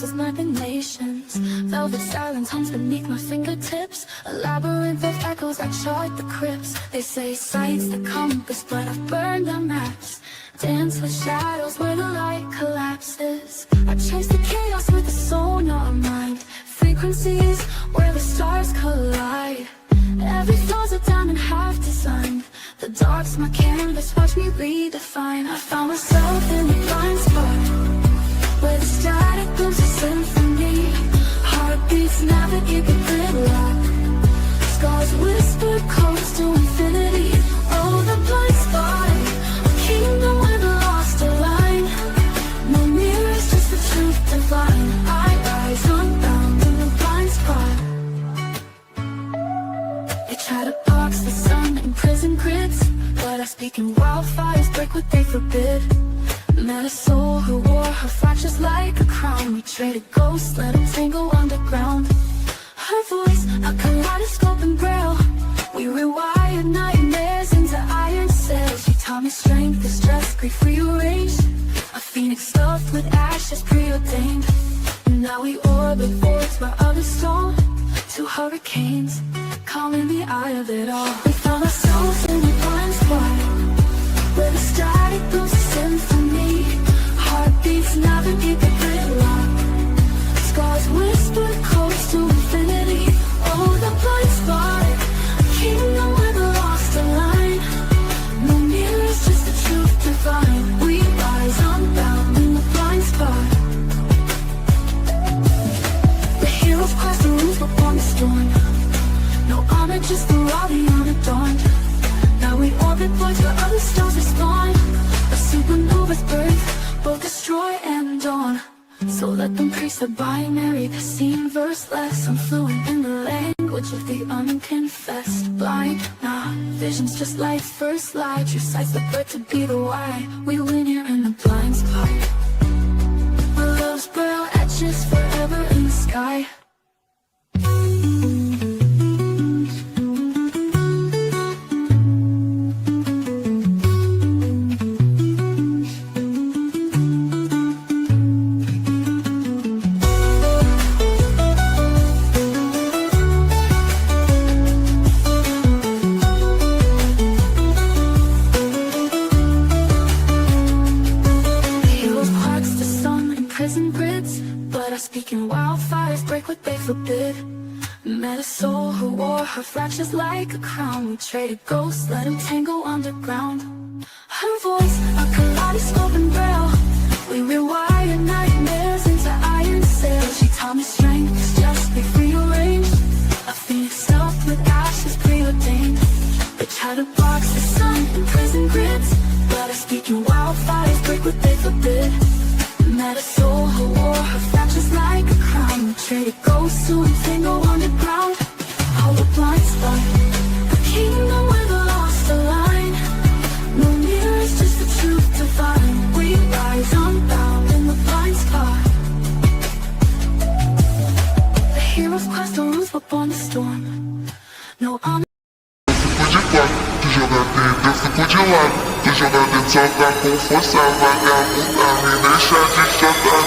galaxies, mapping nations. Velvet silence hums beneath my fingertips. A labyrinth of echoes that chart the crypts. They say sight's the compass, but I've burned the maps. Dance with shadows where the light collapses. I chase the chaos with a sonar mind. Frequencies where the stars collide. Every flow's a diamond half designed. The dark's my canvas, watch me redefine. I found myself in the blind spot, where the static blooms a symphony. Heartbeats navigate the gridlock. Scars whisper codes to infinity. Oh, the blind spot, a kingdom where the lost align. No mirrors, just the truth divine. I rise unbound in the blind spot. They try to box the sun in prison grids, but I speak in wildfires, break what they forbid. Met a soul who wore her fractures like a crown. We traded ghosts, let them tangle underground. Her voice, a kaleidoscope and braille. We rewired nightmares into iron sails. She taught me strength is just grief rearranged. A phoenix stuffed with ashes preordained. And now we orbit voids where others stall. Two hurricanes, calm in the eye of it all. We found ourselves in the blind spot, where the static blooms a symphony. Heartbeats navigate the gridlock. Scars whisper codes to infinity. Oh, the blind spot, a kingdom where the lost align. No mirrors, just the truth divine. We rise unbound in the blind spot. The heroes cross the roof upon the storm. No honor, just the raw, the unadorned. Now we orbit voids where other stars respond. A supernova's birth, both destroy and dawn. So let them preach the binary, the scene verse less. I'm fluent in the language of the unconfessed. Blind, nah, vision's just life's first light. True sight's the birth to be the why. We win here in the blind spot, where love's braille etches forever in the sky. Speaking wildfires, break what they forbid. Met a soul who wore her fractures like a crown. We traded ghosts, let them tangle underground. Her voice, a kaleidoscope and braille. We rewired nightmares into iron sails. She taught me strength is just be rearranged. A phoenix stuffed with ashes preordained. They try to box the sun in prison grids, but I speak in wildfires, break what they forbid. Met a soul who wore her fractures like a crown. We traded ghosts to entangle underground. All the blind spot, a kingdom where the lost align. No mirrors, just the truth divine. We rise unbound in the blind spot. The heroes cross the roof upon the storm. No honor. Tu joga dentro, eu fico de lado. Tu joga dentro, joga com força, vagabunda, me deixa de chorar.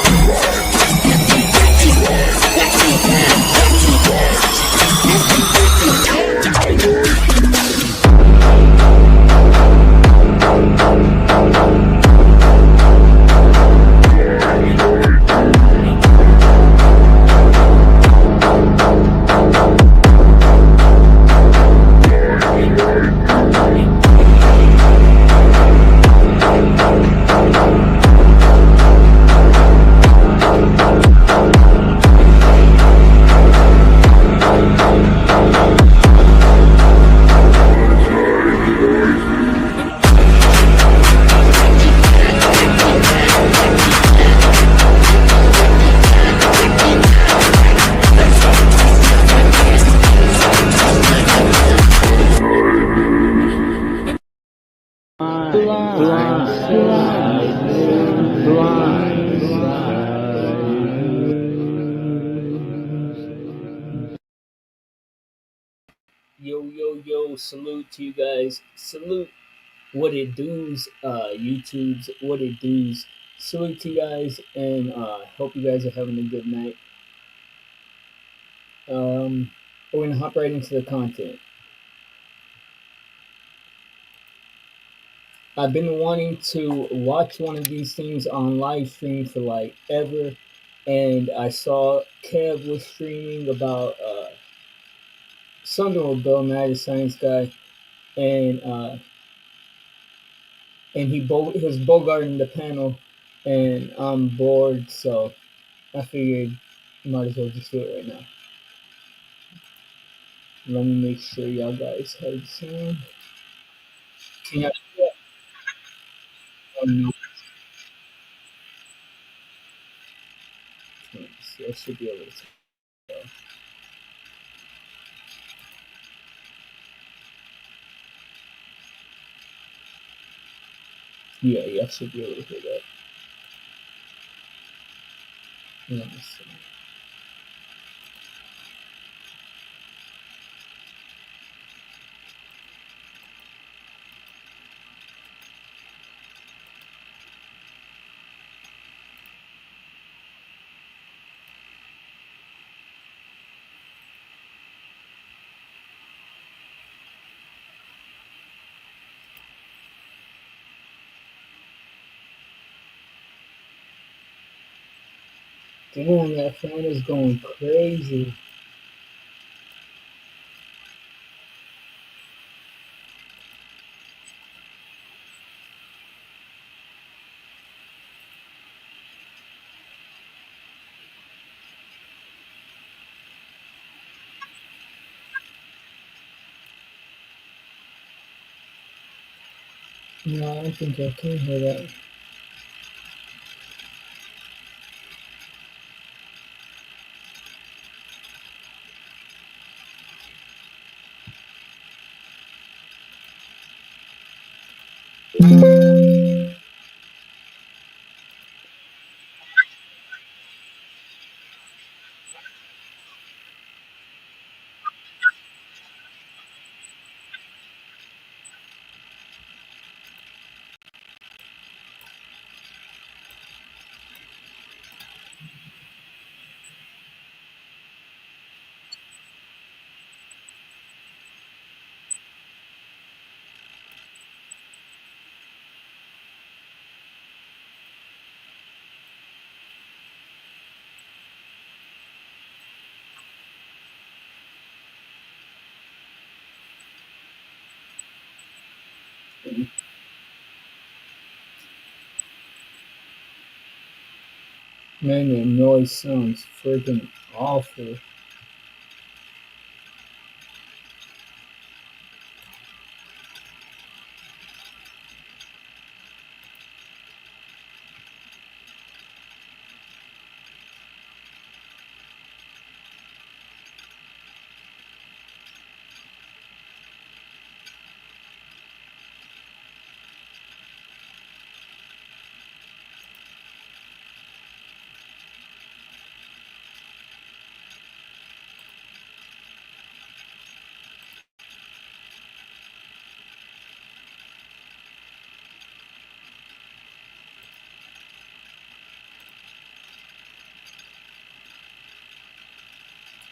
Yo, salute to you guys. Salute what it do's, YouTube's what it do's. Salute to you guys, and hope you guys are having a good night. We're gonna hop right into the content. I've been wanting to watch one of these things on live stream for like ever, and I saw Kev was streaming about something with Bill Nye, the science guy, and uh, and he was bogarting the panel, and I'm bored, so I figured might as well just do it right now. Let me make sure y'all guys have sound. Can y'all hear that? Oh, no. Let's see, I should be able to tell. Yeah, I should be able to hear that. Let me see. Damn, that fan is going crazy. No, I don't think I can hear that. Man, that noise sounds freaking awful.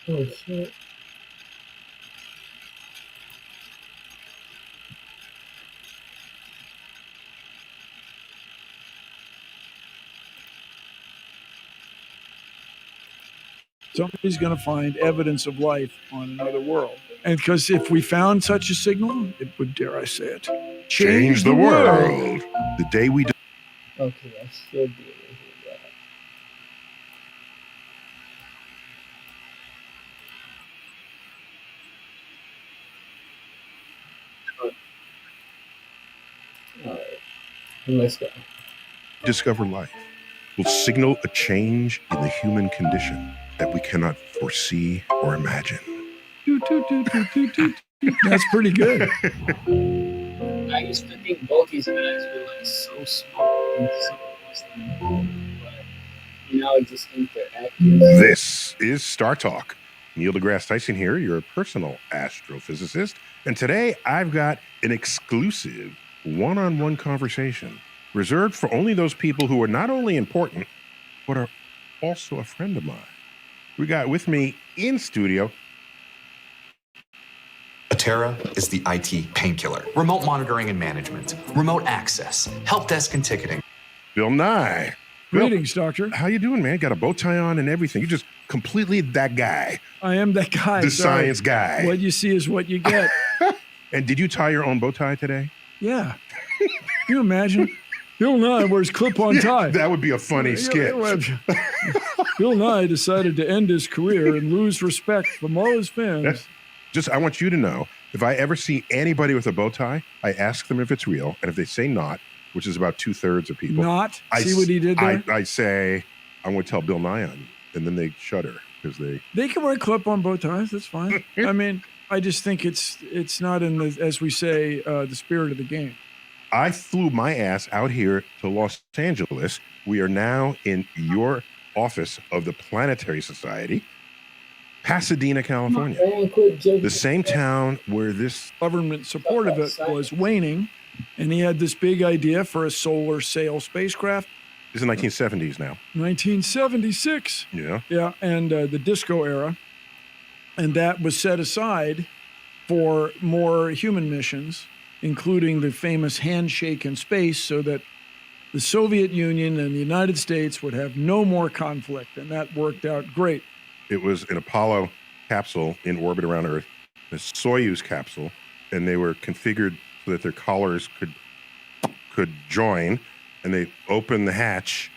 Oh shit. Somebody's going to find evidence of life on another world. And because if we found such a signal, it would, dare I say it, Change the world. The day we Okay, I should be able to hear that. Alright, let's go. discover life will signal a change in the human condition that we cannot foresee or imagine. Toot, toot, toot, toot, toot, toot. That's pretty good. I used to think both these guys were like so small and so close to me, but now I just think they're actors. This is Star Talk. Neil Degrasse Tyson here, your personal astrophysicist. And today I've got an exclusive one-on-one conversation reserved for only those people who are not only important, but are also a friend of mine. We got with me in studio. Atera is the IT painkiller. Remote monitoring and management, remote access, help desk and ticketing. Bill Nye. Bill, Greetings, Doctor. how you doing, man? Got a bow tie on and everything. You're just completely that guy. I am that guy. The sorry. science guy. What you see is what you get. And did you tie your own bow tie today? Yeah. Can you imagine? Bill Nye wears clip-on tie. That would be a funny skit. Bill Nye decided to end his career and lose respect from all his fans. I want you to know, if I ever see anybody with a bow tie, I ask them if it's real. And if they say not, which is about 2/3 of people. Not? See what he did there? I say, I'm going to tell Bill Nye on you. And then they shudder because They can wear clip-on bow ties. That's fine. I mean, I just think it's not in the, as we say, the spirit of the game. I flew my ass out here to Los Angeles. We are now in your office of the Planetary Society, Pasadena, California. The same town where this Government support of it was waning, and he had this big idea for a solar sail spacecraft. is in 1970s now. 1976. Yeah. Yeah, and the disco era. And that was set aside for more human missions, including the famous handshake in space, so that the Soviet Union and the United States would have no more conflict. And that worked out great. It was an Apollo capsule in orbit around Earth, a Soyuz capsule, and they were configured so that their collars could join, and they opened the hatch,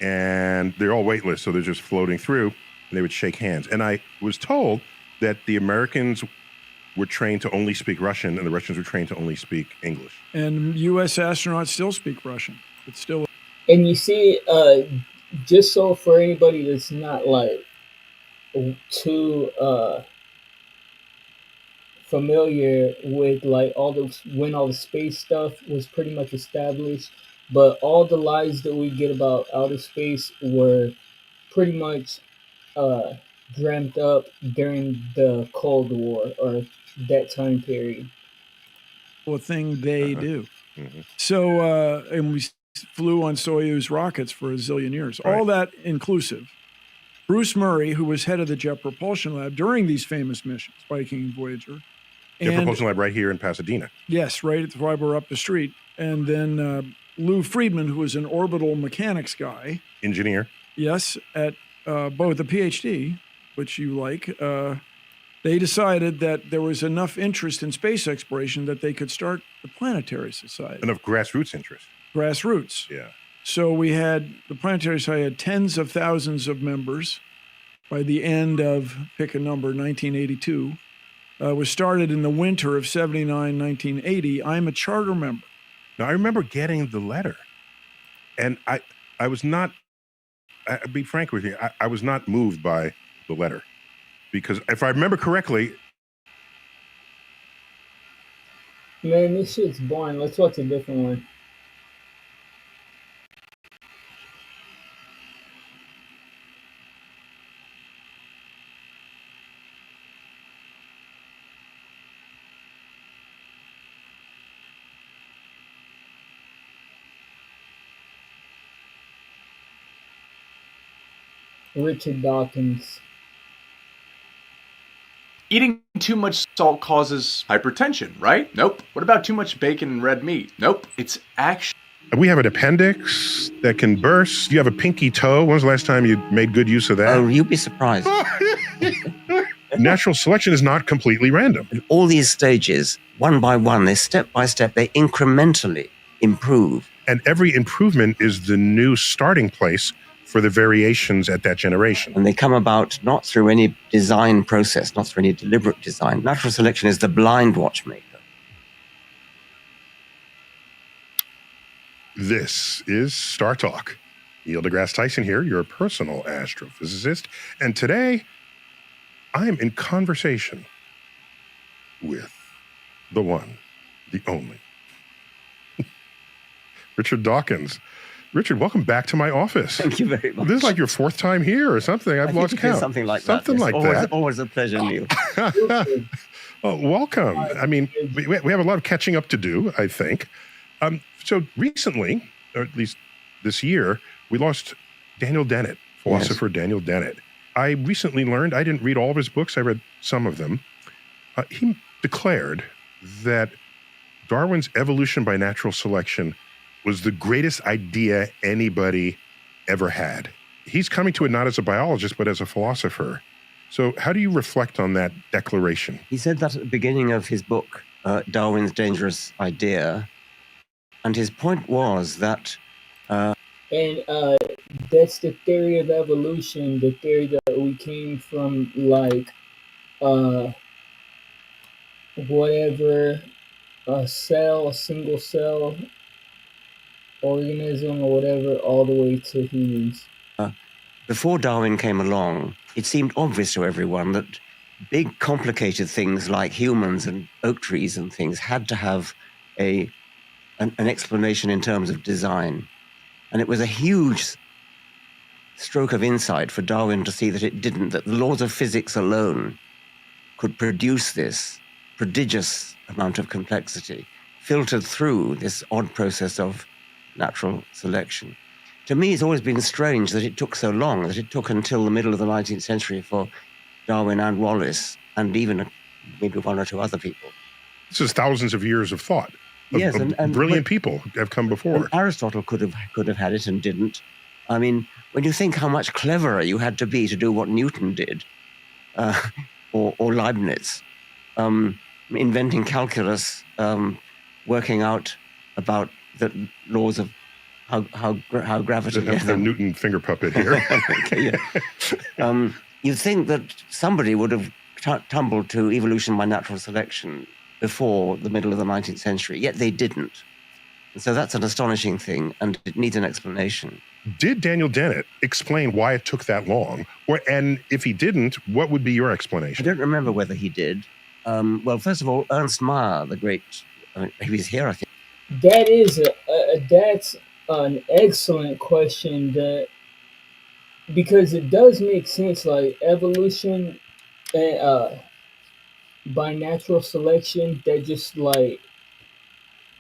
and they're all weightless, so they're just floating through, and they would shake hands. And I was told that the Americans were trained to only speak Russian, and the Russians were trained to only speak English. And U.S. astronauts still speak Russian. It's still. And you see, just so for anybody that's not like too familiar with like when all the space stuff was pretty much established, but all the lies that we get about outer space were pretty much dreamt up during the Cold War or that time period. A thing they do. Mm-hmm. So, and we flew on Soyuz rockets for a zillion years. Right. All that inclusive. Bruce Murray, who was head of the Jet Propulsion Lab during these famous missions, Viking and Voyager. Jet Propulsion Lab right here in Pasadena. Yes, right at the fiber up the street. And then Lou Friedman, who was an orbital mechanics guy. Engineer. Yes, at both a PhD, which you like. They decided that there was enough interest in space exploration that they could start the Planetary Society. Enough grassroots interest. Grassroots. Yeah. So we had, the Planetary Society had tens of thousands of members by the end of, pick a number, 1982. Was started in the winter of 79, 1980. I'm a charter member. Now, I remember getting the letter, and I was not, I'll be frank with you, I was not moved by the letter. Because if I remember correctly... Man, this shit's boring. Let's watch a different one. Richard Dawkins. Eating too much salt causes hypertension, right? Nope. What about too much bacon and red meat? Nope. It's actually... We have an appendix that can burst. You have a pinky toe. When was the last time you made good use of that? Oh, you'd be surprised. Natural selection is not completely random. And all these stages, one by one, they step by step, they incrementally improve. And every improvement is the new starting place for the variations at that generation. And they come about not through any design process, not through any deliberate design. Natural selection is the blind watchmaker. This is Star Talk. Neil deGrasse Tyson here, your personal astrophysicist. And today, I'm in conversation with the one, the only, Richard Dawkins. Richard, welcome back to my office. Thank you very much. This is like your fourth time here or something. I've lost count. Something like something that. Something like that. Always a pleasure, Neil. Well, welcome. I mean, we have a lot of catching up to do, I think. So recently, or at least this year, we lost Daniel Dennett, philosopher Daniel Dennett. I recently learned, I didn't read all of his books, I read some of them. He declared that Darwin's evolution by natural selection was the greatest idea anybody ever had. He's coming to it not as a biologist, but as a philosopher. So how do you reflect on that declaration? He said that at the beginning of his book, Darwin's Dangerous Idea. And his point was that And that's the theory of evolution, the theory that we came from like whatever a cell, a single cell organism or whatever, all the way to humans. before Darwin came along, it seemed obvious to everyone that big, complicated things like humans and oak trees and things had to have an explanation in terms of design. And it was a huge stroke of insight for Darwin to see that it didn't, that the laws of physics alone could produce this prodigious amount of complexity filtered through this odd process of natural selection. To me, it's always been strange that it took so long, that it took until the middle of the 19th century for Darwin and Wallace, and even maybe one or two other people. This is thousands of years of thought. Yes, and brilliant people have come before. Aristotle could have had it and didn't. I mean, when you think how much cleverer you had to be to do what Newton did, or Leibniz, inventing calculus, working out about the laws of how gravity. The Newton finger puppet here. Okay, yeah. You'd think that somebody would have tumbled to evolution by natural selection before the middle of the 19th century, yet they didn't. And so that's an astonishing thing, and it needs an explanation. Did Daniel Dennett explain why it took that long? And if he didn't, what would be your explanation? I don't remember whether he did. Well, first of all, Ernst Mayr, the great, he was here, I think. That is that's an excellent question, because it does make sense, like evolution and by natural selection, that just like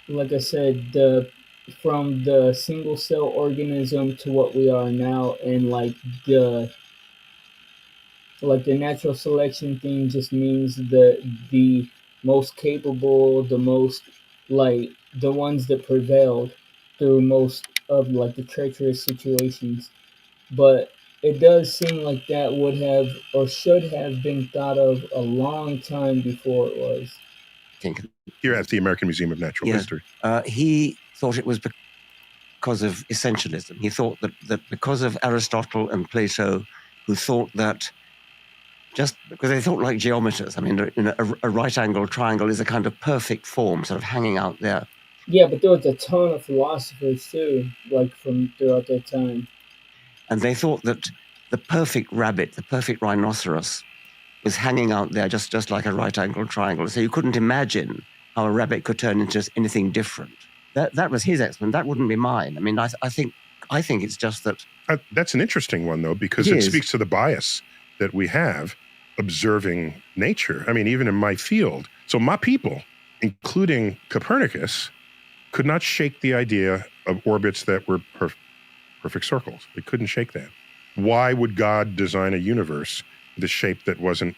I said, from the single cell organism to what we are now, and the natural selection thing just means the most capable, the most the ones that prevailed through most of the treacherous situations. But it does seem like that would have or should have been thought of a long time before it was. Here at the American Museum of Natural History. He thought it was because of essentialism. He thought that because of Aristotle and Plato, who thought that just because they thought like geometers, I mean, a right-angled triangle is a kind of perfect form, sort of hanging out there. Yeah, but there was a ton of philosophers too, from throughout that time. And they thought that the perfect rabbit, the perfect rhinoceros, was hanging out there just like a right-angled triangle. So you couldn't imagine how a rabbit could turn into anything different. That was his explanation. That wouldn't be mine. I mean, I think it's just that. That's an interesting one, though, because it speaks to the bias that we have observing nature. I mean, even in my field. So my people, including Copernicus, could not shake the idea of orbits that were perfect circles. They couldn't shake that. Why would God design a universe with a shape that wasn't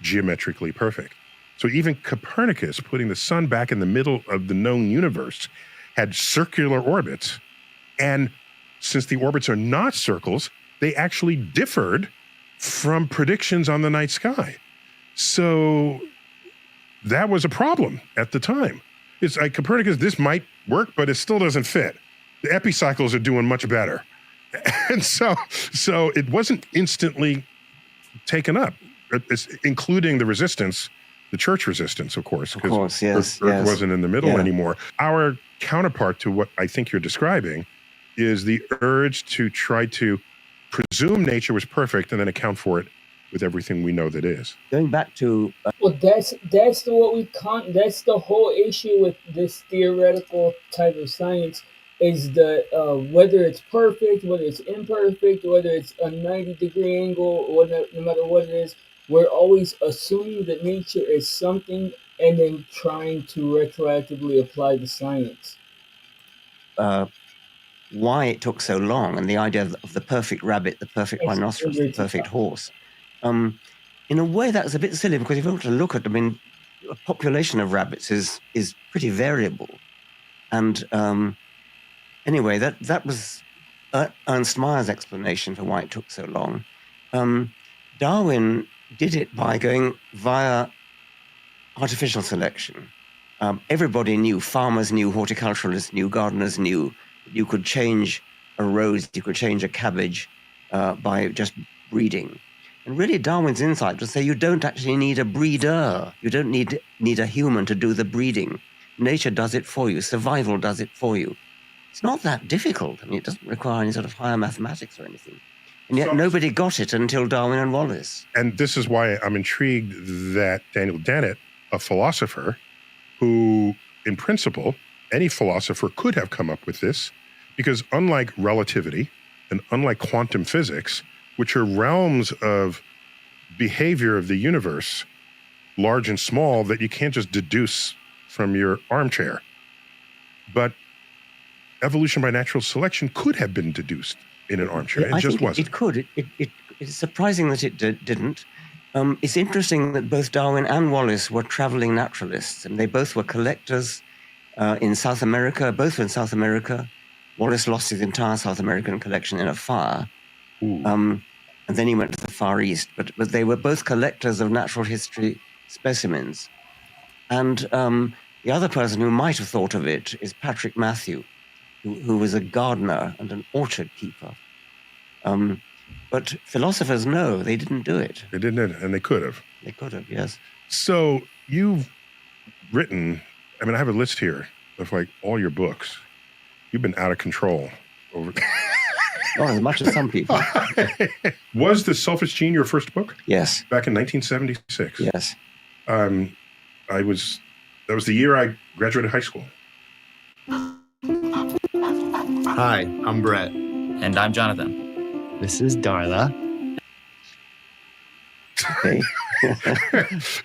geometrically perfect? So even Copernicus, putting the sun back in the middle of the known universe, had circular orbits. And since the orbits are not circles, they actually differed from predictions on the night sky. So that was a problem at the time. It's like Copernicus, this might work, but it still doesn't fit. The epicycles are doing much better. And so it wasn't instantly taken up, including the resistance, the church resistance, of course, because Earth wasn't in the middle anymore. Our counterpart to what I think you're describing is the urge to try to presume nature was perfect and then account for it with everything we know that is. Going back to well, that's the whole issue with this theoretical type of science, is whether it's perfect, whether it's imperfect, whether it's a 90-degree angle, or no matter what it is, we're always assuming that nature is something and then trying to retroactively apply the science. why it took so long, and the idea of the perfect rabbit, the perfect Yes, rhinoceros, the perfect horse. In a way, that was a bit silly, because if you want to look at, I mean, a population of rabbits is pretty variable. And anyway, that was Ernst Mayr's explanation for why it took so long. Darwin did it by going via artificial selection. Everybody knew, farmers knew, horticulturalists knew, gardeners knew, you could change a rose, you could change a cabbage by just breeding. And really, Darwin's insight was to say you don't actually need a breeder. You don't need a human to do the breeding. Nature does it for you. Survival does it for you. It's not that difficult. I mean, it doesn't require any sort of higher mathematics or anything. And yet nobody got it until Darwin and Wallace. And this is why I'm intrigued that Daniel Dennett, a philosopher, who, in principle, any philosopher could have come up with this, because unlike relativity and unlike quantum physics, which are realms of behavior of the universe, large and small, that you can't just deduce from your armchair. But evolution by natural selection could have been deduced in an armchair. It just wasn't. It could. It's surprising that it didn't. It's interesting that both Darwin and Wallace were traveling naturalists, and they both were collectors in South America. Both were in South America. Wallace lost his entire South American collection in a fire. And then he went to the Far East. But they were both collectors of natural history specimens. And the other person who might have thought of it is Patrick Matthew, who was a gardener and an orchard keeper. But philosophers know they didn't do it. They didn't, and they could have. They could have, yes. So you've written, I mean, I have a list here of like all your books. You've been out of control over. Not as much as some people. Was The Selfish Gene your first book? Yes. Back in 1976? Yes. That was the year I graduated high school. Hi, I'm Brett. And I'm Jonathan. This is Darla. Okay.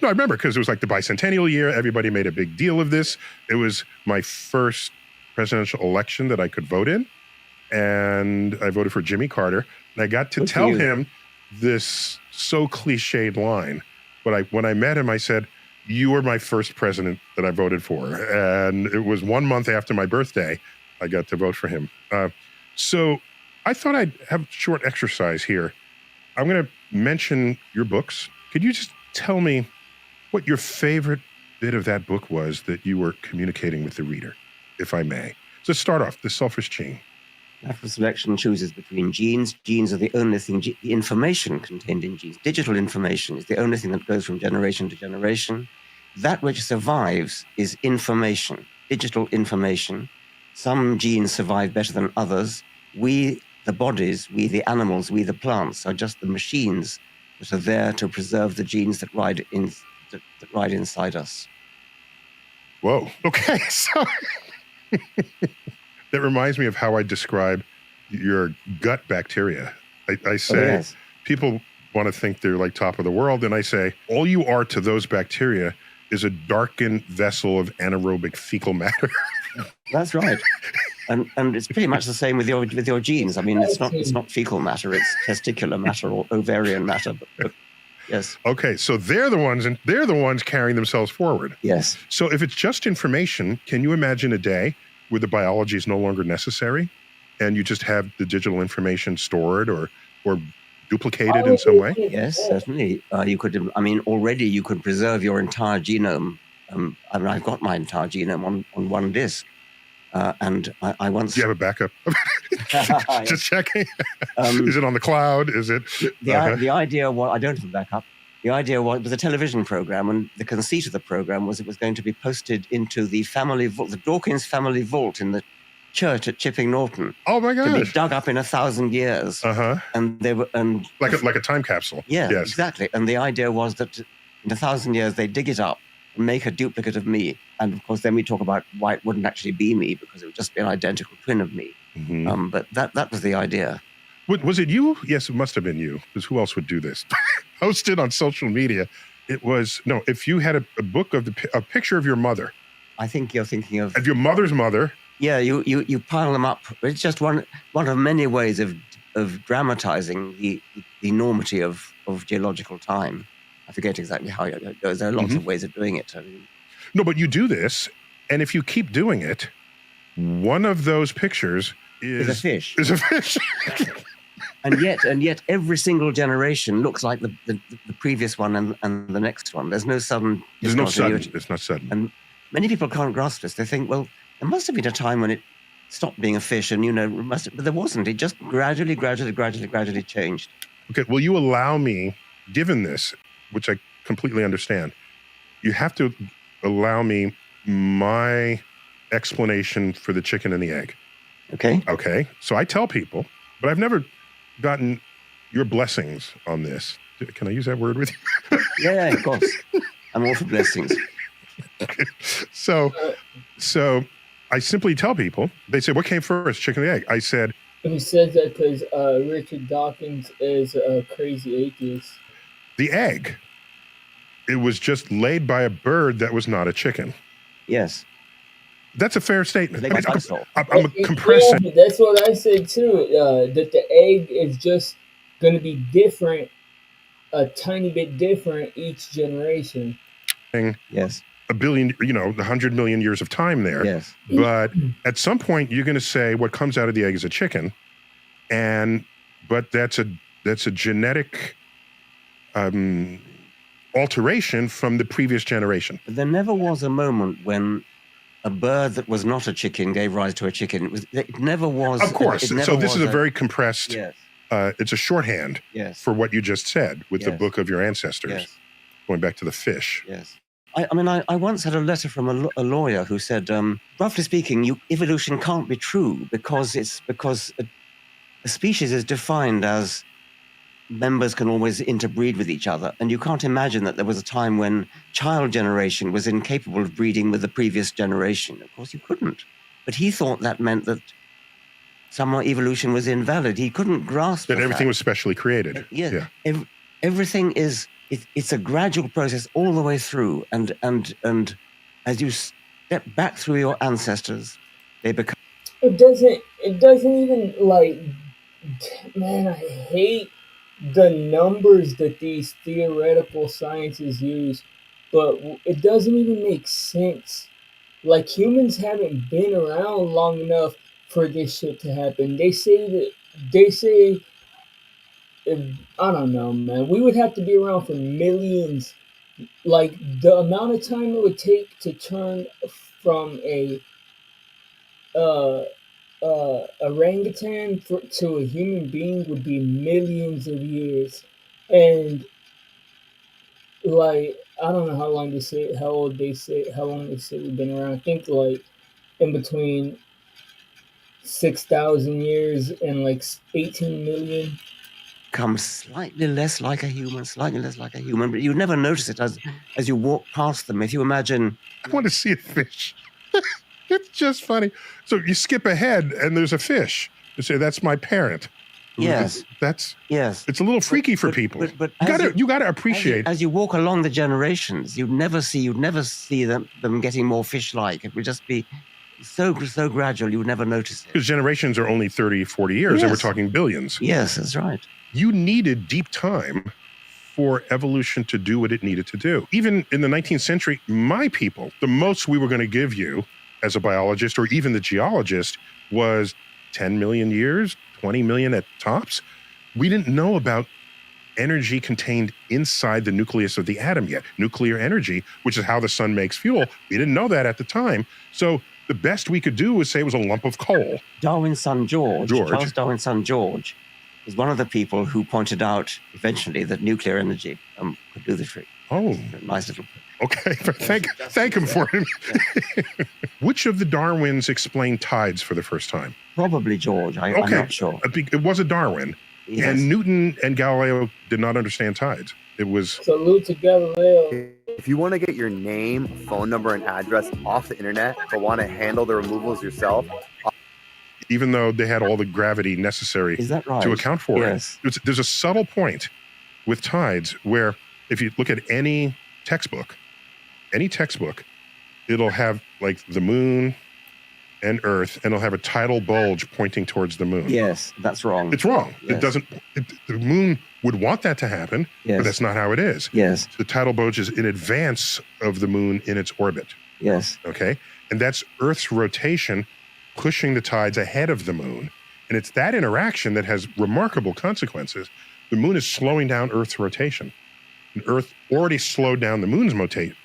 No, I remember because it was like the bicentennial year. Everybody made a big deal of this. It was my first presidential election that I could vote in. And I voted for Jimmy Carter. And I got to tell him this so cliched line. But when I met him, I said, "You were my first president that I voted for." And it was 1 month after my birthday, I got to vote for him. So I thought I'd have a short exercise here. I'm going to mention your books. Could you just tell me what your favorite bit of that book was that you were communicating with the reader, if I may? So start off, The Selfish Gene. Natural selection chooses between genes. Genes are the only thing, the information contained in genes. Digital information is the only thing that goes from generation to generation. That which survives is information, digital information. Some genes survive better than others. We, the bodies, we, the animals, we, the plants, are just the machines that are there to preserve the genes that ride inside us. Whoa. Okay. So that reminds me of how I describe your gut bacteria. I say, people want to think they're like top of the world. And I say, all you are to those bacteria is a darkened vessel of anaerobic fecal matter. That's right. And it's pretty much the same with your genes. I mean, it's not fecal matter, it's testicular matter or ovarian matter. But yes. Okay, so they're the ones carrying themselves forward. Yes. So if it's just information, can you imagine a day where the biology is no longer necessary and you just have the digital information stored or duplicated in some way? Yes, certainly. Already you could preserve your entire genome. I've got my entire genome on one disk. And I once... Do you have a backup? Just checking. Is it on the cloud? Is it... The idea was... I don't have a backup. The idea was, it was a television program, and the conceit of the program was it was going to be posted into the family vault, the Dawkins family vault in the church at Chipping Norton. Oh my gosh! To be dug up in 1,000 years. And they were like a time capsule. Yeah, yes. Exactly. And the idea was that in 1,000 years they dig it up and make a duplicate of me. And of course, then we talk about why it wouldn't actually be me, because it would just be an identical twin of me. Mm-hmm. But that was the idea. Was it you? Yes, it must have been you, because who else would do this? Posted on social media. It was, if you had a book of a picture of your mother. I think you're thinking of your mother's mother Yeah, you pile them up. It's just one of many ways of dramatizing the enormity of geological time. I forget exactly how it goes. There are lots of ways of doing it. I mean, No, but you do this, and if you keep doing it, one of those pictures is a fish. Is a fish. and yet, every single generation looks like the previous one and the next one. There's no sudden. There's no sudden. It's not sudden. And many people can't grasp this. They think, well, there must have been a time when it stopped being a fish, and but there wasn't. It just gradually changed. Okay. Will you allow me, given this, which I completely understand, you have to allow me my explanation for the chicken and the egg. Okay. Okay. So I tell people, but I've never gotten your blessings on this. Can I use that word with you? Yeah, of course. I'm all for blessings. Okay. So I simply tell people, they say, what came first, chicken or the egg? I said... He says that because Richard Dawkins is a crazy atheist. The egg. It was just laid by a bird that was not a chicken. Yes. That's a fair statement. I'm compressing. Yeah, that's what I said too. That the egg is just going to be different, a tiny bit different each generation. Yes. A billion, 100 million years of time there. Yes. But at some point, you're going to say what comes out of the egg is a chicken, but that's a genetic alteration from the previous generation. But there never was a moment when a bird that was not a chicken gave rise to a chicken. It never was. Of course. So this is a very compressed. Yes. It's a shorthand. Yes. For what you just said with the book of your ancestors. Yes. Going back to the fish. Yes. I once had a letter from a lawyer who said, roughly speaking, evolution can't be true because a species is defined as members can always interbreed with each other. And you can't imagine that there was a time when child generation was incapable of breeding with the previous generation. Of course, you couldn't. But he thought that meant that somehow evolution was invalid. He couldn't grasp that everything was specially created. Yeah. Everything is, it's a gradual process all the way through. And as you step back through your ancestors, they become... It doesn't even, man, I hate the numbers that these theoretical sciences use, but it doesn't even make sense. Like, humans haven't been around long enough for this shit to happen. They say, I don't know, man, we would have to be around for millions. Like, the amount of time it would take to turn from a orangutan to a human being would be millions of years. And I don't know how long how long they say we've been around. I think in between 6,000 years and 18 million. Comes slightly less like a human, but you never notice it as you walk past them. If you imagine... I want to see a fish. It's just funny. So you skip ahead and there's a fish. You say, that's my parent. Yes. Yes. It's a little freaky for people. But you gotta appreciate. As you walk along the generations, you'd never see them getting more fish-like. It would just be so gradual, you would never notice it. Because generations are only 30, 40 years, yes. And we're talking billions. Yes, that's right. You needed deep time for evolution to do what it needed to do. Even in the 19th century, my people, the most we were going to give you as a biologist or even the geologist was 10 million years, 20 million at tops. We didn't know about energy contained inside the nucleus of the atom yet. Nuclear energy, which is how the sun makes fuel. We didn't know that at the time. So the best we could do was say it was a lump of coal. Charles Darwin's son George, was one of the people who pointed out eventually that nuclear energy could do the trick. Oh. Nice little... Okay, thank him for him. Which of the Darwins explained tides for the first time? Probably George. I'm not sure. It was a Darwin. Yes. And Newton and Galileo did not understand tides. It was... Salute to Galileo. If you want to get your name, phone number, and address off the internet, but want to handle the removals yourself... Even though they had all the gravity necessary to account for it. There's a subtle point with tides where if you look at any textbook, it'll have the moon and Earth, and it'll have a tidal bulge pointing towards the moon. Yes, that's wrong. It's wrong. Yes. It doesn't. The moon would want that to happen, Yes. but that's not how it is. Yes. The tidal bulge is in advance of the moon in its orbit. Yes. Okay, and that's Earth's rotation pushing the tides ahead of the moon, and it's that interaction that has remarkable consequences. The moon is slowing down Earth's rotation. And Earth already slowed down the moon's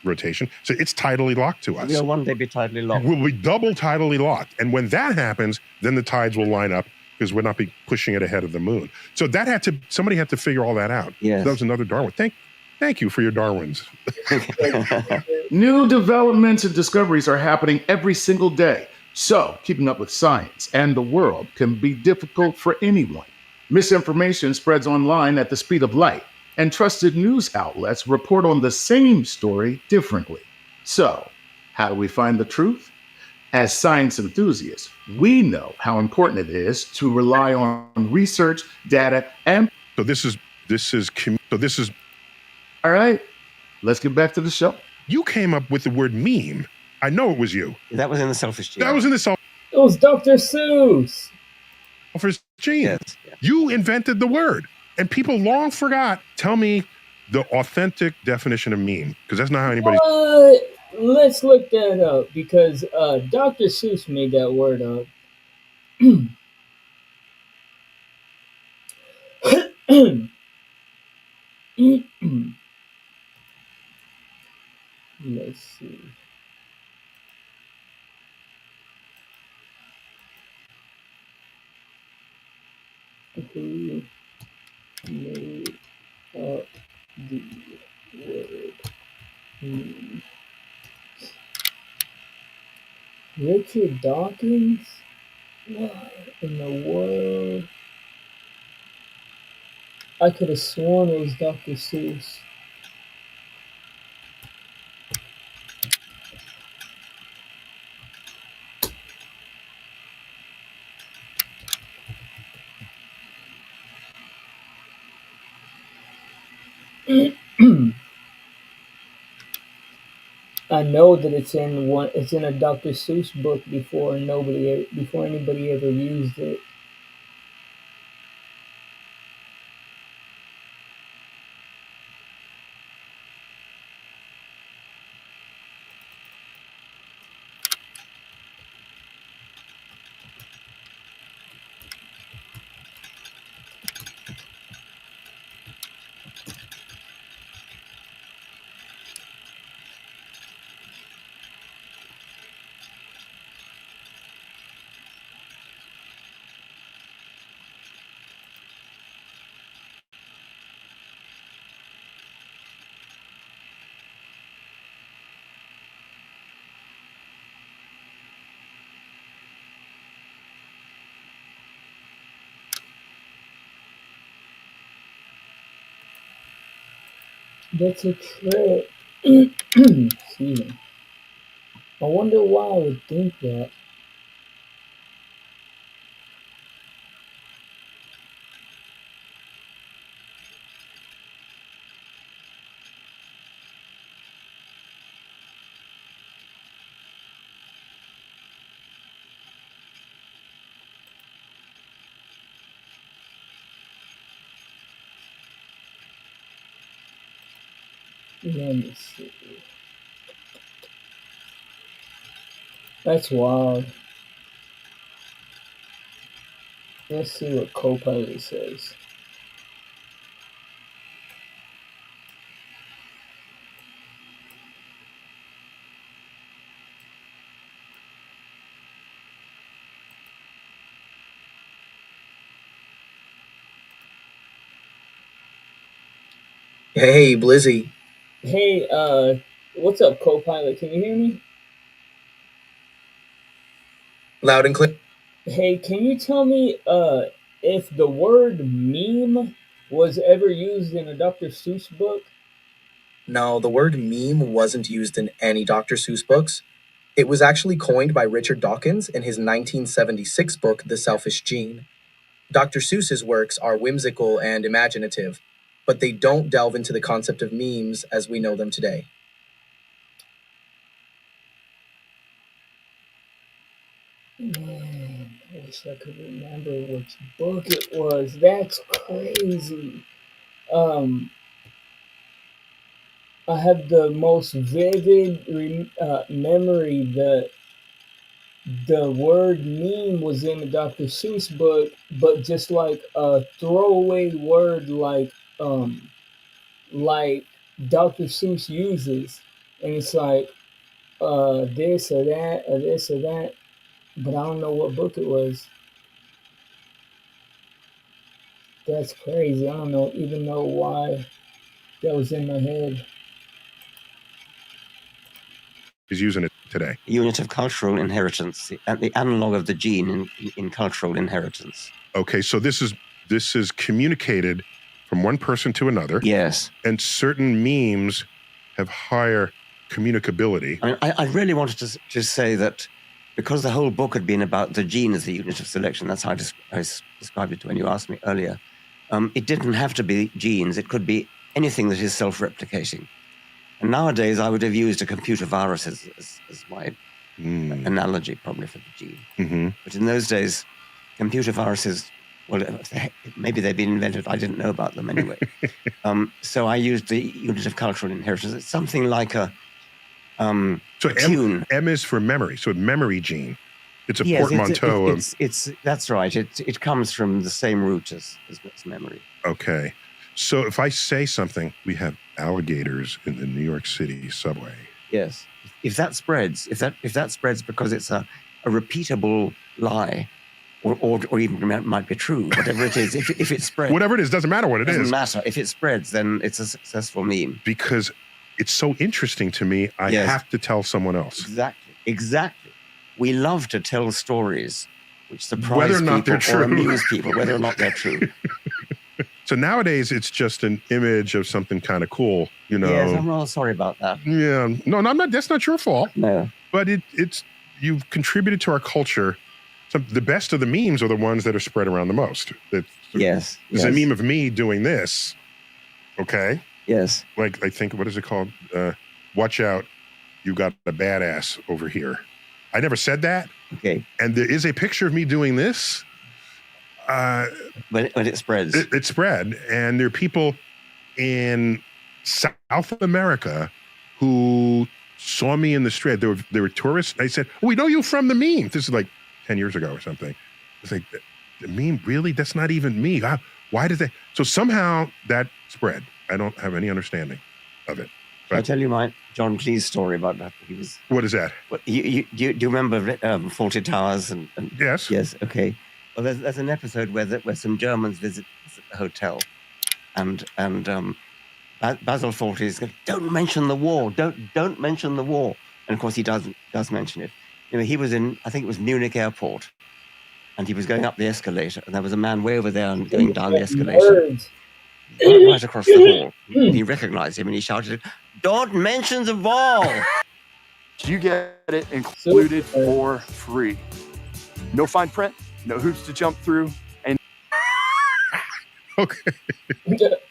rotation, so it's tidally locked to us. We'll one day be tidally locked. We'll be double tidally locked. And when that happens, then the tides will line up because we'll not be pushing it ahead of the moon. So somebody had to figure all that out. Yes. That was another Darwin. Thank you for your Darwins. New developments and discoveries are happening every single day. So keeping up with science and the world can be difficult for anyone. Misinformation spreads online at the speed of light, and trusted news outlets report on the same story differently. So, how do we find the truth? As science enthusiasts, we know how important it is to rely on research, data, and... This is. All right, let's get back to the show. You came up with the word meme. I know it was you. That was in the selfish gene. That was in the selfish It was Dr. Seuss. gene. Yes. Yeah. You invented the word. And people long forgot. Tell me the authentic definition of meme, because that's not how anybody... Let's look that up, because Dr. Seuss made that word up. Let's see. Who made up the word meme? Richard Dawkins? What in the world? I could have sworn it was Dr. Seuss. I know that it's in a Dr. Seuss book before anybody ever used it. That's a trick. Excuse me. I wonder why I would think that. Let me see. That's wild. Let's see what Copilot says. Hey, Blizzy. Hey, what's up, Copilot? Can you hear me? Loud and clear. Hey, can you tell me if the word meme was ever used in a Dr. Seuss book? No, the word meme wasn't used in any Dr. Seuss books. It was actually coined by Richard Dawkins in his 1976 book, The Selfish Gene. Dr. Seuss's works are whimsical and imaginative, but they don't delve into the concept of memes as we know them today. wish I could remember which book it was. That's crazy. Um, I have the most vivid memory that the word meme was in the Dr. Seuss book, but just like a throwaway word, like Dr. Seuss uses, and it's like this or that or this or that, but I don't know what book it was. That's crazy. I don't know even know why that was in my head. He's using it today. Unit of cultural inheritance, the analog of the gene in cultural inheritance. Okay, so this is communicated from one person to another. Yes. And certain memes have higher communicability. I mean, I really wanted to say that because the whole book had been about the gene as the unit of selection, that's how I described it when you asked me earlier. It didn't have to be genes. It could be anything that is self-replicating. And nowadays, I would have used a computer virus as my analogy, probably, for the gene. Mm-hmm. But in those days, computer viruses, well, maybe they'd been invented. I didn't know about them anyway. So I used the unit of cultural inheritance. It's something like a tune. M is for memory, so memory gene. It's a Yes, portmanteau. It's that's right. It comes from the same root as memory. Okay. So if I say something, we have alligators in the New York City subway. Yes. If that spreads, if that spreads because it's a repeatable lie, or even might be true, whatever it is, if it spreads. Whatever it is, doesn't matter what it is. Doesn't matter. If it spreads, then it's a successful meme. Because it's so interesting to me, I have to tell someone else. Exactly. We love to tell stories which surprise whether or not people they're true. or amuse people, whether or not they're true. So nowadays, it's just an image of something kind of cool, you know. Yes, I'm rather sorry about that. Yeah, no, I'm not. That's not your fault. No, but it's you've contributed to our culture. The best of the memes are the ones that are spread around the most. Yes. There's a meme of me doing this. Okay. Yes. Like I think, what is it called? Watch out, you got a badass over here. I never said that. Okay. And there is a picture of me doing this. When it spreads. It spread. And there are people in South America who saw me in the street. There were tourists. I said, oh, we know you from the meme. This is like 10 years ago or something. It's like, the meme, really? That's not even me. Why did they? So somehow that spread. I don't have any understanding of it. I'll tell you my John Cleese story about that. What is that? Do you remember Fawlty Towers? And yes. Yes. Okay. Well, there's an episode where some Germans visit the hotel, and Basil Fawlty is going, don't mention the war. Don't mention the war. And of course he does mention it. You know, he was in, I think it was Munich airport, and he was going up the escalator, and there was a man way over there and going down the escalator. Right across the hall. He recognized him and he shouted, don't mention the wall. You get it included for free. No fine print, no hoops to jump through, and okay.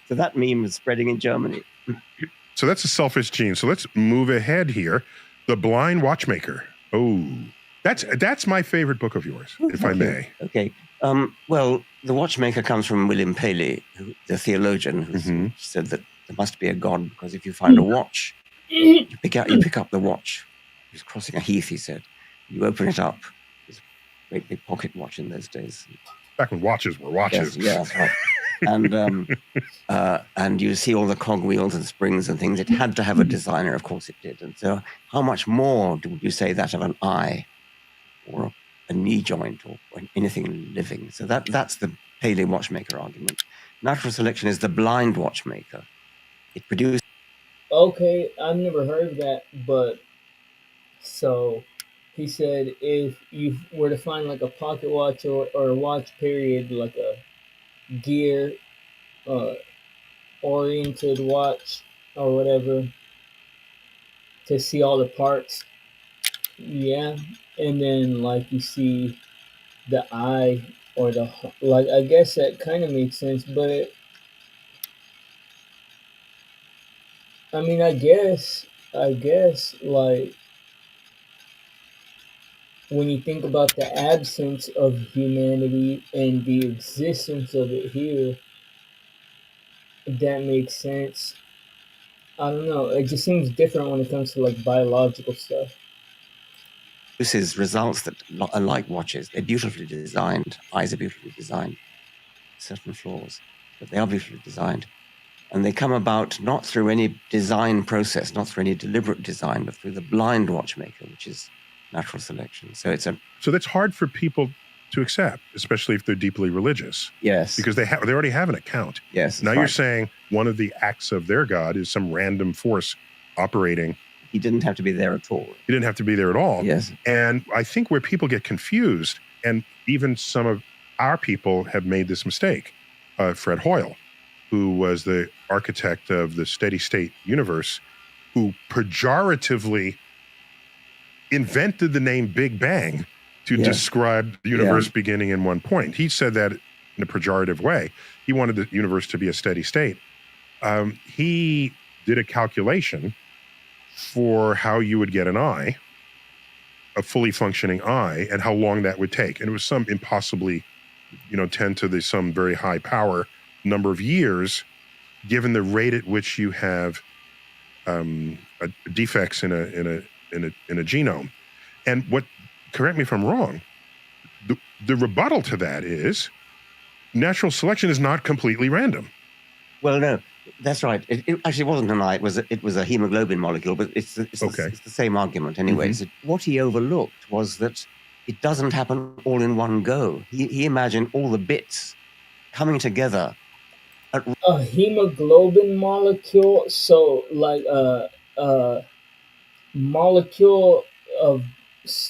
So that meme is spreading in Germany. So that's a selfish gene. So let's move ahead here. The Blind Watchmaker. Oh, that's my favorite book of yours, if I may. Okay. Well, The Watchmaker comes from William Paley, the theologian, who said that there must be a God because if you find a watch, you pick up the watch. He was crossing a heath, he said. You open it up. It's a great big pocket watch in those days. Back when watches were watches. Yes, yeah, right. And you see all the cogwheels and springs and things. It had to have a designer, of course it did. And so how much more would you say that of an eye or a knee joint or anything living? So that's the Paley watchmaker argument. Natural selection is the blind watchmaker. It produces... Okay, I've never heard of that, but so he said if you were to find like a pocket watch or a watch period, like a gear oriented watch or whatever, to see all the parts, yeah, and then like you see the eye or the, like, I guess that kind of makes sense, but I mean, I guess, like, when you think about the absence of humanity and the existence of it here, that makes sense. I don't know. It just seems different when it comes to like biological stuff. This is results that are like watches. They're beautifully designed. Eyes are beautifully designed. Certain flaws, but they are beautifully designed. And they come about not through any design process, not through any deliberate design, but through the blind watchmaker, which is natural selection. So that's hard for people to accept, especially if they're deeply religious. Yes. Because they already have an account. Yes. Now you're saying one of the acts of their God is some random force operating. He didn't have to be there at all. He didn't have to be there at all. Yes. And I think where people get confused, and even some of our people have made this mistake, Fred Hoyle, who was the architect of the steady state universe, who pejoratively invented the name Big Bang to describe the universe beginning in one point. He said that in a pejorative way. He wanted the universe to be a steady state. He did a calculation for how you would get an eye, a fully functioning eye, and how long that would take. And it was some impossibly, 10 to some very high power number of years, given the rate at which you have defects in a genome. And correct me if I'm wrong, the rebuttal to that is natural selection is not completely random. Well, no, that's right. It actually wasn't an eye. It was a hemoglobin molecule, but it's the same argument anyway. Mm-hmm. What he overlooked was that it doesn't happen all in one go. He imagined all the bits coming together. A hemoglobin molecule, so like a molecule of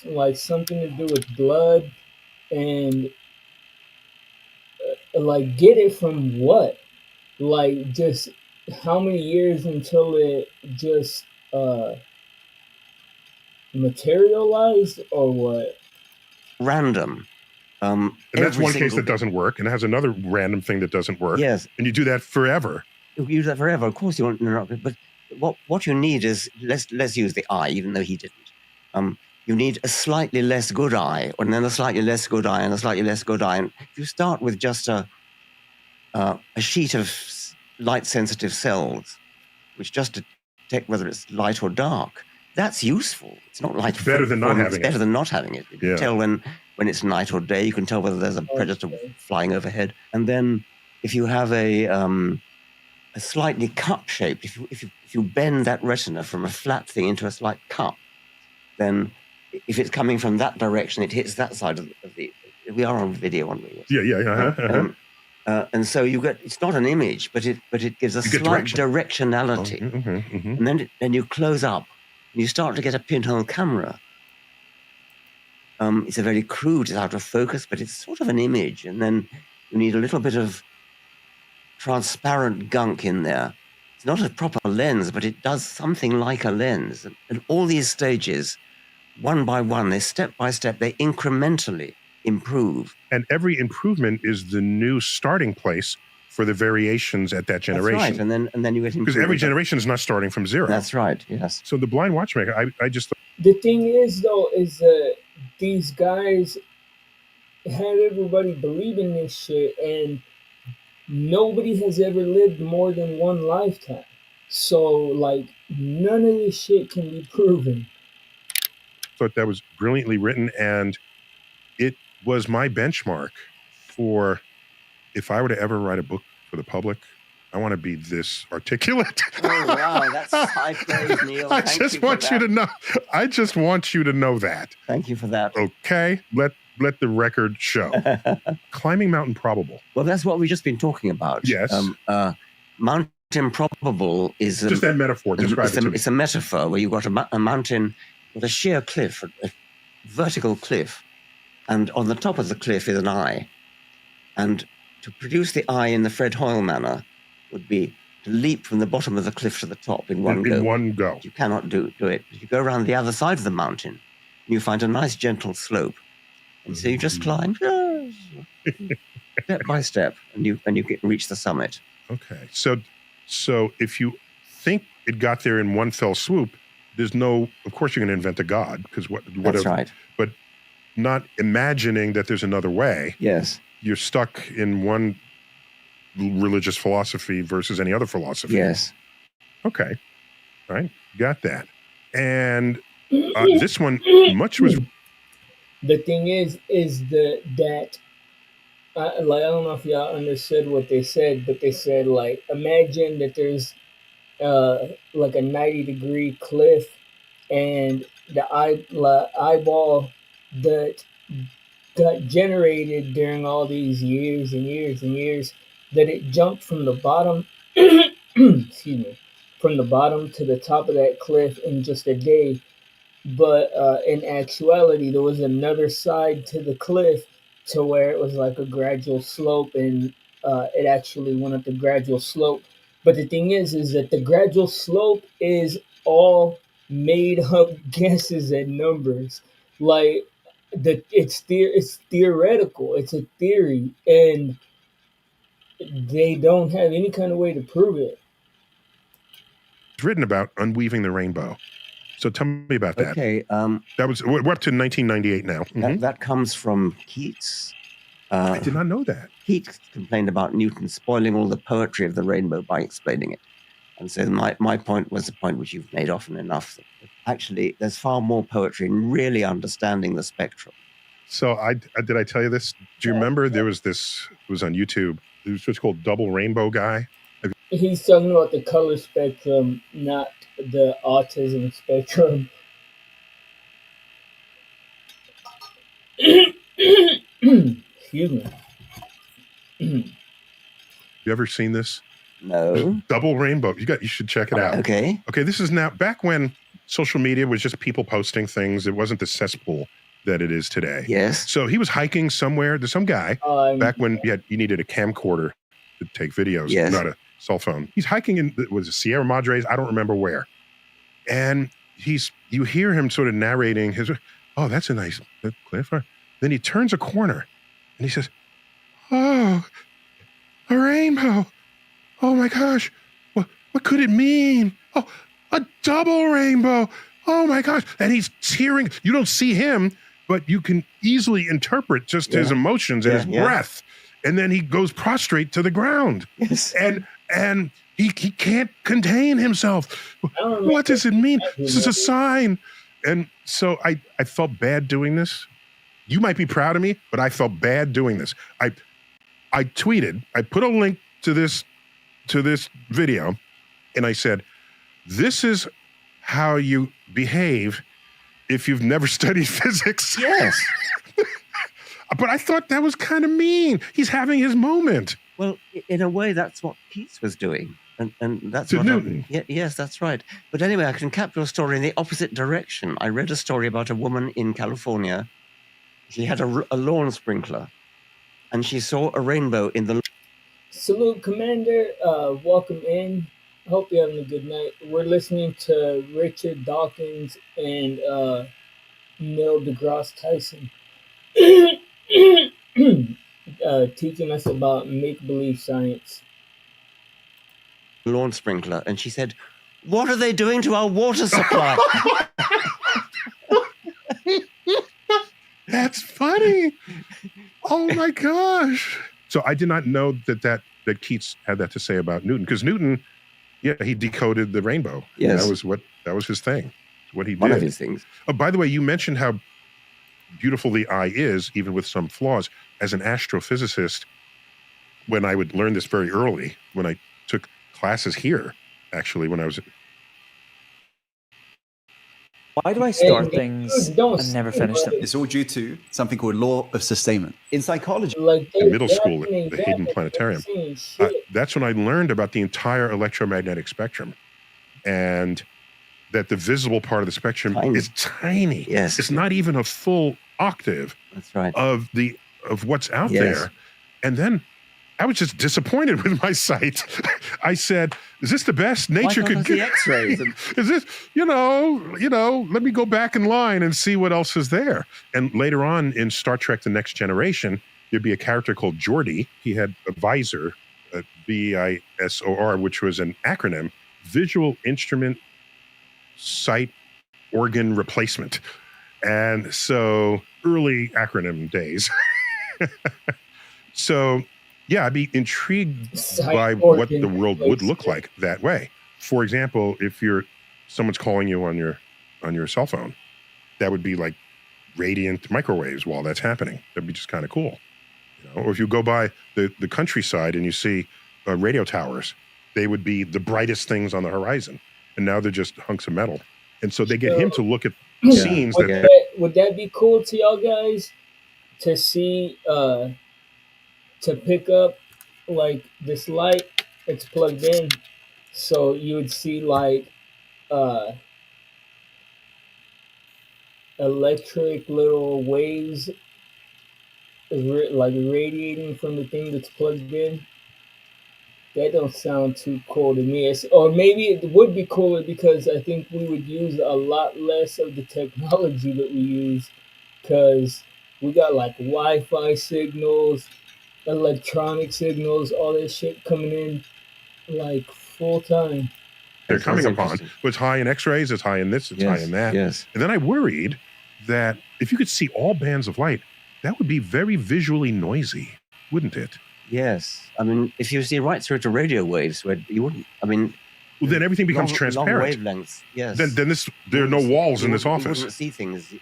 like something to do with blood, and like get it from what? Like just how many years until it just materialized, or what? Random. And that's one case that doesn't work, and it has another random thing that doesn't work. Yes. And you do that forever. You do that forever. Of course you want to, but what you need is, let's use the eye, even though he didn't. You need a slightly less good eye, and then a slightly less good eye, and a slightly less good eye. And if you start with just a sheet of light-sensitive cells, which just detect whether it's light or dark, that's useful. It's not like better than not having it. It's better than not having it. You can tell when it's night or day. You can tell whether there's a predator flying overhead. And then if you have a slightly cup-shaped, if you bend that retina from a flat thing into a slight cup, then if it's coming from that direction, it hits that side of the. We are on video, aren't we? Yeah. And so you get, it's not an image, but it gives a slight directionality. And then you close up and you start to get a pinhole camera. It's a very crude, it's out of focus, but it's sort of an image. And then you need a little bit of transparent gunk in there. It's not a proper lens, but it does something like a lens. And all these stages, one by one, they step by step, they incrementally improve. And every improvement is the new starting place for the variations at that generation. That's right, and then you get because every generation is not starting from zero. That's right. Yes. So the blind watchmaker, I just. The thing is, though, is that these guys had everybody believing this shit, and nobody has ever lived more than one lifetime. So, like, none of this shit can be proven. Thought that was brilliantly written, and it was my benchmark for if I were to ever write a book for the public. I want to be this articulate. Oh, wow, that's high praise, Neil. I just want you to know that. Thank you for that. Okay, let the record show. Climbing Mountain Probable. Well, that's what we've just been talking about. Yes. Mountain Probable is just that metaphor. Describe it to me. It's a metaphor where you've got a mountain with a sheer cliff, a vertical cliff, and on the top of the cliff is an eye. And to produce the eye in the Fred Hoyle manner would be to leap from the bottom of the cliff to the top in one go. In one go. You cannot do it. If you go around the other side of the mountain, you find a nice gentle slope. And so you just climb step by step, and you reach the summit. Okay. So if you think it got there in one fell swoop, there's no, of course you're going to invent a god, because That's right. But not imagining that there's another way. Yes. You're stuck in one religious philosophy versus any other philosophy. Yes. Okay. All right. Got that. And this one, much was. The thing is that like I don't know if y'all understood what they said, but they said like imagine that there's like a 90-degree cliff, and the eyeball that got generated during all these years and years and years, that it jumped from the bottom excuse me, from the bottom to the top of that cliff in just a day. But in actuality, there was another side to the cliff to where it was like a gradual slope, and it actually went up the gradual slope. But the thing is that the gradual slope is all made up guesses and numbers. Like it's theoretical. It's a theory, and they don't have any kind of way to prove it. It's written about unweaving the rainbow. So tell me about that. Okay. That was, we're up to 1998 now. That comes from Keats. I did not know that. Keats complained about Newton spoiling all the poetry of the rainbow by explaining it. And so my point was the point which you've made often enough. Actually, there's far more poetry in really understanding the spectrum. So did I tell you this? Do you remember there was this, it was on YouTube, it was what's called Double Rainbow Guy? He's talking about the color spectrum, not the autism spectrum. Excuse me. You ever seen this? No. Double Rainbow. You should check it out. Okay. Okay, this is now back when social media was just people posting things. It wasn't the cesspool that it is today. Yes. So he was hiking somewhere. There's some guy back when you needed a camcorder to take videos, Yes. not a cell phone. He's hiking in, was it Sierra Madres? I don't remember where. And you hear him sort of narrating his, oh, that's a nice cliff. Then he turns a corner and he says, oh, a rainbow. Oh my gosh. What could it mean? Oh, a double rainbow. Oh my gosh. And he's tearing. You don't see him, but you can easily interpret just his emotions and his breath. And then he goes prostrate to the ground. Yes. And he can't contain himself. What does it mean? This is a sign. And so I felt bad doing this. You might be proud of me, but I felt bad doing this. I tweeted, I put a link to this video, and I said, this is how you behave if you've never studied physics. Yes. But I thought that was kind of mean. He's having his moment. Well, in a way, that's what Keats was doing. And that's To what Newton. Yes, that's right. But anyway, I can cap your story in the opposite direction. I read a story about a woman in California. She had a lawn sprinkler, and she saw a rainbow in the... Salute, Commander. Welcome in. Hope you're having a good night. We're listening to Richard Dawkins and Neil deGrasse Tyson teaching us about make-believe science. lawn sprinkler, and she said, "What are they doing to our water supply?" That's funny. Oh my gosh. So I did not know that Keats had that to say about Newton, because Newton, he decoded the rainbow. Yes. That was his thing. What he did. One of his things. Oh, by the way, you mentioned how beautiful the eye is, even with some flaws. As an astrophysicist, when I would learn this very early, when I took classes here, actually, when I was... Why do I start things and never finish them? It's all due to something called law of sustainment. In psychology, in middle school at the Hayden Planetarium, that's when I learned about the entire electromagnetic spectrum, and that the visible part of the spectrum is tiny. Yes. It's not even a full octave. That's right. Of what's out Yes. there. And then I was just disappointed with my sight. I said, is this the best nature Why could can't I see get? X-rays? Is this, let me go back in line and see what else is there. And later on in Star Trek The Next Generation, there'd be a character called Geordi. He had a visor, VISOR, which was an acronym, Visual Instrument Sight Organ Replacement. And so early acronym days. So, yeah, I'd be intrigued by what the world would look like that way. For example, if someone's calling you on your cell phone, that would be like radiant microwaves while that's happening. That'd be just kind of cool. Or if you go by the countryside and you see radio towers, they would be the brightest things on the horizon. And now they're just hunks of metal. And so they get him to look at scenes would that be cool to y'all guys to see, to pick up like this light? It's plugged in, so you would see like uh, electric little waves like radiating from the thing that's plugged in. That don't sound too cool to me. Or maybe it would be cooler because I think we would use a lot less of the technology that we use because we got like Wi-Fi signals, electronic signals, all that shit coming in like full time. they're coming upon. It's high in X-rays, it's high in this, it's high in that. Yes. And then I worried that if you could see all bands of light, that would be very visually noisy, wouldn't it? Yes. I mean, if you see right through to radio waves, where you wouldn't, I mean... Well, then everything becomes transparent. Long wavelengths, yes. Then there are no walls in this office. You wouldn't see things.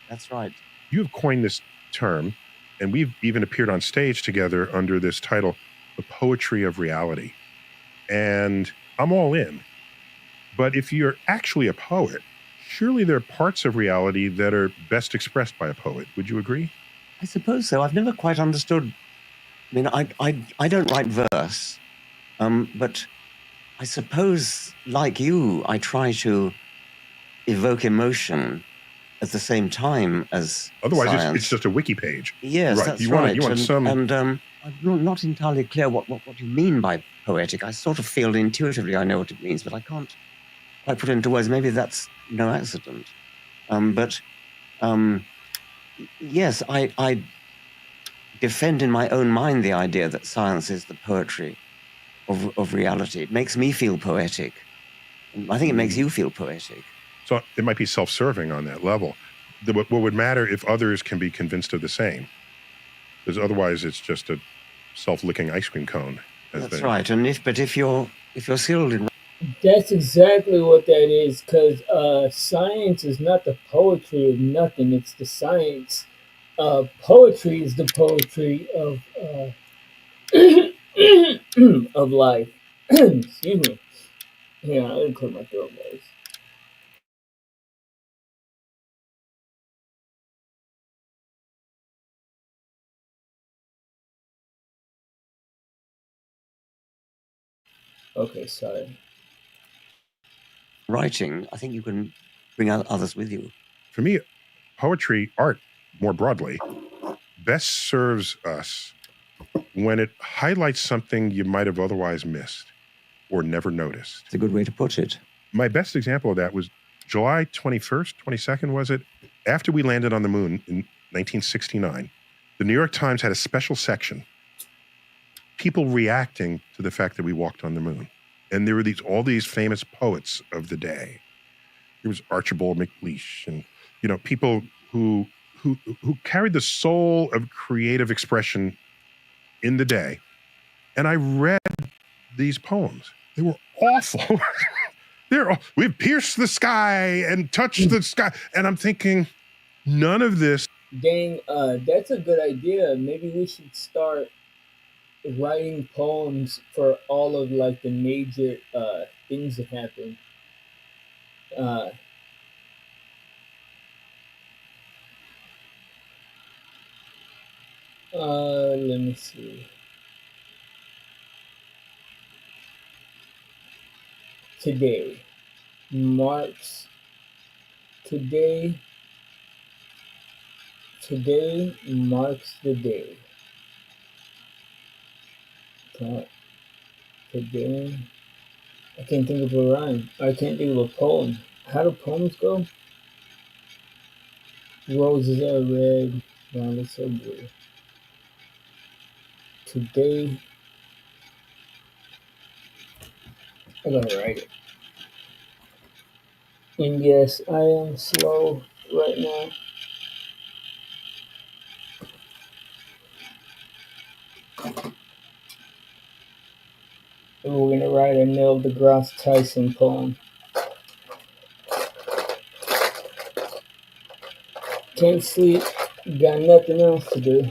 That's right. You have coined this term, and we've even appeared on stage together under this title, The Poetry of Reality. And I'm all in. But if you're actually a poet, surely there are parts of reality that are best expressed by a poet. Would you agree? I suppose so. I've never quite understood. I mean, I don't write verse, but I suppose, like you, I try to evoke emotion at the same time as Otherwise, science. It's just a wiki page. Yes, right. that's You right. Want some... And I'm not entirely clear what you mean by poetic. I sort of feel intuitively I know what it means, but I can't quite put it into words. Maybe that's no accident. Yes, I defend in my own mind the idea that science is the poetry of reality. It makes me feel poetic. I think it makes you feel poetic. So it might be self-serving on that level. What would matter if others can be convinced of the same? Because otherwise it's just a self-licking ice cream cone. That's right. And if you're skilled in... That's exactly what that is, because science is not the poetry of nothing. It's the science. Poetry is the poetry of of life. Excuse me. Yeah, I didn't clear my throat, guys. Okay, sorry. Writing, I think you can bring out others with you. For me, poetry, art, more broadly, best serves us when it highlights something you might have otherwise missed or never noticed. It's a good way to put it. My best example of that was July 21st, 22nd, was it? After we landed on the moon in 1969, the New York Times had a special section, people reacting to the fact that we walked on the moon. And there were all these famous poets of the day. There was Archibald MacLeish and, people who carried the soul of creative expression in the day. And I read these poems. They were awful. We've pierced the sky and touched the sky. And I'm thinking, none of this. Dang, that's a good idea. Maybe we should start writing poems for all of like the major things that happen. Let me see. Today marks the day. Today, I can't think of a rhyme. I can't think of a poem. How do poems go? Roses are red, violets are blue. Today, I gotta write it. And yes, I am slow right now. We're gonna write a Neil deGrasse Tyson poem. Can't sleep, got nothing else to do.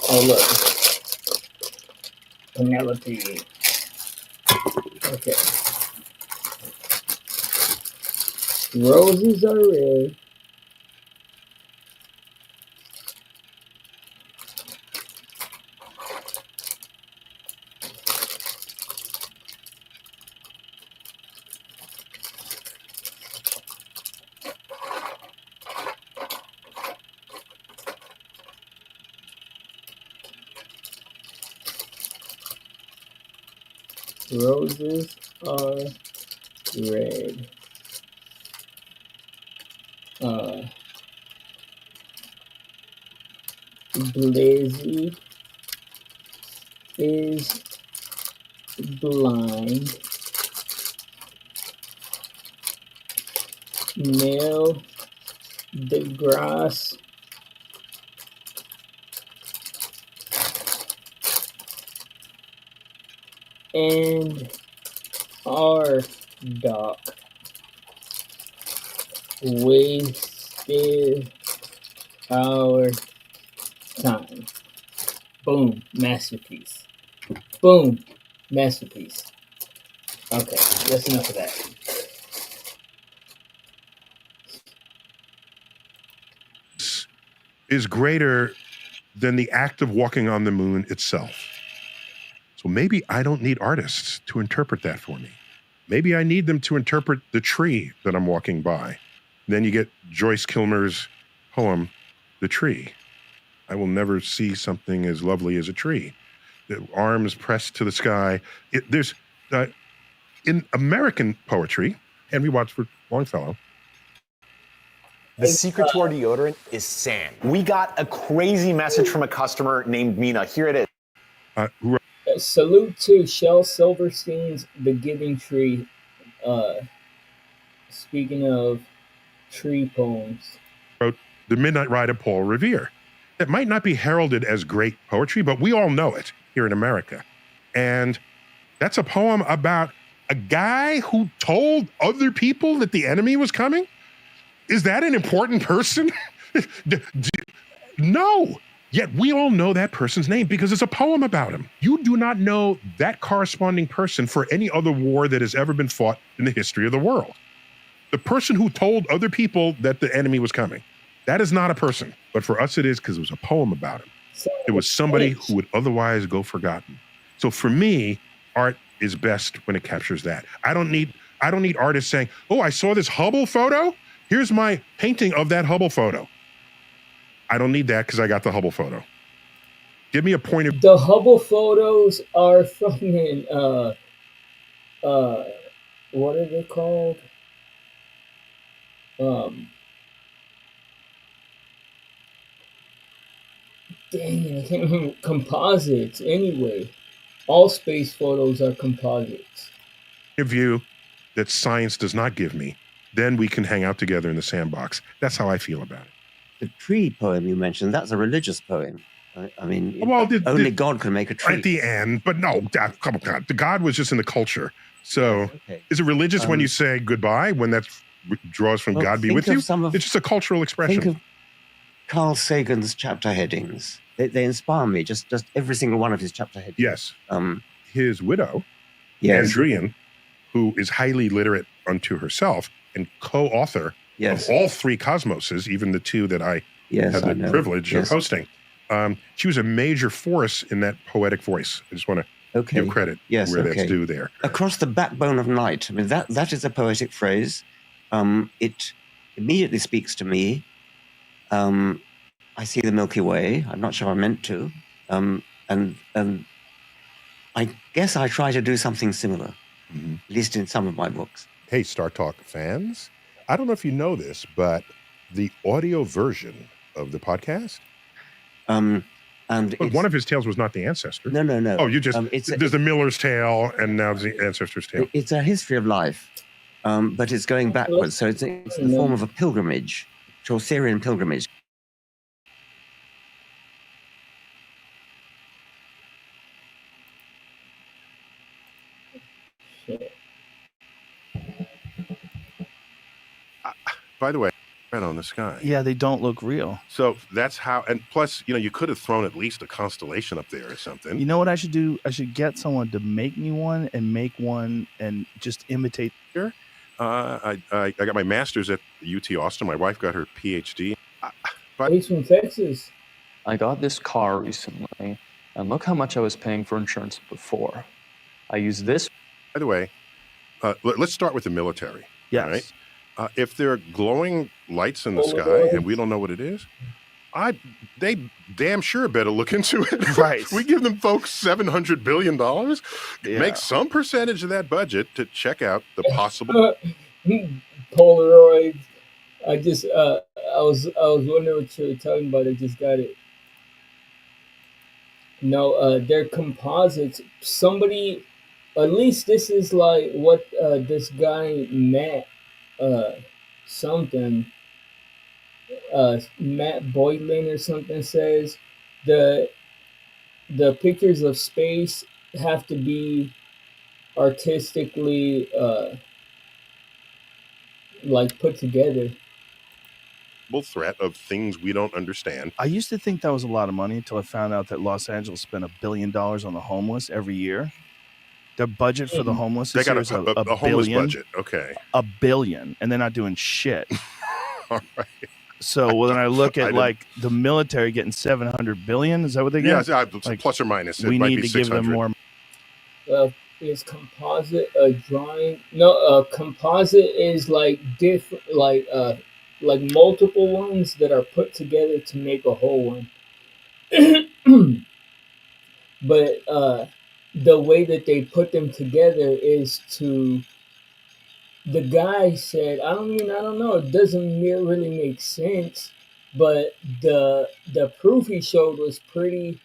Oh look, Penelope. Okay. Roses are red. Roses are red. Blizzy is blind. Neil deGrasse and our doc wasted our time. Boom, masterpiece. Boom, masterpiece. Okay, that's enough of that. Is greater than the act of walking on the moon itself. So maybe I don't need artists to interpret that for me. Maybe I need them to interpret the tree that I'm walking by. Then you get Joyce Kilmer's poem, The Tree. I will never see something as lovely as a tree. The arms pressed to the sky. There's in American poetry, Henry Wadsworth Longfellow. The secret to our deodorant is sand. We got a crazy message from a customer named Mina. Here it is. Salute to Shel Silverstein's The Giving Tree. Speaking of tree poems. Wrote The Midnight Ride of Paul Revere. It might not be heralded as great poetry, but we all know it here in America. And that's a poem about a guy who told other people that the enemy was coming? Is that an important person? No. Yet we all know that person's name because it's a poem about him. You do not know that corresponding person for any other war that has ever been fought in the history of the world. The person who told other people that the enemy was coming. That is not a person, but for us it is because it was a poem about him. It was somebody who would otherwise go forgotten. So for me, art is best when it captures that. I don't need artists saying, "Oh, I saw this Hubble photo. Here's my painting of that Hubble photo." I don't need that because I got the Hubble photo. Give me a point of... The Hubble photos are fucking, what are they called? Dang it, I can't remember. Composites, anyway. All space photos are composites. view that science does not give me, then we can hang out together in the sandbox. That's how I feel about it. The tree poem you mentioned, that's a religious poem. I mean, only God can make a tree. At the end, but no, come on, the God was just in the culture. So is it religious when you say goodbye, when that draws from God be with you? It's just a cultural expression. Think of Carl Sagan's chapter headings. They inspire me, just every single one of his chapter headings. Yes. His widow, Andrian, who is highly literate unto herself and co-author of all three cosmoses, even the two that I had the privilege of hosting. She was a major force in that poetic voice. I just want to give credit where that's due there. Across the backbone of night. I mean, that is a poetic phrase. It immediately speaks to me. I see the Milky Way. I'm not sure I meant to. And I guess I try to do something similar, at least in some of my books. Hey, Star Talk fans. I don't know if you know this, but the audio version of the podcast, but one of his tales was not the ancestor. No. Oh, you just, there's the Miller's Tale and now the ancestor's tale. It's a history of life, but it's going backwards. So it's in the form of a pilgrimage Chaucerian pilgrimage. By the way, red on the sky. Yeah, they don't look real. So that's how, and plus, you could have thrown at least a constellation up there or something. You know what I should do? I should get someone to make me one and just imitate. Sure. I got my master's at UT Austin. My wife got her PhD. He's from Texas. I got this car recently, and look how much I was paying for insurance before. I use this. By the way, let's start with the military. Yes. All right? If there are glowing lights in the sky and we don't know what it is, they damn sure better look into it. Right. We give them folks $700 billion. Make some percentage of that budget to check out the possible Polaroids. I was wondering what you were talking about. I just got it. No, they're composites. Somebody, at least this is like what this guy Matt something Matt Boylan or something says the pictures of space have to be artistically like put together. threat of things we don't understand. I used to think that was a lot of money until I found out that Los Angeles spent $1 billion on the homeless every year. Their budget for the homeless They is got a homeless billion. budget. Okay. $1 billion, and they're not doing shit. All right. So when I look at like the military getting $700 billion, is that what they get? Yeah, like, plus or minus. It we might need be to give them 600. more. Is composite a drawing? No, composite is like different, like multiple ones that are put together to make a whole one. But the way that they put them together is to. The guy said, I don't know. It doesn't really make sense, but the proof he showed was pretty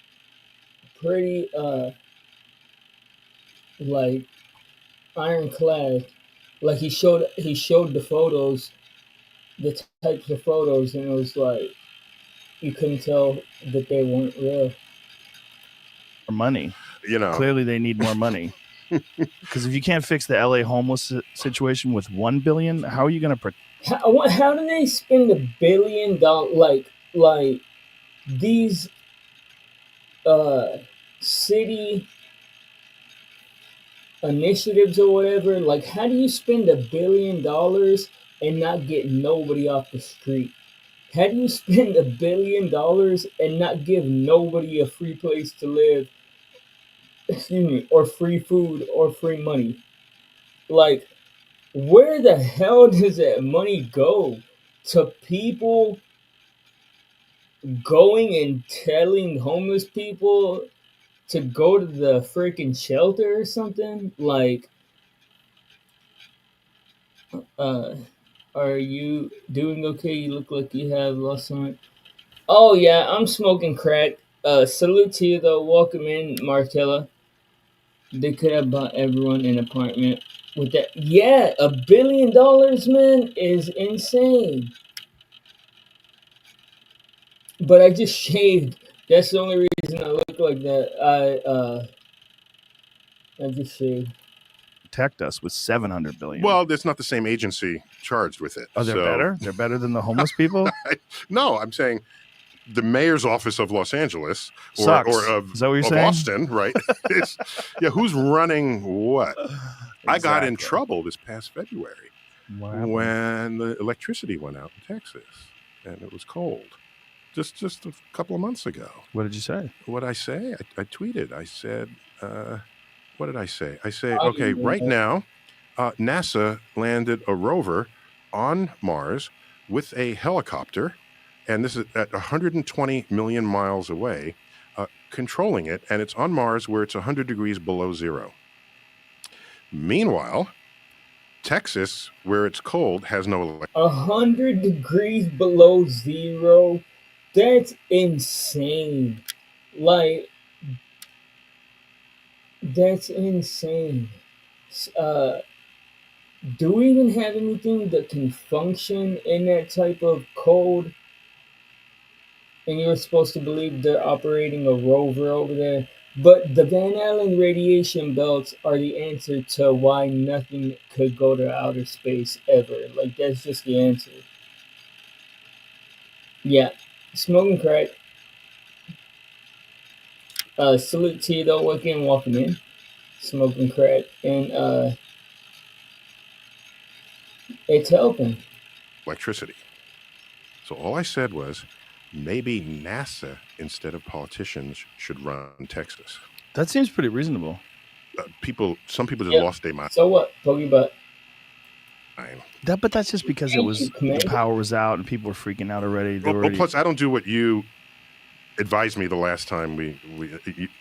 like ironclad. Like he showed the photos, the types of photos, and it was like you couldn't tell that they weren't real. Money. Clearly they need more money. Because if you can't fix the LA homeless situation with $1 billion, how are you going to? How do they spend $1 billion? Like these city initiatives or whatever. Like, how do you spend $1 billion and not get nobody off the street? How do you spend $1 billion and not give nobody a free place to live? Excuse me, or free food or free money? Like, where the hell does that money go? To people going and telling homeless people to go to the freaking shelter or something? Like, are you doing okay? You look like you have lost some. Oh yeah, I'm smoking crack. Salute to you though. Welcome in, Martella. They could have bought everyone an apartment with that. Yeah, $1 billion, man, is insane. But I just shaved. That's the only reason I look like that. I just shaved. Protect us with $700 billion. Well, there's not the same agency charged with it. Oh, they're better? They're better than the homeless people? No, I'm saying the mayor's office of Los Angeles Sucks. or of, Is that what you're of saying? Austin, right? Who's running what? I got in trouble this past February when the electricity went out in Texas and it was cold. Just a couple of months ago. What did you say? What I say? I tweeted. I said, what did I say? I say, okay, right now, NASA landed a rover on Mars with a helicopter, and this is at 120 million miles away, controlling it, and it's on Mars where it's 100 degrees below zero. Meanwhile, Texas, where it's cold, has no electricity. 100 degrees below zero? That's insane. Like, that's insane. do we even have anything that can function in that type of code? And you're supposed to believe they're operating a rover over there. But the Van Allen radiation belts are the answer to why nothing could go to outer space ever. Like, that's just the answer. Yeah. Smoking crack. Salute to you though, again, welcome in. Smoking crack. And it's helping. Electricity. So all I said was maybe NASA, instead of politicians, should run Texas. That seems pretty reasonable. Some people just lost their mind. So what, Pokey Butt? But that's just because Thank you, the Commander. power was out and people were freaking out already. Plus, I don't do what you advised me the last time we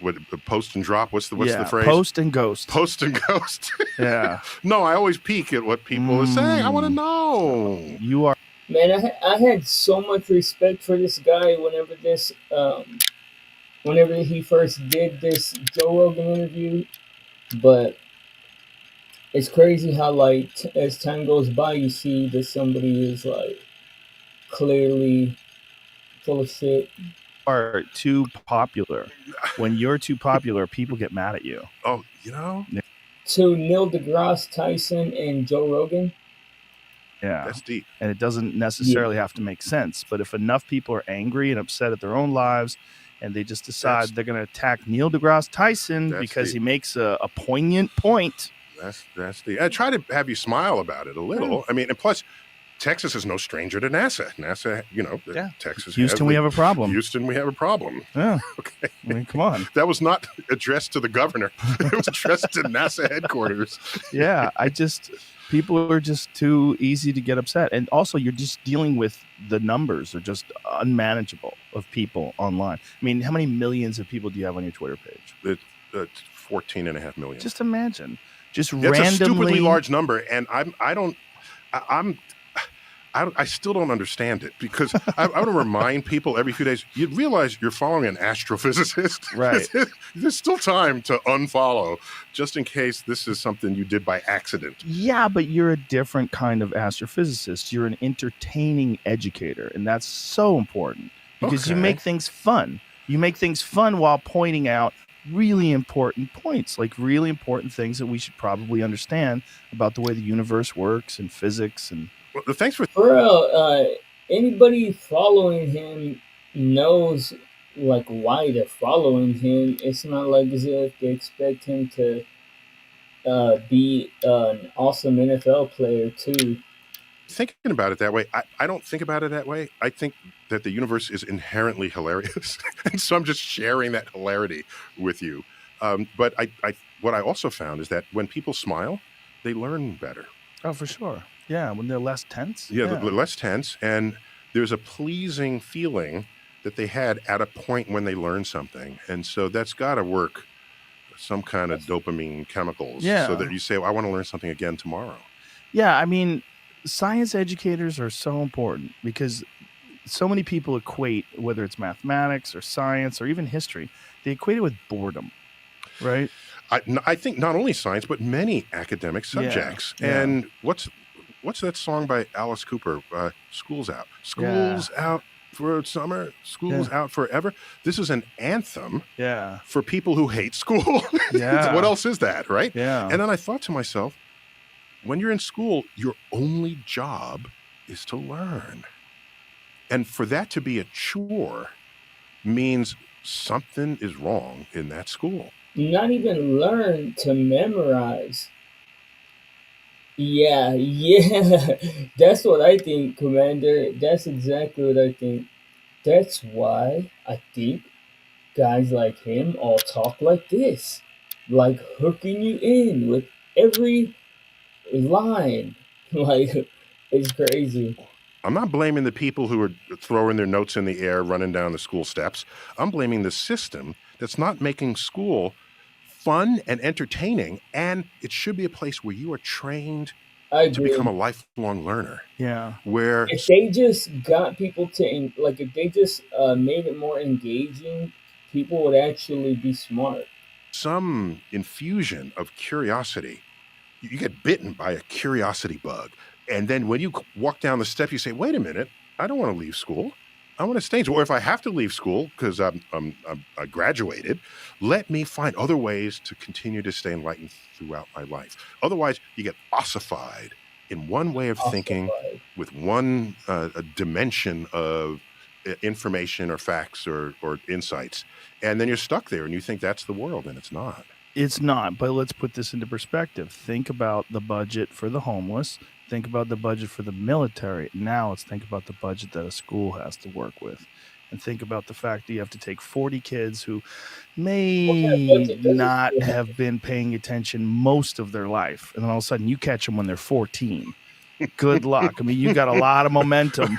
what post and drop. What's the phrase? Post and ghost. Post and ghost. Yeah. No, I always peek at what people are saying. I want to know. You are. Man, I had so much respect for this guy whenever he first did this Joe Rogan interview, but it's crazy how like as time goes by, you see that somebody is like clearly full of shit. Are too popular. When you're too popular, people get mad at you. Oh, you know. To Neil deGrasse Tyson and Joe Rogan. Yeah, that's deep. And it doesn't necessarily have to make sense. But if enough people are angry and upset at their own lives, and they just decide they're going to attack Neil deGrasse Tyson because he makes a poignant point. That's the. I try to have you smile about it a little. I mean, and plus, Texas is no stranger to NASA. NASA, Texas. Houston, we have a problem. Houston, we have a problem. Yeah. Okay. I mean, come on. That was not addressed to the governor. It was addressed to NASA headquarters. Yeah, people are just too easy to get upset. And also, you're just dealing with the numbers are just unmanageable of people online. I mean, how many millions of people do you have on your Twitter page? It's 14.5 million. Just imagine. Just That's randomly. a stupidly large number. And I still don't understand it because I want to remind people every few days, you realize you're following an astrophysicist. Right. There's still time to unfollow just in case this is something you did by accident. Yeah, but you're a different kind of astrophysicist. You're an entertaining educator, and that's so important because you make things fun. You make things fun while pointing out really important points, like really important things that we should probably understand about the way the universe works and physics and. Well, thanks for anybody following him knows like why they're following him. It's not like as if they expect him to be an awesome NFL player too. Thinking about it that way, I don't think about it that way. I think that the universe is inherently hilarious, and so I'm just sharing that hilarity with you. But what I also found is that when people smile, they learn better. Oh, for sure. Yeah, when they're less tense. Yeah, they're less tense, and there's a pleasing feeling that they had at a point when they learned something, and so that's got to work some kind of dopamine chemicals, so that you say, well, "I want to learn something again tomorrow." Yeah, I mean, science educators are so important because so many people equate whether it's mathematics or science or even history, they equate it with boredom, right? I think not only science, but many academic subjects. Yeah. And what's that song by Alice Cooper? School's Out. School's out for summer. School's out forever. This is an anthem for people who hate school. Yeah. What else is that, right? Yeah. And then I thought to myself, when you're in school, your only job is to learn. And for that to be a chore means something is wrong in that school. Not even learn, to memorize. Yeah, that's what I think, Commander. That's exactly what I think. That's why I think guys like him all talk like this, like hooking you in with every line. Like, it's crazy. I'm not blaming the people who are throwing their notes in the air, running down the school steps. I'm blaming the system that's not making school fun and entertaining, and it should be a place where you are trained to become a lifelong learner. Yeah. Where if they just got people to, like, if they just made it more engaging, people would actually be smart. Some infusion of curiosity you get bitten by a curiosity bug. And then when you walk down the step, you say, wait a minute, I don't want to leave school. I want to stay in school. Or if I have to leave school because I graduated, let me find other ways to continue to stay enlightened throughout my life. Otherwise, you get ossified in one way of thinking with one dimension of information or facts or insights. And then you're stuck there and you think that's the world, and it's not. It's not, but let's put this into perspective. Think about the budget for the homeless. Think about the budget for the military. Now let's think about the budget that a school has to work with. And think about the fact that you have to take 40 kids who may not have been paying attention most of their life. And then all of a sudden you catch them when they're 14. Good luck. I mean, you got a lot of momentum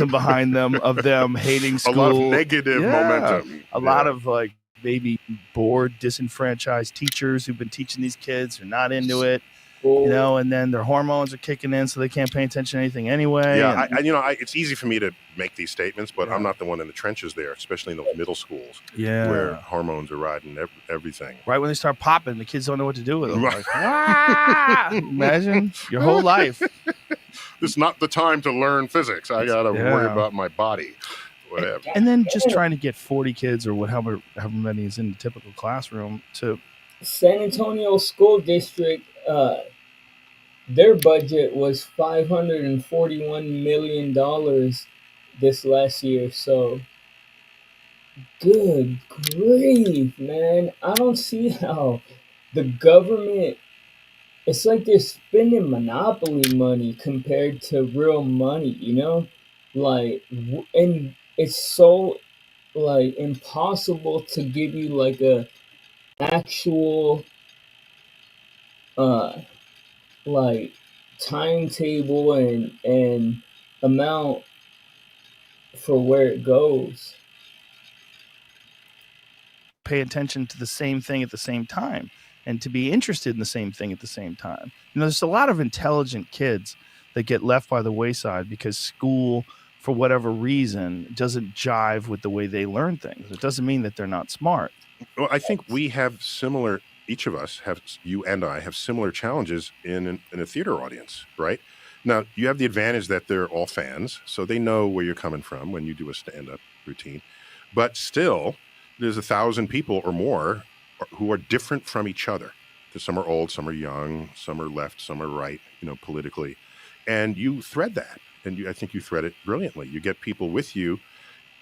behind them of them hating school. A lot of negative momentum. A lot of like maybe bored, disenfranchised teachers who've been teaching these kids who are not into it. You know, and then their hormones are kicking in, so they can't pay attention to anything anyway. Yeah, it's easy for me to make these statements, but I'm not the one in the trenches there, especially in those middle schools, where hormones are riding everything. Right when they start popping, the kids don't know what to do with them. Like, imagine your whole life. This is not the time to learn physics. I got to worry about my body. Whatever. And then just trying to get 40 kids or however many is in the typical classroom to San Antonio School District. Their budget was $541 million this last year. So, good grief, man. I don't see how the government, it's like they're spending monopoly money compared to real money, you know? Like, and it's so, like, impossible to give you, like, a actual, like timetable and amount for where it goes. pay attention to the same thing at the same time and to be interested in the same thing at the same time. You know, there's a lot of intelligent kids that get left by the wayside because school, for whatever reason, doesn't jive with the way they learn things. It doesn't mean that they're not smart. Well, I think we have similar, each of us have, you and I have similar challenges in a theater audience, right? Now, you have the advantage that they're all fans, so they know where you're coming from when you do a stand-up routine. But still, there's 1,000 people or more who are different from each other. Some are old, some are young, some are left, some are right, you know, politically. And you thread that. And I think you thread it brilliantly. You get people with you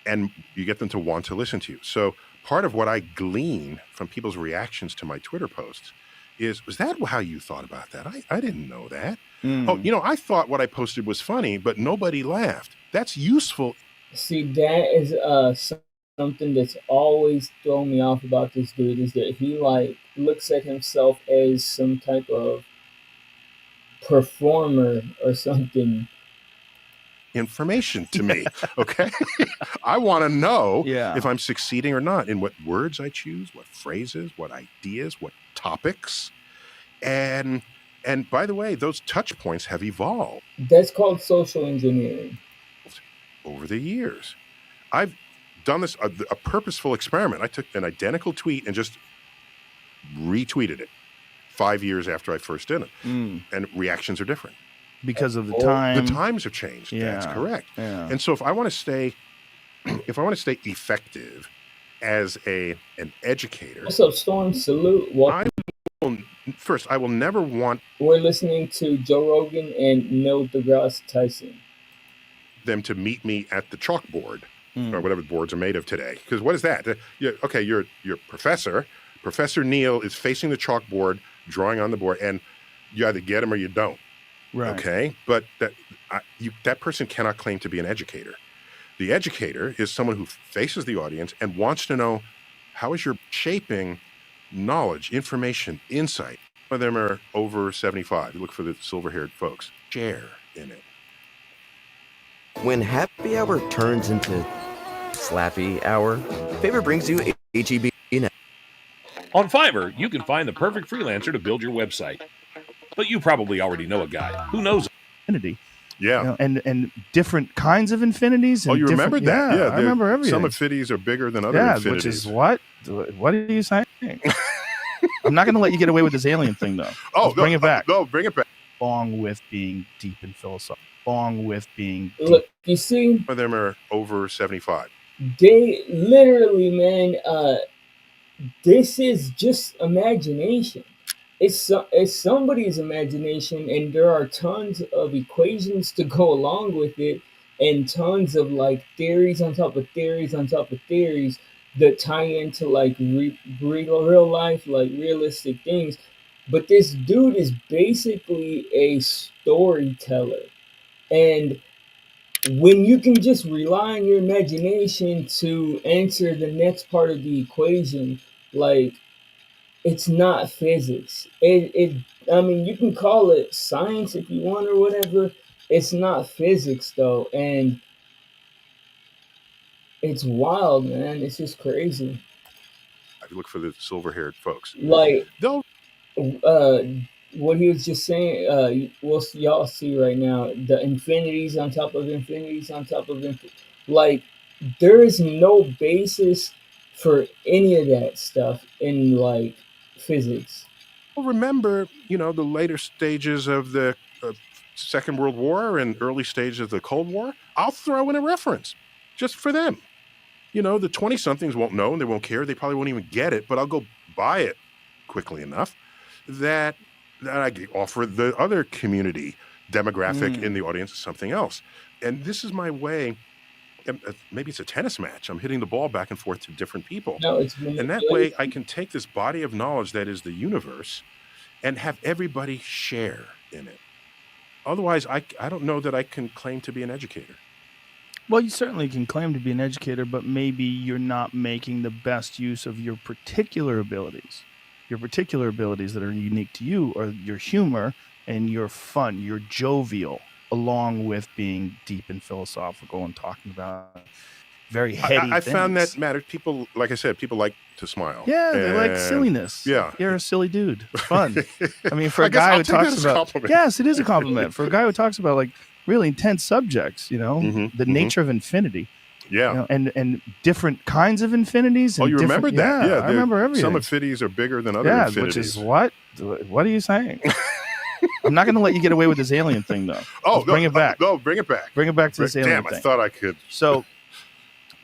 and you get them to want to listen to you. So part of what I glean from people's reactions to my Twitter posts is, was that how you thought about that? I didn't know that. Oh, you know, I thought what I posted was funny, but nobody laughed. That's useful. See, that is something that's always thrown me off about this dude, is that he like looks at himself as some type of performer or something. Information to me, okay? I want to know Yeah. if I'm succeeding or not in what words I choose, what phrases, what ideas, what topics. And by the way, those touch points have evolved That's called social engineering. over the years. I've done this, a purposeful experiment. I took an identical tweet and just retweeted it 5 years after I first did it. And reactions are different. Because of the time. The times have changed. That's Yeah. correct. Yeah. And so if I want to stay effective as an educator, What's up, Storm? Salute. I will never want We're listening to Joe Rogan and Neil deGrasse Tyson. them to meet me at the chalkboard or whatever the boards are made of today. Because what is that? You're professor. Professor Neil is facing the chalkboard, drawing on the board, and you either get him or you don't. Right. Okay, but that person cannot claim to be an educator. The educator is someone who faces the audience and wants to know, how is your shaping knowledge, information, insight? Some of them are over 75. You look for the silver-haired folks. Share in it. When happy hour turns into slappy hour, Favor brings you HEB Net. On Fiverr, you can find the perfect freelancer to build your website. But you probably already know a guy who knows Infinity. Yeah. You know, and different kinds of infinities. And Oh, you remember that? Yeah, I remember everything. Some affinities are bigger than other Yeah, affinities. which is what? What are you saying? I'm not going to let you get away with this alien thing, though. Oh, Let's bring it back. No, bring it back. Along with being deep in philosophy. Along with being deep. Look, you see, Some of them are over 75. they literally, man, this is just imagination. It's somebody's imagination, and there are tons of equations to go along with it, and tons of like theories on top of theories on top of theories that tie into like real life, like realistic things. But this dude is basically a storyteller, and when you can just rely on your imagination to answer the next part of the equation, like it's not physics. I mean, you can call it science if you want or whatever. It's not physics though, and it's wild, man. It's just crazy. I look for the silver-haired folks. Like, They'll uh, what he was just saying. Y'all see right now the infinities on top of infinities on top of like there is no basis for any of that stuff in like physics. remember, the later stages of the Second World War and early stages of the Cold War. I'll throw in a reference just for them. The 20-somethings won't know and they won't care. They probably won't even get it, but I'll go buy it quickly enough that I offer the other community demographic in the audience something else. And this is my way. Maybe it's a tennis match. I'm hitting the ball back and forth to different people. No, and that way I can take this body of knowledge that is the universe and have everybody share in it. Otherwise, I don't know that I can claim to be an educator. Well, you certainly can claim to be an educator, but maybe you're not making the best use of your particular abilities. Your particular abilities that are unique to you are your humor and your fun, your jovial, along with being deep and philosophical and talking about very heady I things. found that matters. People, like I said, people like to smile. Yeah, they like silliness. Yeah. You're a silly dude. It's fun. I mean, for a I guess guy I'll who take that talks as a about... compliment. Yes, it is a compliment. For a guy who talks about like really intense subjects, the nature of infinity. Yeah. And different kinds of infinities. And You remembered that? Yeah, I remember everything. Some infinities are bigger than other Yeah, infinities. which is what? What are you saying? I'm not going to let you get away with this alien thing, though. Let's bring it back. No, bring it back. Bring it back to this alien thing. thing. I thought I could. So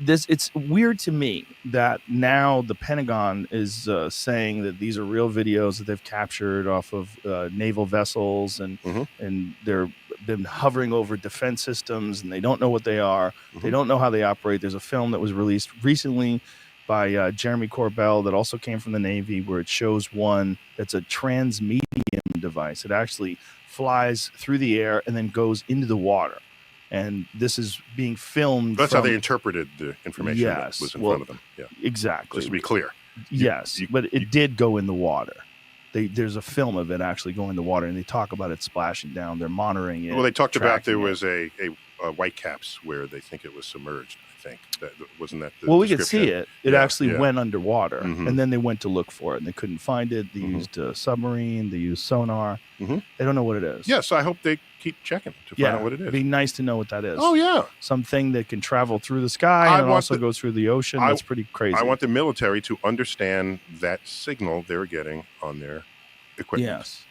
it's weird to me that now the Pentagon is saying that these are real videos that they've captured off of naval vessels, and they're been hovering over defense systems, and they don't know what they are. They don't know how they operate. There's a film that was released recently by Jeremy Corbell that also came from the Navy, where it shows one that's a transmedium device. It actually flies through the air and then goes into the water. And this is being filmed. That's how they interpreted the information that Yes, was in well, front of them. Yeah, exactly. Just to be clear. Yes, but it did go in the water. There's a film of it actually going in the water, and they talk about it splashing down. They're monitoring it. Well, they talked about there tracking it. was a white caps where they think it was submerged. I think that wasn't that. Well, we could see description? it. It Yeah, actually yeah. went underwater, Mhm. and then they went to look for it, and they couldn't find it. They used a submarine. They used sonar. Mhm. They don't know what it is. Yeah, so I hope they keep checking to find out what it is. It'd be nice to know what that is. Oh, yeah. Something that can travel through the sky I and want also go through the ocean. That's pretty crazy. I want the military to understand that signal they're getting on their equipment. Yes.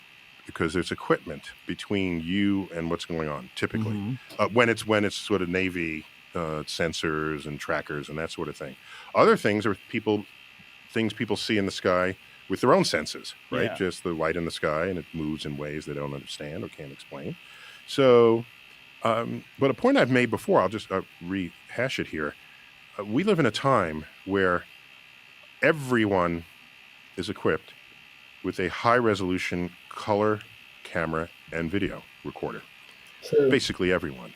Because there's equipment between you and what's going on. Typically, Mm-hmm. when it's sort of Navy sensors and trackers and that sort of thing. Other things are things people see in the sky with their own senses, right? Yeah. Just the light in the sky, and it moves in ways they don't understand or can't explain. So, but a point I've made before, I'll just rehash it here. We live in a time where everyone is equipped with a high-resolution color camera and video recorder. True. Basically everyone.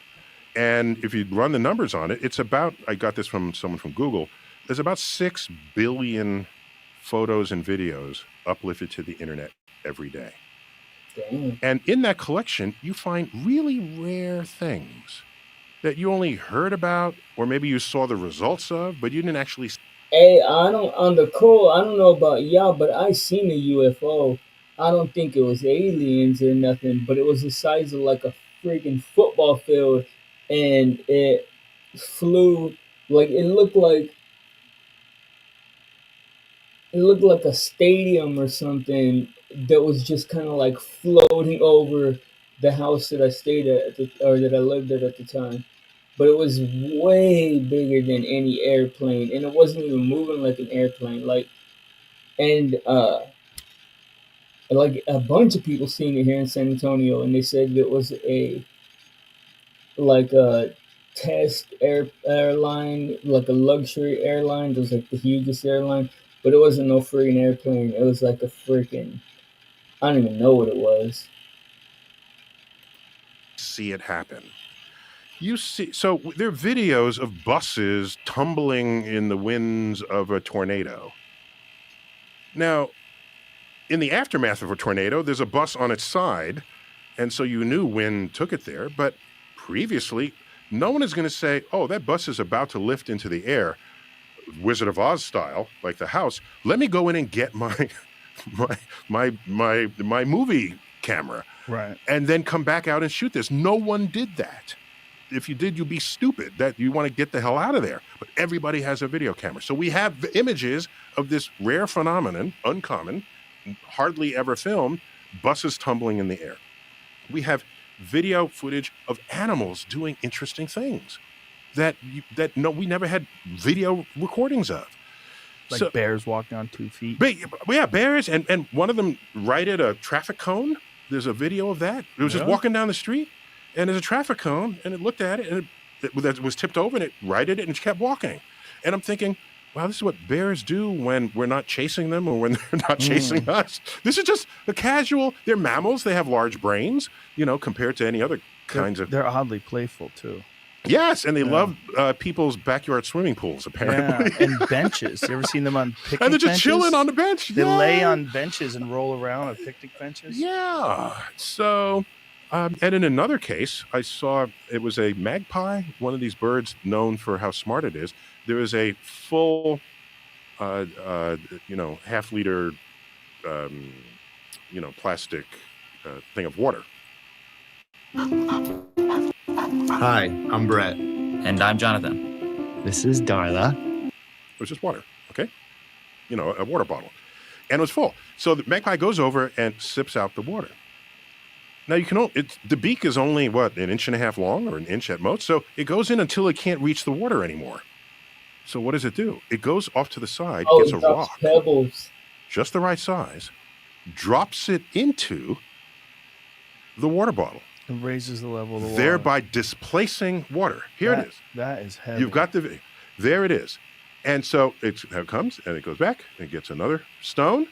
And if you run the numbers on it, it's about, I got this from someone from Google, there's about 6 billion photos and videos uplifted to the internet every day. Damn. And in that collection, you find really rare things that you only heard about, or maybe you saw the results of, but you didn't actually. Hey, I don't know about y'all, but I seen a UFO. I don't think it was aliens or nothing, but it was the size of like a freaking football field, and it flew like it looked like it looked like a stadium or something that was just kind of like floating over the house that I stayed at or that I lived at the time. But it was way bigger than any airplane, and it wasn't even moving like an airplane. And like a bunch of people seen it here in San Antonio, and they said it was a test airline, like a luxury airline. It was like the hugest airline, but it wasn't no freaking airplane. It was like a freaking, I don't even know what it was. See it happen. You see, so there are videos of buses tumbling in the winds of a tornado. Now, in the aftermath of a tornado, there's a bus on its side, and so you knew wind took it there. But previously, no one is going to say, "Oh, that bus is about to lift into the air, Wizard of Oz style, like the house. Let me go in and get my my movie camera, Right, and then come back out and shoot this." No one did that. If you did, you'd be stupid. That you want to get the hell out of there. But everybody has a video camera, so we have images of this rare phenomenon, uncommon, hardly ever filmed, buses tumbling in the air. We have video footage of animals doing interesting things that we never had video recordings of. Like bears walking on 2 feet. Yeah, bears, and one of them righted a traffic cone. There's a video of that. It was just walking down the street, and there's a traffic cone, and it looked at it, and it was tipped over, and it righted it, and it kept walking. And I'm thinking, wow, this is what bears do when we're not chasing them or when they're not chasing us. This is just a casual. They're mammals. They have large brains, compared to any other kinds of. They're oddly playful too. Yes, and they love people's backyard swimming pools, apparently. Yeah, and benches. You ever seen them on picnic benches? And they're just chilling on the bench. They lay on benches and roll around on picnic benches. Yeah. So, and in another case, I saw it was a magpie, one of these birds known for how smart it is. There was a full, half-liter, plastic thing of water. Hi, I'm Brett. And I'm Jonathan. This is Darla. It was just water, okay? A water bottle. And it was full. So the magpie goes over and sips out the water. Now the beak is only, an inch and a half long or an inch at most. So it goes in until it can't reach the water anymore. So what does it do? It goes off to the side, gets a rock, pebbles, just the right size, drops it into the water bottle. It raises the level of the water. Thereby displacing water. Here it is. That is heavy. You've got the video. There it is. And so it comes and it goes back and gets another stone,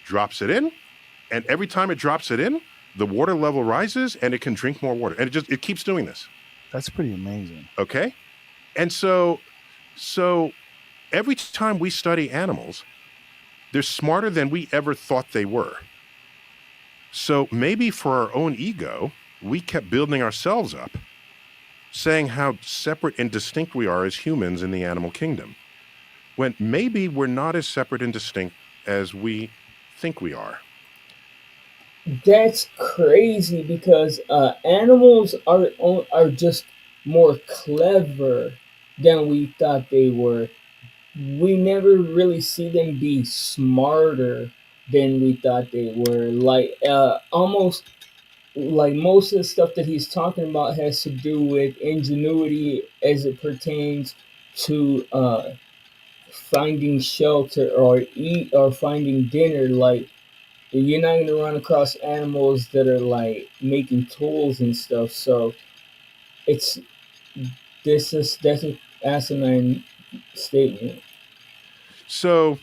drops it in, and every time it drops it in, the water level rises and it can drink more water. And it keeps doing this. That's pretty amazing. Okay? And so every time we study animals, they're smarter than we ever thought they were. So maybe for our own ego, we kept building ourselves up, saying how separate and distinct we are as humans in the animal kingdom, when maybe we're not as separate and distinct as we think we are. That's crazy because animals are just more clever than we thought they were. We never really see them be smarter than we thought they were. Almost like most of the stuff that he's talking about has to do with ingenuity as it pertains to finding shelter or eat or finding dinner. Like, you're not going to run across animals that are like making tools and stuff. So that's an asinine statement. So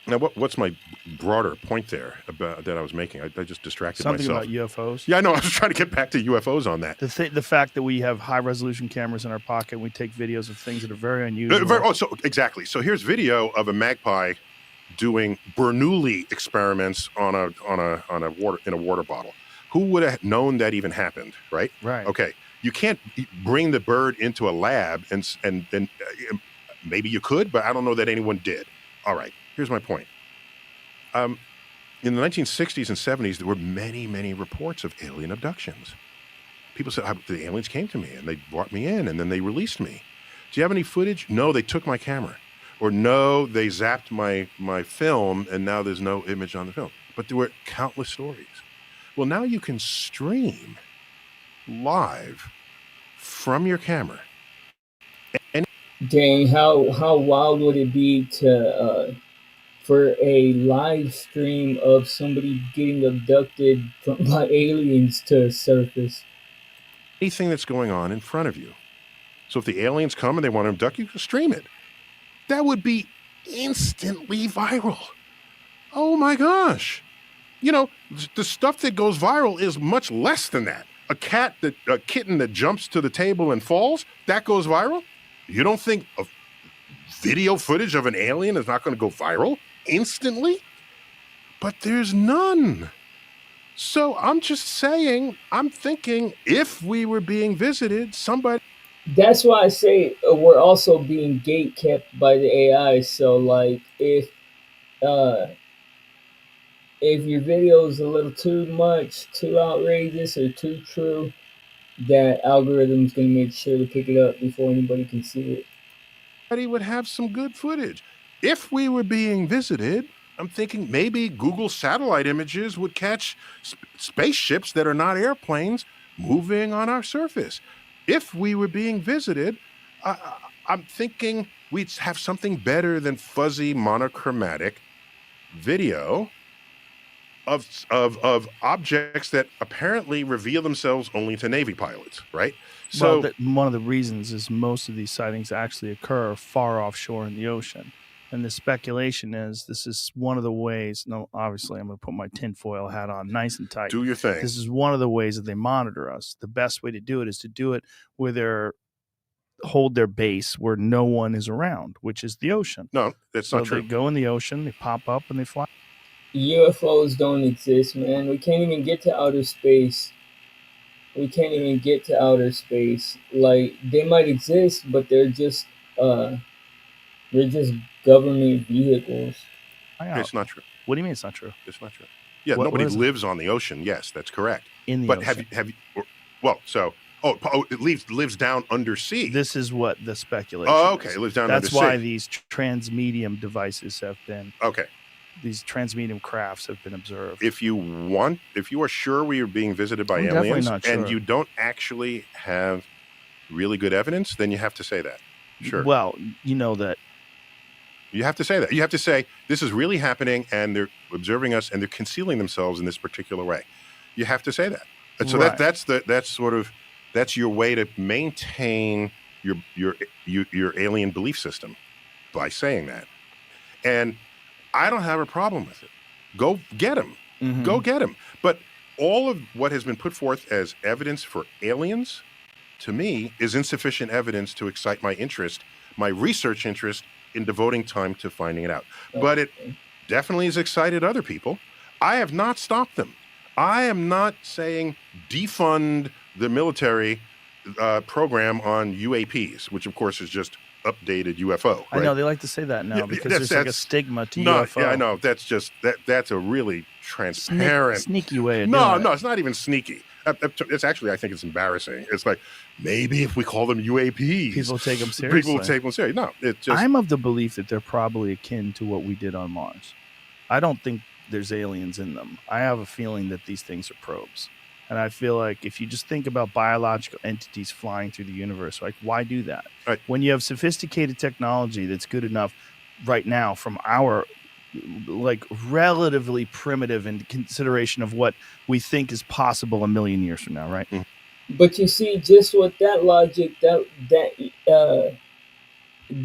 now what's my broader point there about that I was making? I just distracted myself. Something about UFOs? Yeah, I know. I was trying to get back to UFOs on that. The fact that we have high-resolution cameras in our pocket and we take videos of things that are very unusual. Exactly. So here's video of a magpie doing Bernoulli experiments on a water bottle. Who would have known that even happened, right? Right. Okay. You can't bring the bird into a lab and then maybe you could, but I don't know that anyone did. All right. Here's my point. In the 1960s and 70s, there were many, many reports of alien abductions. People said, the aliens came to me and they brought me in and then they released me. Do you have any footage? No, they took my camera. or no, they zapped my film and now there's no image on the film. But there were countless stories. Well, now you can stream live from your camera. And Dang, how wild would it be to for a live stream of somebody getting abducted by aliens to surface? anything that's going on in front of you. So if the aliens come and they want to abduct you, stream it. That would be instantly viral. Oh my gosh. You know, the stuff that goes viral is much less than that. A kitten that jumps to the table and falls, that goes viral? You don't think a video footage of an alien is not going to go viral instantly? But there's none. So I'm just saying, I'm thinking if we were being visited, somebody. That's why I say we're also being gate kept by the AI. So like uh, if your video is a little too much, too outrageous, or too true, that algorithm's gonna make sure to pick it up before anybody can see it. Would have some good footage. If we were being visited, I'm thinking maybe Google satellite images would catch spaceships that are not airplanes moving on our surface. If we were being visited, I'm thinking we'd have something better than fuzzy monochromatic video of objects that apparently reveal themselves only to Navy pilots, right? So one of the reasons is most of these sightings actually occur far offshore in the ocean. And the speculation is this is one of the ways. No, obviously, I'm going to put my tinfoil hat on nice and tight. Do your thing. This is one of the ways that they monitor us. The best way to do it is to do it where they hold their base where no one is around, which is the ocean. No, that's not true. They go in the ocean, they pop up, and they fly. UFOs don't exist, man. We can't even get to outer space. Like, they might exist, but they're just government vehicles. It's not true. What do you mean it's not true? It's not true. Yeah, nobody lives on the ocean. Yes, that's correct. In the but ocean. have you? It lives down undersea. This is what the speculation. Oh, okay. is. It lives down That's undersea. why these transmedium devices have been. Okay. These transmedium crafts have been observed. If you are sure we are being visited by I'm aliens, not sure. and you don't actually have really good evidence, then you have to say that. Sure. Well, you know that. You have to say that. You have to say this is really happening, and they're observing us, and they're concealing themselves in this particular way. You have to say that. And so Right. that's your way to maintain your alien belief system by saying that. And I don't have a problem with it. Go get them. Mm-hmm. Go get them. But all of what has been put forth as evidence for aliens, to me, is insufficient evidence to excite my interest, my research interest in devoting time to finding it out. But it definitely has excited other people. I have not stopped them. I am not saying defund the military program on UAPs, which of course is just updated UFO. Right? I know they like to say that now because there's like a stigma to UFO. Yeah, I know. That's just that's a really transparent, sneaky way of doing No, it. it's not even sneaky. It's actually, I think it's embarrassing. It's like maybe if we call them UAPs, People take them seriously. People will take them seriously. No, it's just. I'm of the belief that they're probably akin to what we did on Mars. I don't think there's aliens in them. I have a feeling that these things are probes. And I feel like if you just think about biological entities flying through the universe, like why do that? Right. When you have sophisticated technology that's good enough right now from our like relatively primitive in consideration of what we think is possible a million years from now, right? But you see, just with that logic, that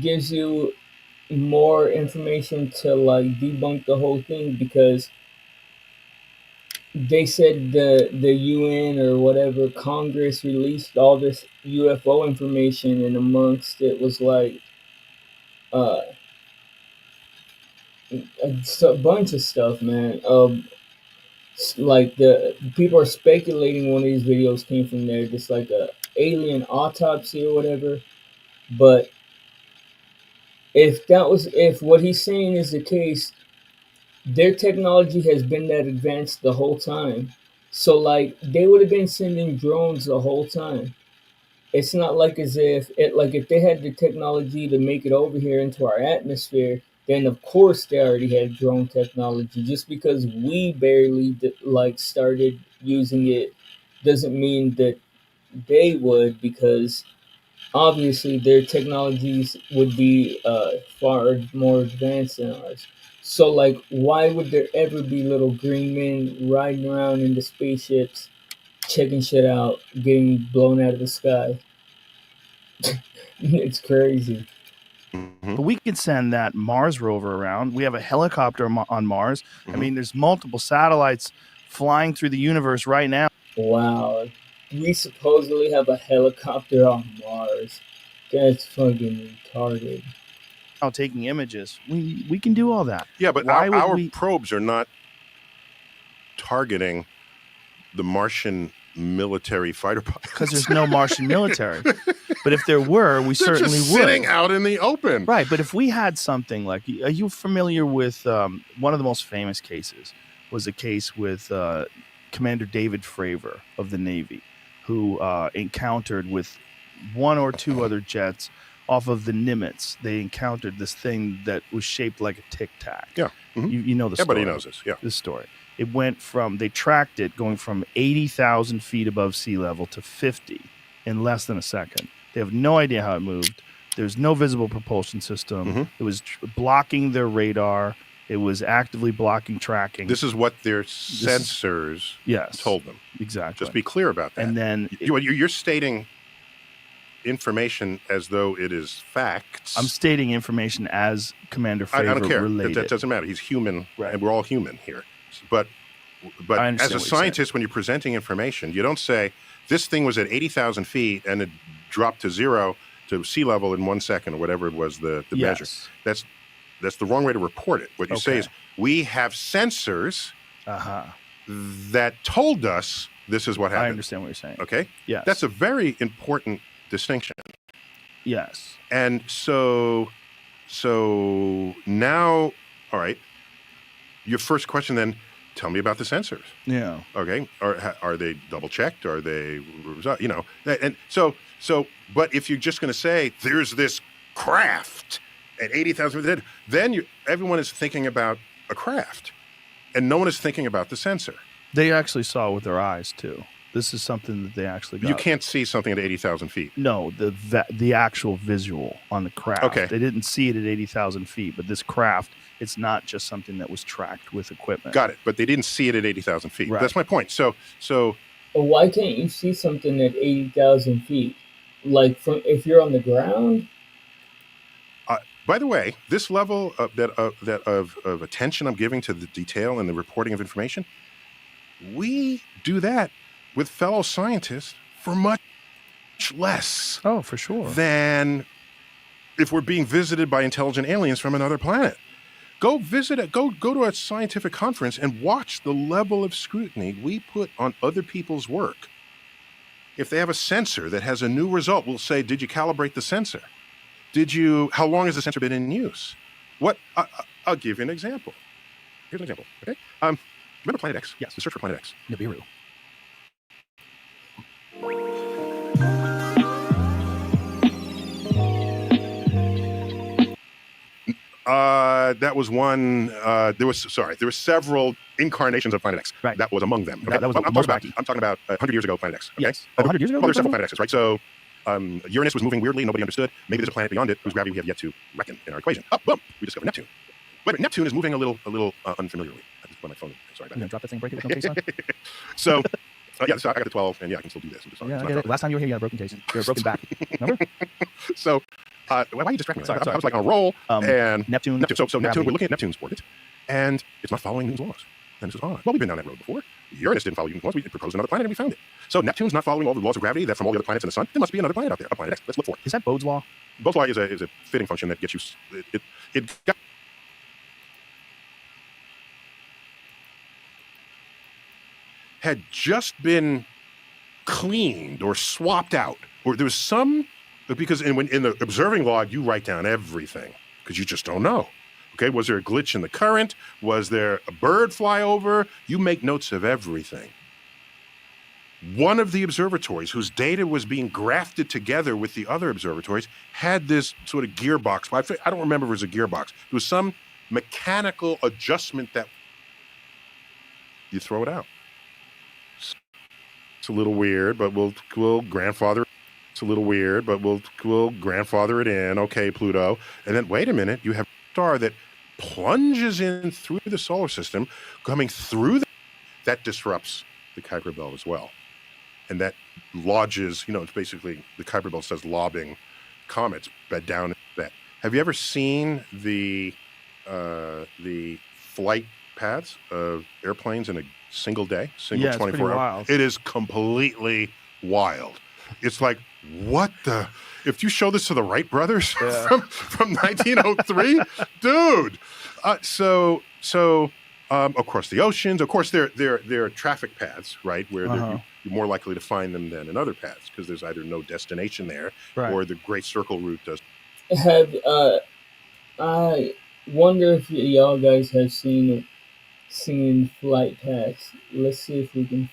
gives you more information to like debunk the whole thing, because they said the UN or whatever Congress released all this UFO information, and amongst it was like a bunch of stuff, man. Like the people are speculating one of these videos came from there, just like a alien autopsy or whatever. But if what he's saying is the case, their technology has been that advanced the whole time. So like they would have been sending drones the whole time. it's not like as if it like if they had the technology to make it over here into our atmosphere, then of course they already had drone technology. Just because we barely like started using it doesn't mean that they would, because obviously their technologies would be far more advanced than ours. So like why would there ever be little green men riding around in the spaceships checking shit out, getting blown out of the sky? It's crazy. But we can send that Mars rover around. We have a helicopter on Mars. I mean, there's multiple satellites flying through the universe right now. Wow. We supposedly have a helicopter on Mars. That's fucking retarded. Taking images. We can do all that. Yeah, but Why would our we? probes are not targeting the Martian military fighter pilots. Because there's no Martian military. But if there were, we They're certainly just would. sitting out in the open. Right, but if we had something like, are you familiar with one of the most famous cases was a case with Commander David Fravor of the Navy, who encountered with one or two other jets off of the Nimitz. They encountered this thing that was shaped like a Tic Tac. Yeah. You know the story. Everybody knows this, yeah. This story. It went from, they tracked it going from 80,000 feet above sea level to 50 in less than a second. They have no idea how it moved. There's no visible propulsion system. It was blocking their radar. It was actively blocking tracking. This is what their sensors told them. Exactly. Just be clear about that. And then you're stating information as though it is facts. I'm stating information as Commander I Fravor don't care. relayed That it. doesn't matter. He's human, Right. and we're all human here. But I as understand a what you're scientist, when you're presenting information, you don't say this thing was at 80,000 feet and it dropped to zero to sea level in 1 second or whatever it was the measure. That's the wrong way to report it. What you say is we have sensors that told us this is what happened. I understand what you're saying. Okay? Yes. That's a very important distinction. Yes. And so now, all right, your first question then, tell me about the sensors. Yeah. Okay. Are they double checked? Are they, and so, but if you're just going to say there's this craft at 80,000, then everyone is thinking about a craft and no one is thinking about the sensor. They actually saw it with their eyes too. This is something that they actually got. You can't see something at 80,000 feet. No, the actual visual on the craft. Okay. They didn't see it at 80,000 feet, but this craft, it's not just something that was tracked with equipment. Got it. But they didn't see it at 80,000 feet. Right. That's my point. So why can't you see something at 80,000 feet? Like from if you're on the ground? by the way, this level of of attention I'm giving to the detail and the reporting of information, we do that with fellow scientists for much less. Oh, for sure. Than if we're being visited by intelligent aliens from another planet. Go to a scientific conference and watch the level of scrutiny we put on other people's work. If they have a sensor that has a new result, we'll say, did you calibrate the sensor? How long has the sensor been in use? I'll give you an example. Here's an example, okay? Remember Planet X? Yes. The search for Planet X. Nibiru. That was one. There were several incarnations of Planet X. Right. That was among them. Okay? That was I'm most talking about 100 years ago, Planet X. Okay? Yes. 100 years ago? Well, there's several Planet X's, right? So Uranus was moving weirdly. Nobody understood. Maybe there's a planet beyond it whose gravity we have yet to reckon in our equation. Boom! We discovered Neptune. But Neptune is moving a little unfamiliarly. I just put my phone. Sorry about that. Drop that thing, break it with no case on? So, so I got the 12, and yeah, I can still do this. Yeah, I get it. Last time you were here, you had a broken case. You had a broken back. Remember? So, why are you distracting me? Sorry. I was like on a roll, and Neptune. So Neptune, we're looking at Neptune's orbit, and it's not following Newton's laws. And this is odd. Well, we've been down that road before. Uranus didn't follow Newton's laws. We proposed another planet, and we found it. So Neptune's not following all the laws of gravity that from all the other planets in the sun. There must be another planet out there, a Planet X. Let's look for it. Is that Bode's law? Bode's law is a fitting function that gets you. It got had just been cleaned or swapped out, or there was some, because in the observing log, you write down everything because you just don't know. Okay, was there a glitch in the current? Was there a bird fly over? You make notes of everything. one of the observatories whose data was being grafted together with the other observatories had this sort of gearbox. I don't remember if it was a gearbox. There was some mechanical adjustment that you throw it out. It's a little weird, but we'll grandfather. It's a little weird, but we'll grandfather it in. Okay, Pluto. And then wait a minute, you have a star that plunges in through the solar system, coming through that disrupts the Kuiper Belt as well. And that lodges, it's basically the Kuiper Belt says lobbing comets bed down that. Have you ever seen the flight paths of airplanes in a single day, Yeah, it's 24 pretty hours? wild. It is completely wild. It's like, what the? If you show this to the Wright brothers from 1903, dude. Across the oceans, of course, there are traffic paths, right, where you're more likely to find them than in other paths because there's either no destination there or the Great Circle route does. I wonder if y'all guys have seen flight paths. Let's see if we can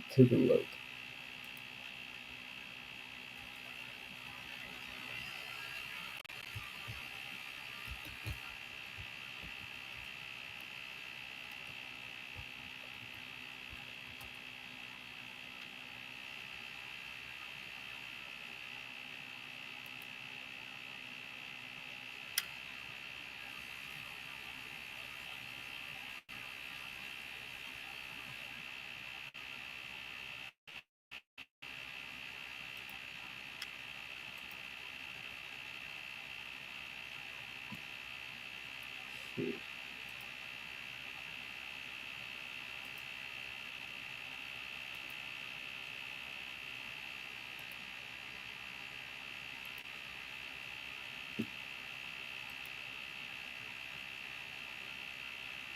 take a look.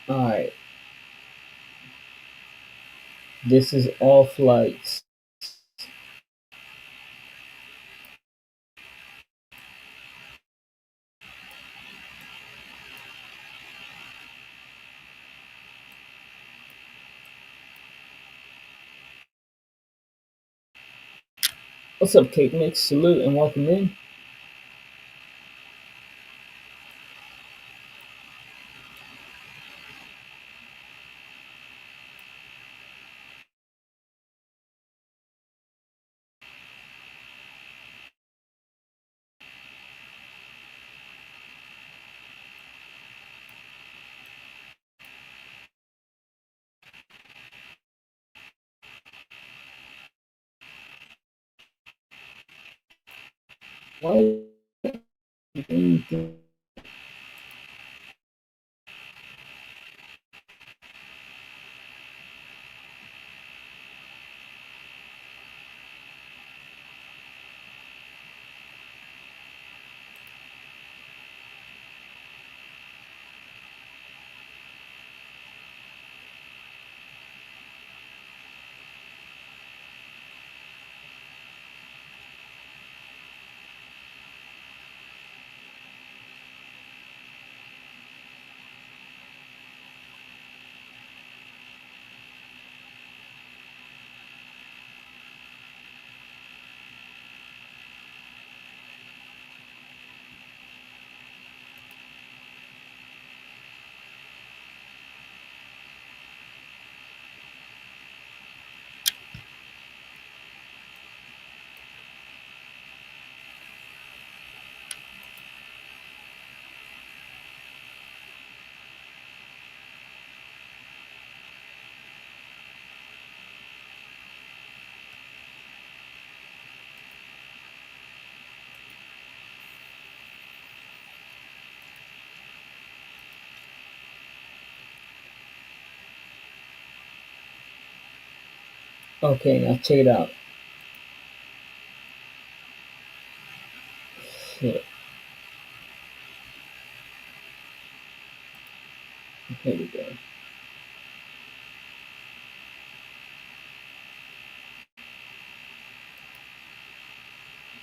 Alright. This is all flights. What's up, Cake Mix? Salute and welcome in. Why? Okay, now check it out. Shit. Here we go.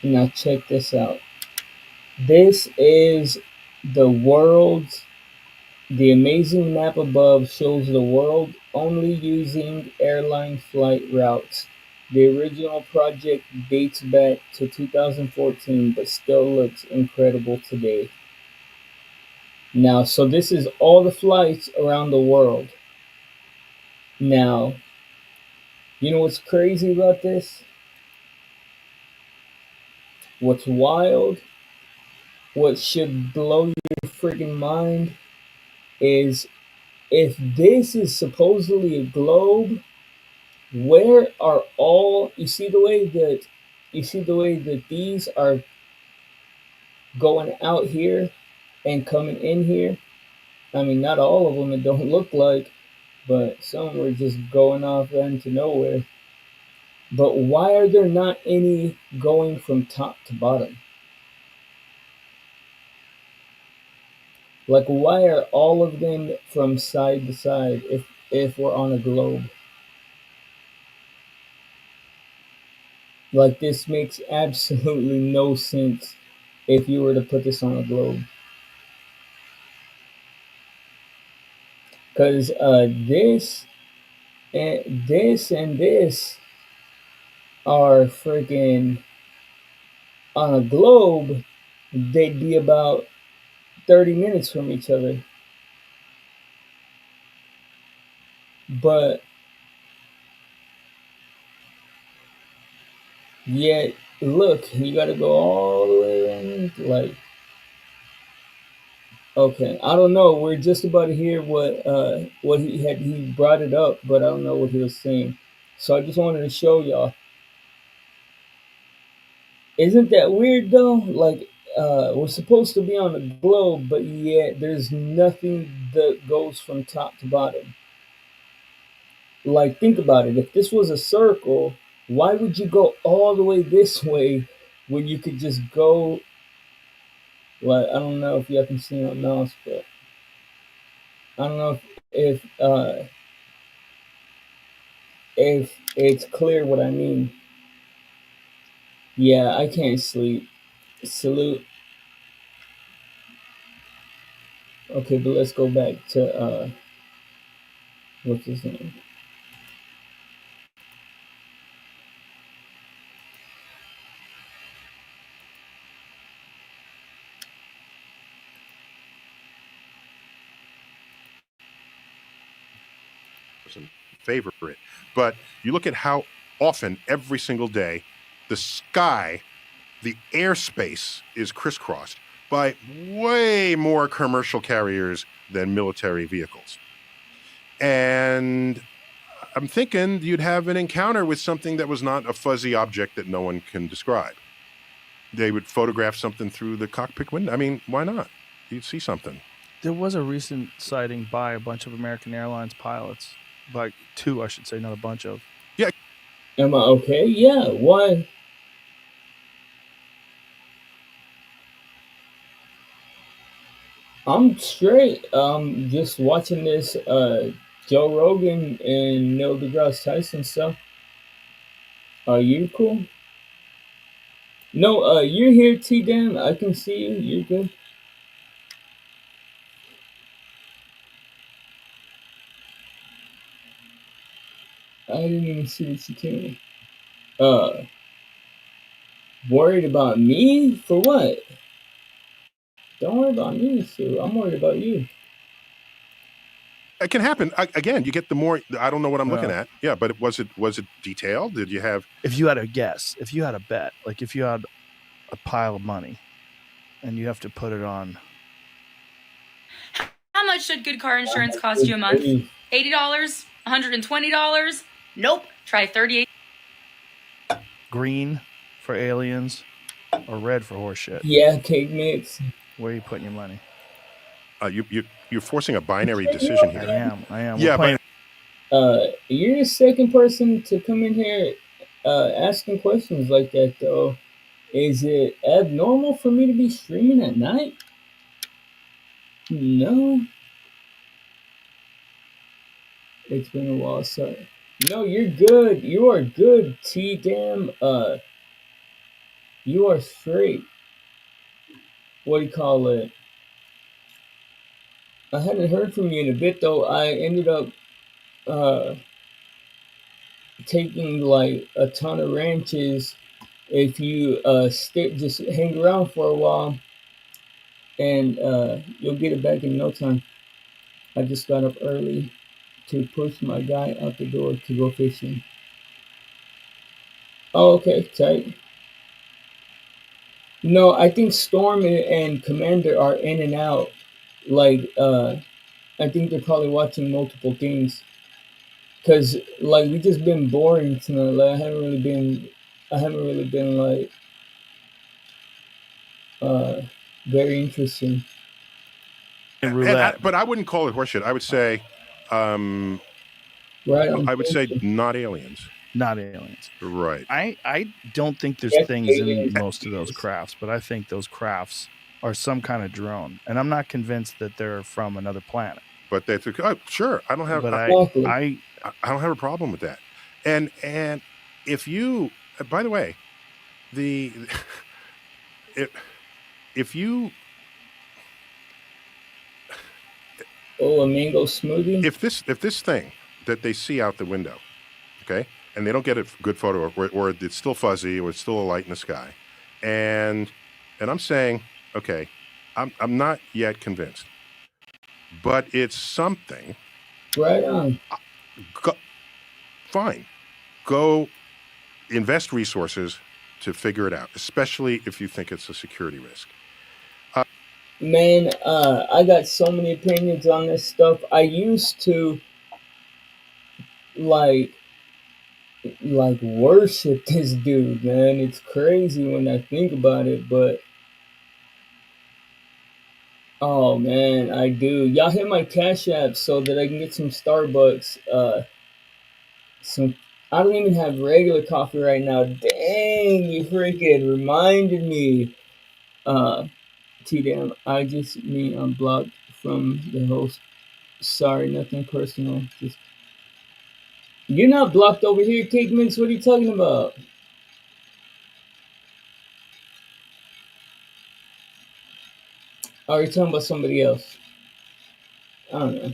Now check this out. This is the world's. The amazing map above shows the world only using airline flight routes. The original project dates back to 2014, but still looks incredible today. Now, so this is all the flights around the world. Now, you know what's crazy about this? What's wild? What should blow your freaking mind is if this is supposedly a globe, where are all you see the way that these are going out here and coming in here? I mean, not all of them it don't look like, but some were just going off into nowhere. But why are there not any going from top to bottom? Like, why are all of them from side to side if we're on a globe? Like, this makes absolutely no sense if you were to put this on a globe. Because this are freaking on a globe, they'd be about 30 minutes from each other. But yet, look, you gotta go all the way in. Like, okay, I don't know. We're just about to hear what he had. He brought it up, but I don't know what he was saying. So I just wanted to show y'all. Isn't that weird though? Like, we're supposed to be on a globe, but yet there's nothing that goes from top to bottom. Like, think about it. If this was a circle, why would you go all the way this way when you could just go? Like, I don't know if y'all can see my mouse, but I don't know if it's clear what I mean. Yeah, I can't sleep. Salute. Okay, but let's go back to what's his name? Favor it. But you look at how often every single day the sky, the airspace is crisscrossed by way more commercial carriers than military vehicles. And I'm thinking you'd have an encounter with something that was not a fuzzy object that no one can describe. They would photograph something through the cockpit window. I mean, why not? You'd see something. There was a recent sighting by a bunch of American Airlines pilots. By two, I should say, not a bunch of. Yeah. Am I okay? Yeah. Why? I'm straight. Just watching this Joe Rogan and Neil deGrasse Tyson stuff. Are you cool? No, you're here, T Dan. I can see you. You're good. I didn't even see what you came. Worried about me? For what? Don't worry about me, Sue. I'm worried about you. It can happen. Again, you get the more. I don't know what I'm looking at. Yeah, but was it detailed? Did you have? If you had a guess, if you had a bet, like if you had a pile of money, and you have to put it on. How much should good car insurance cost you a month? $80? $120? Nope. Try $38. Green for aliens, or red for horseshit? Yeah, cake mix. Where are you putting your money? You're forcing a binary decision here. I am. Yeah, but you're the second person to come in here asking questions like that, though. Is it abnormal for me to be streaming at night? No. It's been a while, sorry. No, you're good. You are good, T-Dam. You are straight. What do you call it? I hadn't heard from you in a bit, though. I ended up taking like a ton of ranches if you just hang around for a while, and you'll get it back in no time. I just got up early to push my guy out the door to go fishing. Oh, okay, tight. No, I think Storm and Commander are in and out. Like, I think they're probably watching multiple things. Cause like we just been boring tonight. Like I haven't really been like uh very interesting. But I wouldn't call it horseshit. I would say, Right on. I would say not aliens. Not aliens. Right. I don't think there's Yes, things in aliens. most of those crafts, but I think those crafts are some kind of drone, and I'm not convinced that they're from another planet. But that's sure. I don't have. But I don't have a problem with that. And if you, by the way, the if you a mango smoothie. If this thing that they see out the window, okay, and they don't get a good photo, or it's still fuzzy, or it's still a light in the sky, and I'm saying, okay, I'm not yet convinced, but it's something. Right on. Fine, go invest resources to figure it out, especially if you think it's a security risk. Man, I got so many opinions on this stuff. I used to like worship this dude, man. It's crazy when I think about it, but oh man, I do. Y'all hit my Cash App so that I can get some Starbucks. Some I don't even have regular coffee right now. Dang, you freaking reminded me. T-Dam, I just mean I'm blocked from the host. Sorry, nothing personal. Just you're not blocked over here, Cake Mix. What are you talking about? Oh, you're talking about somebody else. I don't know.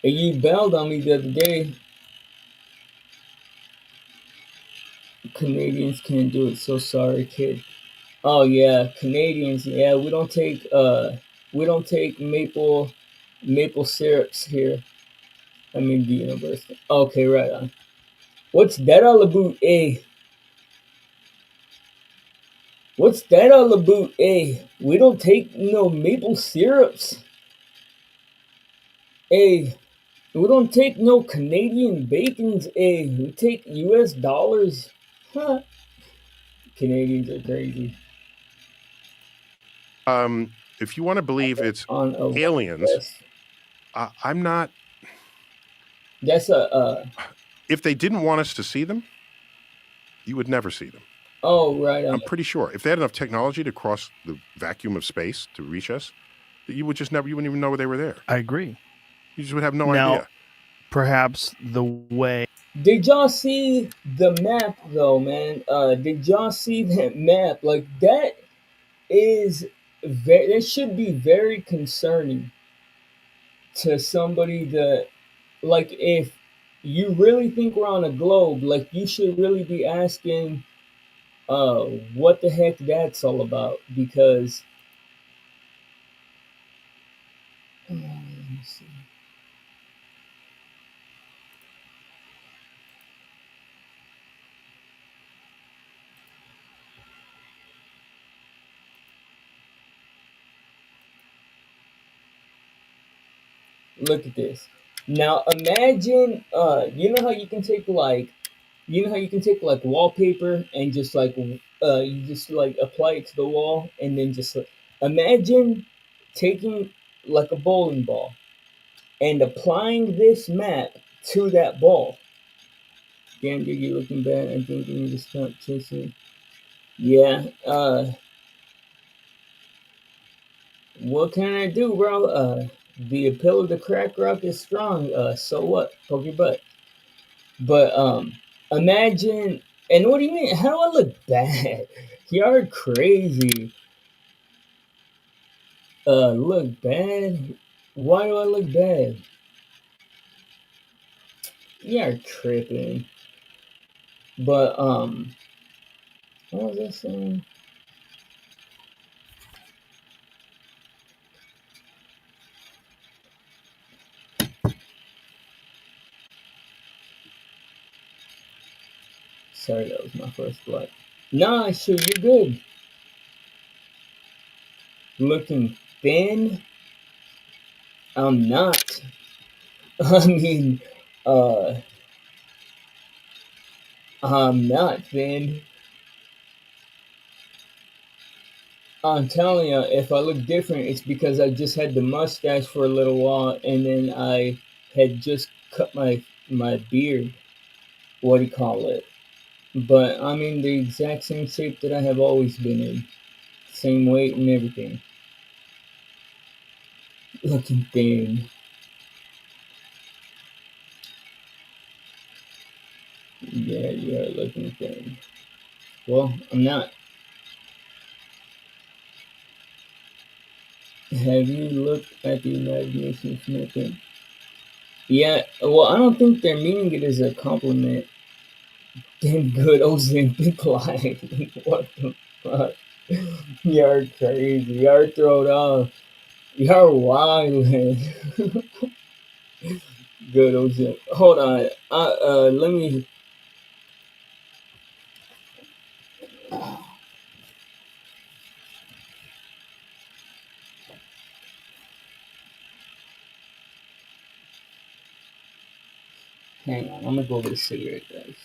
And you bailed on me the other day. Canadians can't do it. So sorry, kid. Oh yeah, Canadians. Yeah, we don't take maple syrups here. I'm in the university. Okay, right on. What's that all about, eh? What's that all about, eh? We don't take no maple syrups. Eh, we don't take no Canadian bacons, eh? We take US dollars. Huh. Canadians are crazy. If you want to believe it's aliens, I'm not. That's If they didn't want us to see them, you would never see them. Oh, right. I'm pretty sure if they had enough technology to cross the vacuum of space to reach us, that you wouldn't even know they were there. I agree. You just would have no now, idea. Perhaps the way. Did y'all see the map though, man? Did y'all see that map? Like that should be very concerning to somebody that, like, if you really think we're on a globe, like you should really be asking what the heck that's all about, because let me see. Look at this. Now imagine, you know how you can take like wallpaper and just you just like apply it to the wall, and then just imagine taking like a bowling ball and applying this map to that ball. Damn, dude, you looking bad. I think you need to stop chasing. Yeah. What can I do, bro? The appeal of the crack rock is strong. So what? Poke your butt. But imagine. And what do you mean? How do I look bad? You're crazy. Look bad? Why do I look bad? You're tripping. But what was I saying? Sorry, that was my first blood. Nah, sure, you're good. Looking thin? I'm not. I mean, uh, I'm not thin. I'm telling you, if I look different, it's because I just had the mustache for a little while, and then I had just cut my beard. What do you call it? But I'm in the exact same shape that I have always been in, same weight and everything. Looking thin. Yeah, you are looking thin. Well, I'm not. Have you looked at the United Nations mission? Yeah, well, I don't think they're meaning it as a compliment. Damn good Ozempic life. What the fuck? You're crazy. You're thrown off. You're wild. Good Ozempic. Hold on. Let me. Hang on. I'm gonna go get a cigarette, guys.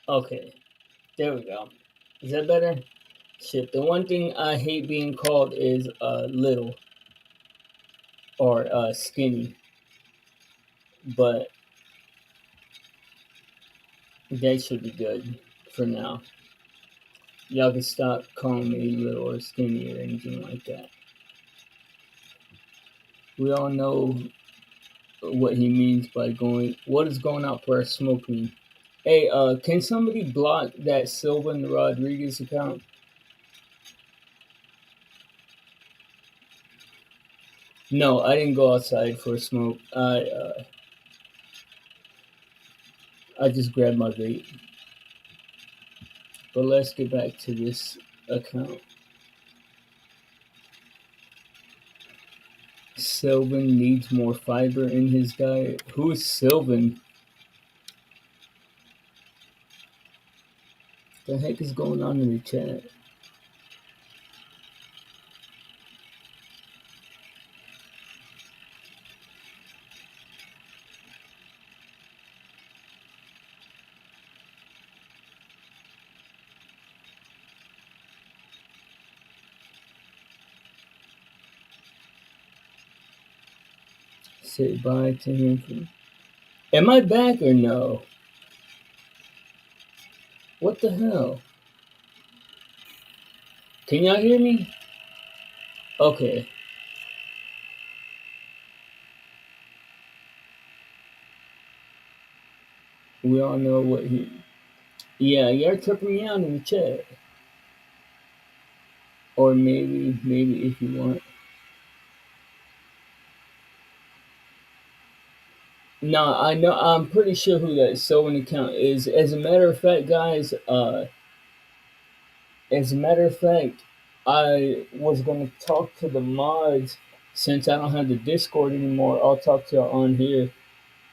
Okay, there we go. Is that better? Shit, the one thing I hate being called is little or skinny, but that should be good for now. Y'all can stop calling me little or skinny or anything like that. We all know what he means by what is going out for our smoke mean? Hey, can somebody block that Sylvan Rodriguez account? No, I didn't go outside for a smoke. I just grabbed my vape. But let's get back to this account. Sylvan needs more fiber in his diet. Who is Sylvan? The heck is going on in the chat? Say bye to him. Am I back or no? What the hell? Can y'all hear me? Okay. We all know what he... Yeah, you're tripping me out in the chat. Or maybe if you want. No, I know. I'm pretty sure who that Sylvan account is. As a matter of fact, guys, I was going to talk to the mods since I don't have the Discord anymore. I'll talk to y'all on here.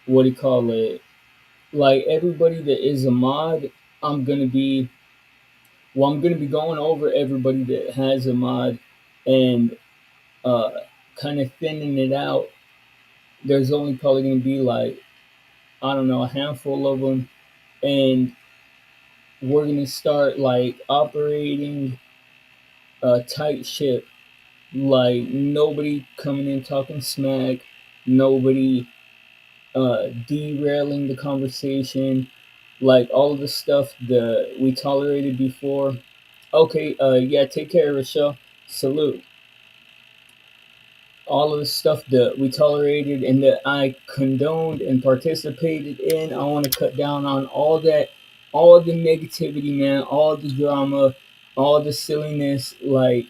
What do you call it? Like everybody that is a mod, I'm gonna be going over everybody that has a mod and kind of thinning it out. There's only probably gonna be like, I don't know, a handful of them, and we're gonna start like operating a tight ship. Like nobody coming in talking smack, nobody derailing the conversation, like all of the stuff that we tolerated before. Okay, yeah, take care, Rochelle. Salute. All of the stuff that we tolerated and that I condoned and participated in, I want to cut down on all that, all the negativity, man, all the drama, all the silliness. Like,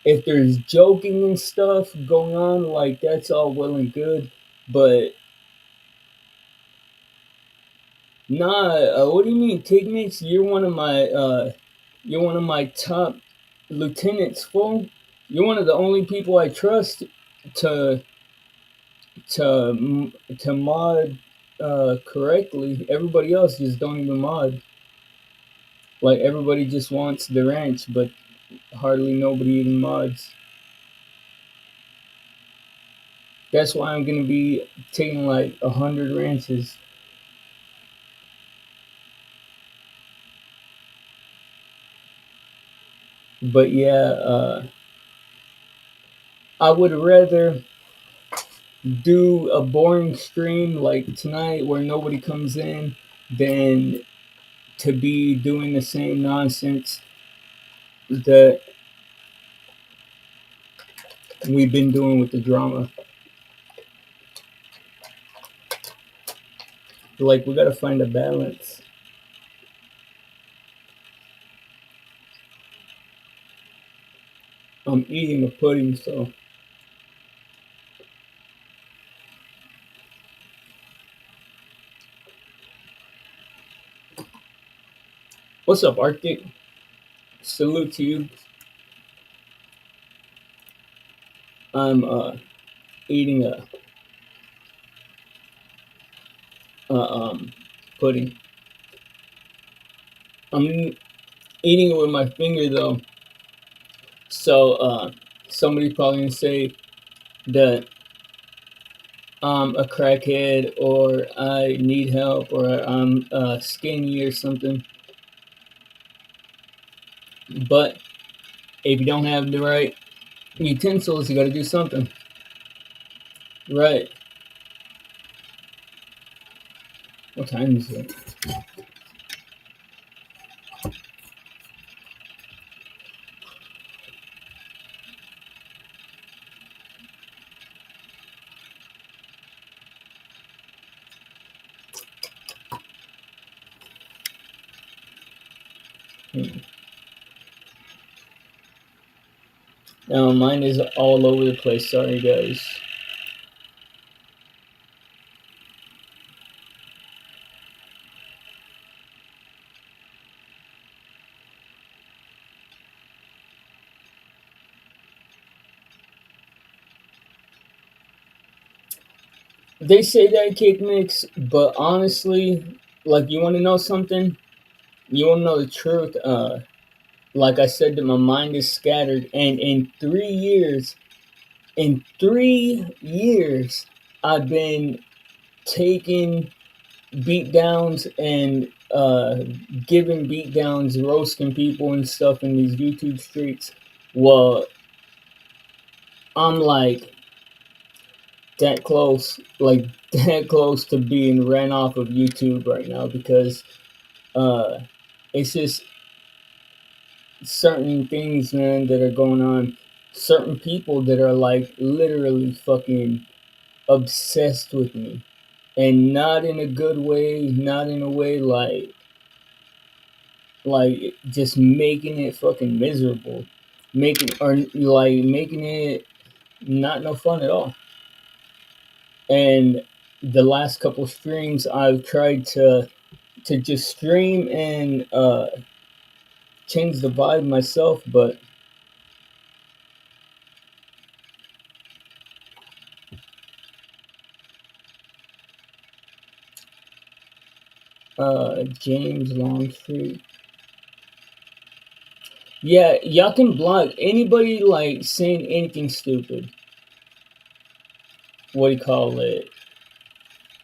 if there's joking and stuff going on, like that's all well and good, but nah. What do you mean, Tigmix? You're one of my top lieutenants, fool. You're one of the only people I trust to to mod correctly. Everybody else just don't even mod. Like everybody just wants the ranch, but hardly nobody even mods. That's why I'm gonna be taking like 100 ranches. But yeah, I would rather do a boring stream like tonight where nobody comes in than to be doing the same nonsense that we've been doing with the drama. Like, we gotta find a balance. I'm eating a pudding, so. What's up, Arctic? Salute to you. I'm eating pudding. I'm eating it with my finger though. So somebody probably gonna say that I'm a crackhead or I need help or I'm skinny or something. But if you don't have the right utensils, you got to do something. Right. What time is it? No, mine is all over the place. Sorry, guys. They say that cake mix, but honestly, like, you want to know something? You want to know the truth? Like I said, that my mind is scattered, and in 3 years, I've been taking beat downs and giving beat downs, roasting people and stuff in these YouTube streets. Well, I'm like that close, like that close to being ran off of YouTube right now because uh, it's just certain things, man, that are going on. Certain people that are like literally fucking obsessed with me, and not in a good way, not in a way like just making it fucking miserable, making it not no fun at all. And the last couple streams, I've tried to just stream and change the vibe myself, but James Longstreet. Yeah, y'all can block anybody like saying anything stupid. What do you call it?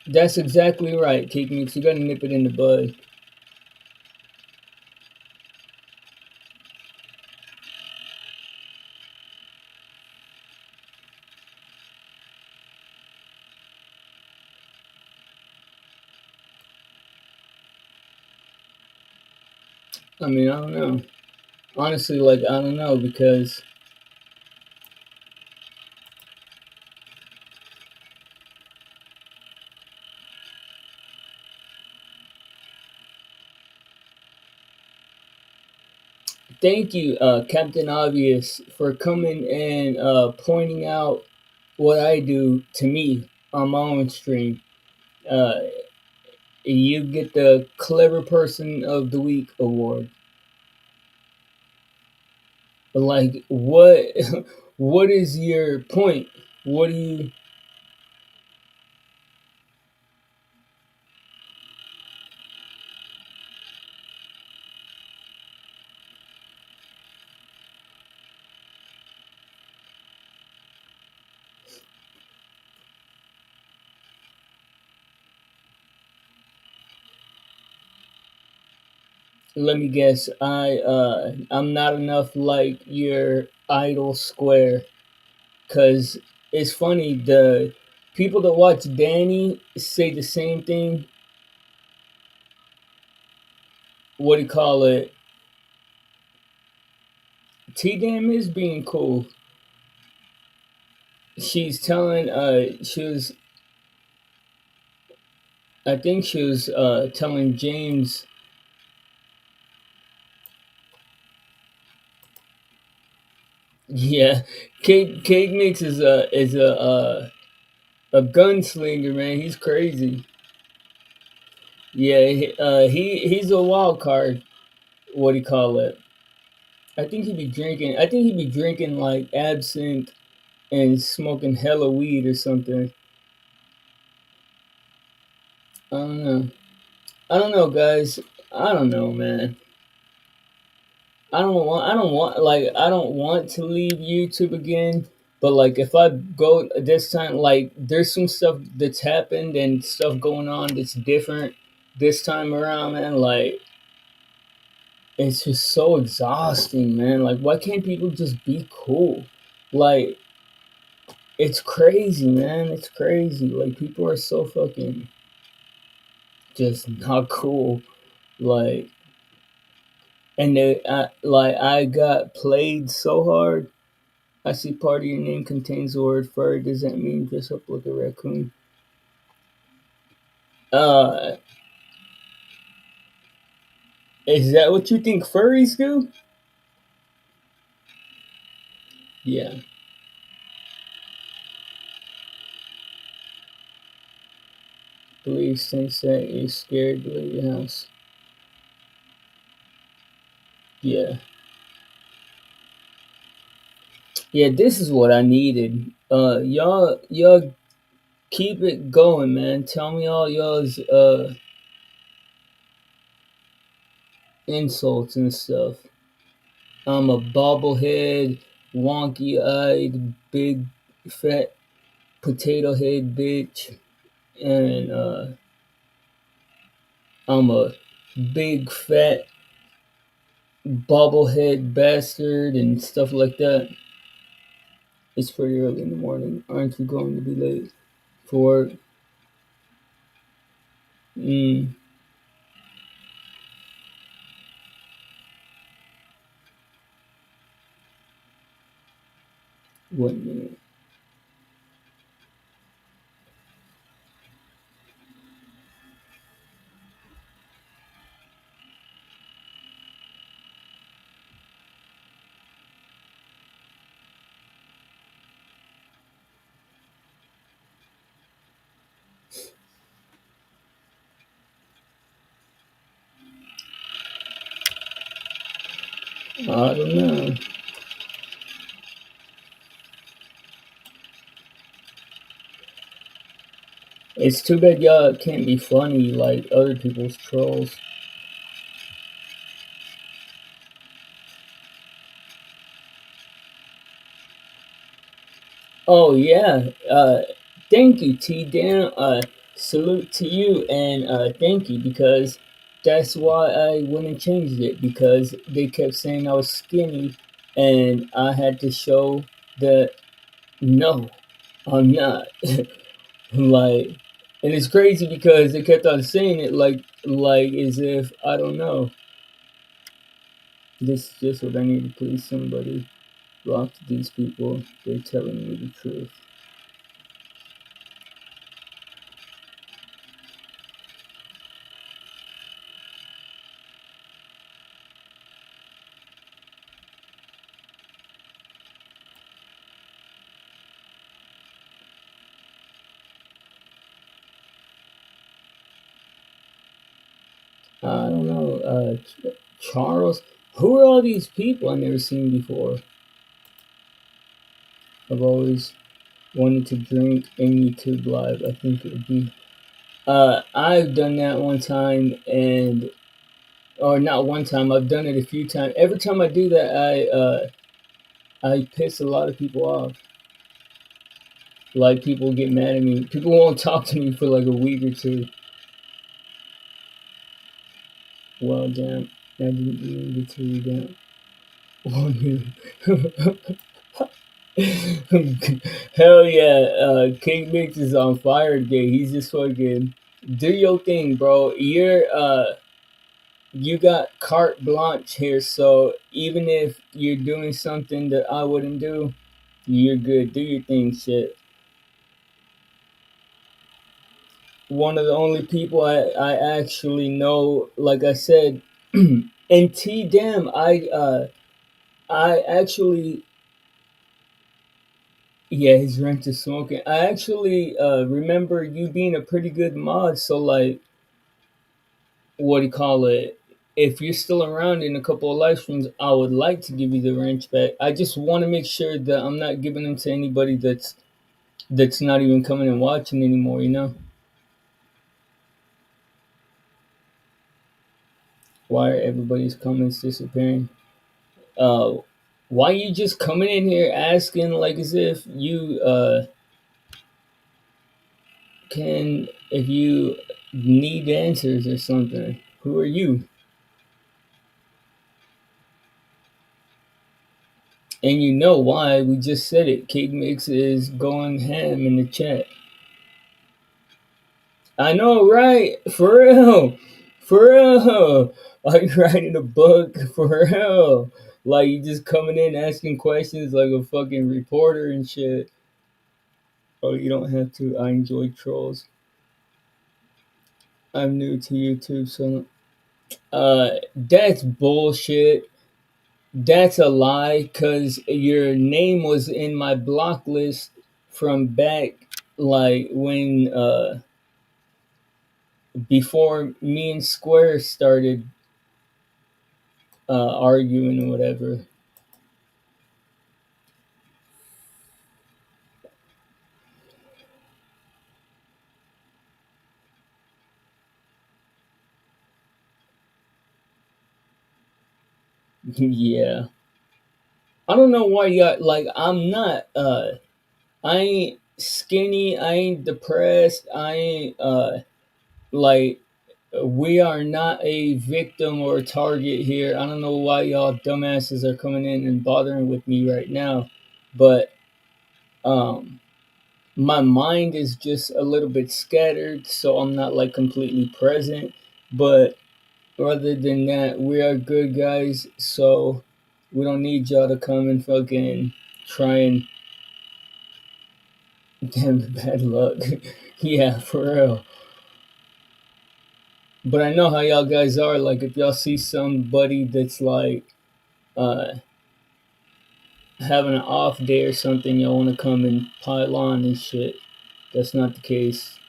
That's exactly right, Cake Mix. You gotta nip it in the bud. I mean, I don't know. Honestly, like, I don't know because thank you, Captain Obvious, for coming and pointing out what I do to me on my own stream. Uh, you get the Clever Person of the Week award. Like, what? What is your point? What do you? Let me guess. I'm not enough like your idol square. Cause it's funny, the people that watch Danny say the same thing. What do you call it? T Dam is being cool. She's telling she was I think she was telling James. Yeah, Cake Mix a gunslinger, man. He's crazy. Yeah, he's a wild card. What do you call it? I think he'd be drinking. I think he'd be drinking like absinthe and smoking hella weed or something. I don't know. I don't know, guys. I don't know, man. I don't want. Like, I don't want to leave YouTube again, But like if I go this time, like there's some stuff that's happened and stuff going on that's different this time around, man. Like it's just so exhausting, man. Like why can't people just be cool? Like it's crazy, man. It's crazy. Like people are so fucking just not cool. Like and I got played so hard. I see part of your name contains the word fur. Does that mean dress up like a raccoon? Uh, is that what you think furries do? Yeah. Police thinks that you're scared to leave your house. Yeah. Yeah, this is what I needed. Y'all keep it going, man. Tell me all y'all's insults and stuff. I'm a bobblehead, wonky eyed, big fat potato head bitch, and I'm a big fat bobblehead bastard and stuff like that. It's pretty early in the morning. Aren't you going to be late for work? Mm, 1 minute. I don't know. It's too bad y'all can't be funny like other people's trolls. Oh yeah. Thank you, T Dan. Salute to you and thank you because that's why I went and changed it because they kept saying I was skinny and I had to show that no, I'm not. Like and it's crazy because they kept on saying it like as if I don't know. This is just what I need to please somebody. Block these people. They're telling me the truth. I don't know. Charles. Who are all these people I've never seen before? I've always wanted to drink in YouTube Live. I think it would be. I've done that one time, and or not one time. I've done it a few times. Every time I do that, I piss a lot of people off. Like people get mad at me. People won't talk to me for like a week or two. Well, damn, I didn't even get to read that. Hell yeah, King Mix is on fire today. He's just fucking do your thing, bro. You got carte blanche here, so even if you're doing something that I wouldn't do, you're good. Do your thing, shit. One of the only people I actually know, like I said, and T damn, I actually yeah, his rent is smoking. I actually remember you being a pretty good mod, so like what do you call it? If you're still around in a couple of live streams, I would like to give you the wrench back. I just want to make sure that I'm not giving them to anybody that's not even coming and watching anymore, you know? Why are everybody's comments disappearing? Uh Why you just coming in here asking like as if you can if you need answers or something? Who are you? And you know why? We just said it. Cake Mix is going ham in the chat. I know, right? For real. For real. Like writing a book for real. Like you just coming in asking questions like a fucking reporter and shit. Oh, you don't have to. I enjoy trolls. I'm new to YouTube, so that's bullshit. That's a lie, cause your name was in my block list from back like when before me and Square started arguing or whatever. Yeah. I don't know why y'all like I'm not I ain't skinny, I ain't depressed, I ain't like we are not a victim or a target here. I don't know why y'all dumbasses are coming in and bothering with me right now, but my mind is just a little bit scattered, so I'm not like completely present. But other than that, we are good guys, so we don't need y'all to come and fucking try and damn the bad luck. Yeah, for real. But I know how y'all guys are. Like, if y'all see somebody that's like having an off day or something, y'all want to come and pile on and shit. That's not the case.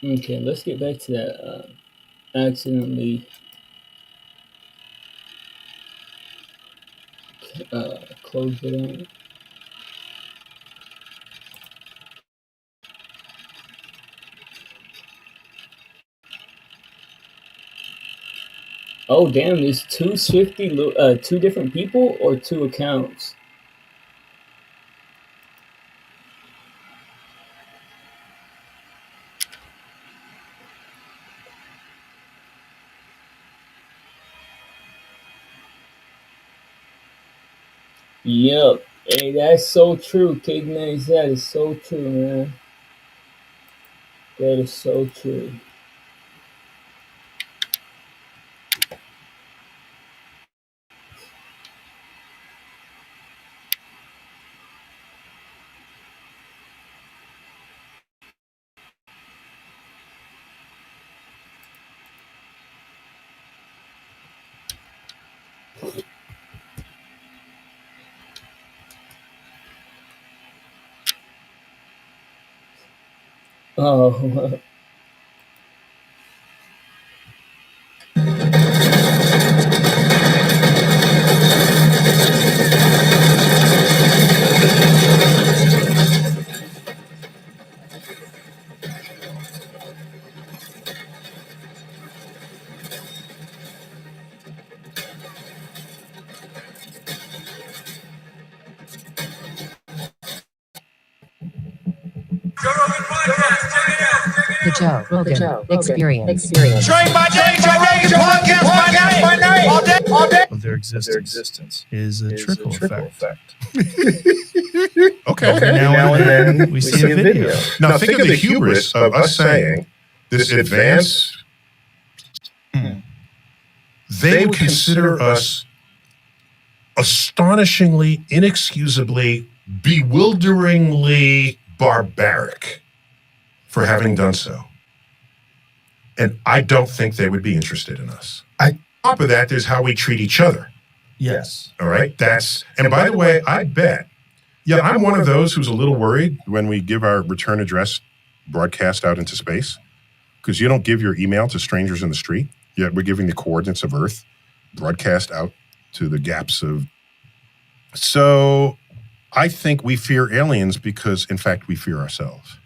Okay, let's get back to that. Accidentally close it out. Oh damn! There's two two different people or two accounts. Yep. Hey, that's so true. Kid Maze, that is so true, man. That is so true. Oh. The Joe Rogan Experience. Train by day, Joe Rogan podcast by night. All day. Of their existence is a trickle effect. Okay. Every now and then we see a video. Now think of the hubris of us saying this advanced. They would consider us astonishingly, inexcusably, bewilderingly barbaric for having done so. And I don't think they would be interested in us. On top of that, there's how we treat each other. Yes. All right. And by the way, I bet, I'm one of those who's a little worried when we give our return address broadcast out into space, because you don't give your email to strangers in the street, yet we're giving the coordinates of Earth broadcast out to the gaps of. So I think we fear aliens because, in fact, we fear ourselves.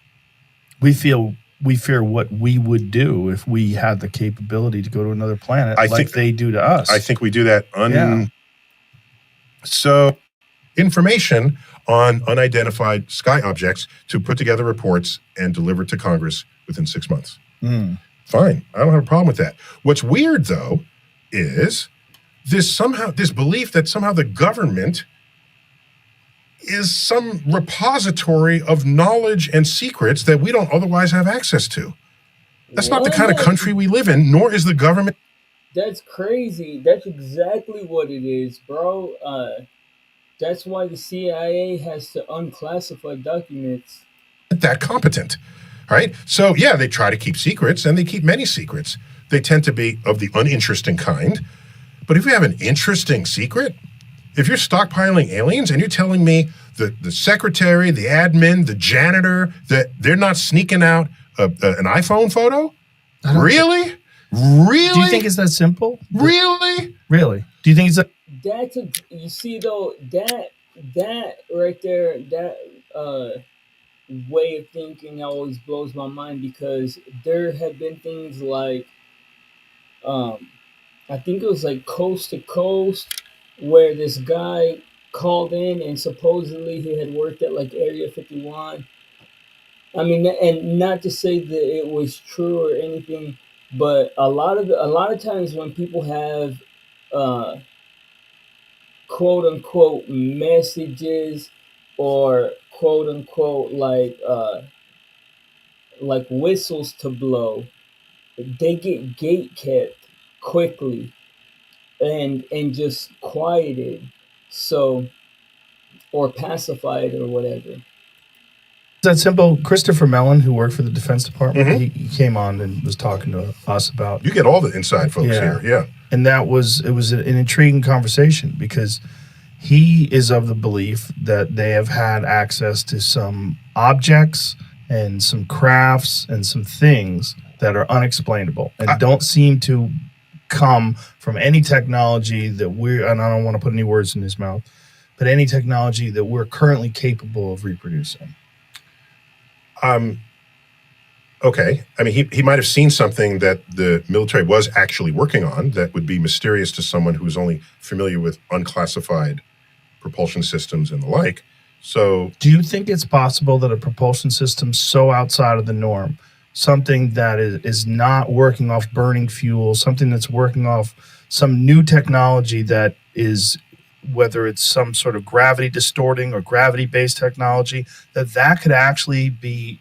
We fear what we would do if we had the capability to go to another planet like they do to us. I think we do that. So, information on unidentified sky objects to put together reports and deliver to Congress within 6 months. Fine. I don't have a problem with that. What's weird, though, is this belief that somehow the government is some repository of knowledge and secrets that we don't otherwise have access to. That's not the kind of country we live in, nor is the government. That's crazy. That's exactly what it is, bro. That's why the CIA has to unclassify documents. That competent, right? So, yeah, they try to keep secrets, and they keep many secrets. They tend to be of the uninteresting kind. But if you have an interesting secret, if you're stockpiling aliens and you're telling me the secretary, the admin, the janitor, that they're not sneaking out an iPhone photo? Really? Really? Do you think it's that simple? Really? Really? Do you think it's that? You see though, that right there, that way of thinking always blows my mind, because there have been things like I think it was like Coast to Coast, where this guy called in and supposedly he had worked at like Area 51. I mean, and not to say that it was true or anything, but a lot of times when people have quote unquote messages or quote unquote like whistles to blow, they get gate kept quickly and just quieted, so, or pacified or whatever. That simple. Christopher Mellon, who worked for the Defense Department, he came on and was talking to us about. You get all the inside folks here, yeah. And it was an intriguing conversation, because he is of the belief that they have had access to some objects and some crafts and some things that are unexplainable and don't seem to come from any technology that and I don't want to put any words in his mouth, but any technology that we're currently capable of reproducing. Okay. I mean, he might have seen something that the military was actually working on that would be mysterious to someone who's only familiar with unclassified propulsion systems and the like. So, do you think it's possible that a propulsion system so outside of the norm, something that is not working off burning fuel, something that's working off some new technology that is, whether it's some sort of gravity distorting or gravity-based technology, that could actually be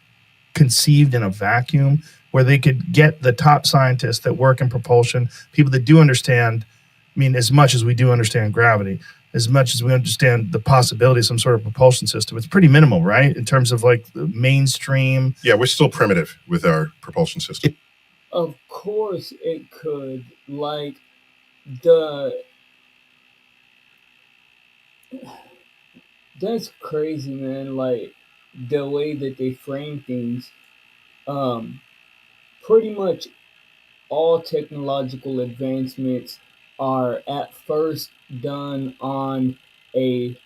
conceived in a vacuum, where they could get the top scientists that work in propulsion, people that do understand, I mean, as much as we do understand gravity, as much as we understand the possibility of some sort of propulsion system, it's pretty minimal, right? In terms of like the mainstream. Yeah, we're still primitive with our propulsion system. Of course it could. Like, that's crazy, man. Like, the way that they frame things. Pretty much all technological advancements are at first done on a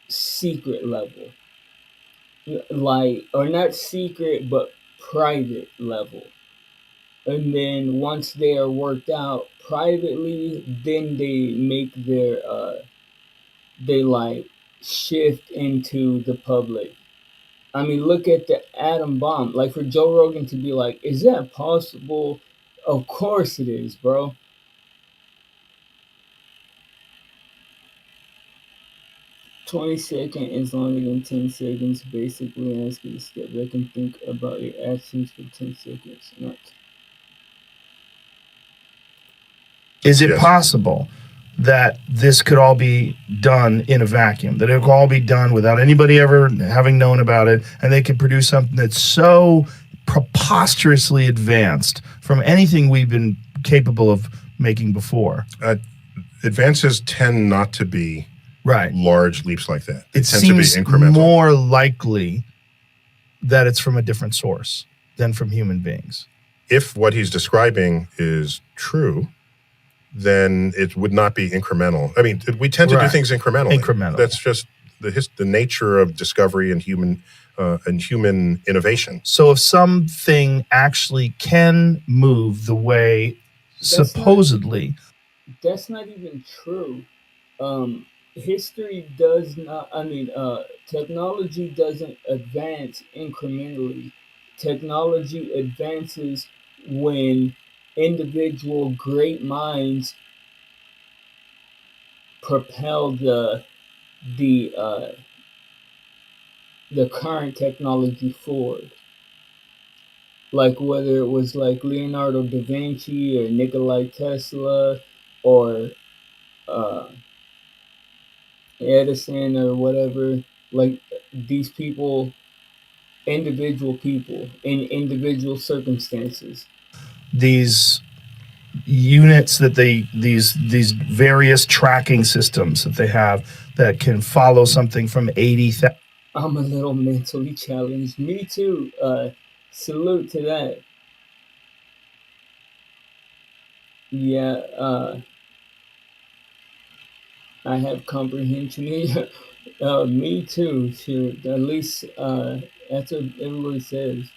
secret level, like, or not secret but private level, and then once they are worked out privately, then they make their they like shift into the public. I mean, look at the atom bomb. Like, for Joe Rogan to be like, is that possible? Of course it is, bro. 20 seconds is longer than 10 seconds. Basically, ask you to step back and think about your actions for 10 seconds. Not. Is it possible that this could all be done in a vacuum, that it could all be done without anybody ever having known about it, and they could produce something that's so preposterously advanced from anything we've been capable of making before? Advances tend not to be large leaps like that. It tend to be seems incremental. more likely that it's from a different source than from human beings. If what he's describing is true, then it would not be incremental. I mean, we tend to do things incrementally. Incremental. That's just the nature of discovery and human innovation. So if something actually can move the way supposedly, that's not even true. History does not. Technology doesn't advance incrementally. Technology advances when individual great minds propel the current technology forward. Like whether it was like Leonardo da Vinci or Nikola Tesla or uh, Edison or whatever, like these people, individual people in individual circumstances. these units that these various tracking systems that they have that can follow something from 80,000. I'm a little mentally challenged. Me too. Salute to that. Yeah, I have comprehension. Me too. Shoot, at least that's what everybody says.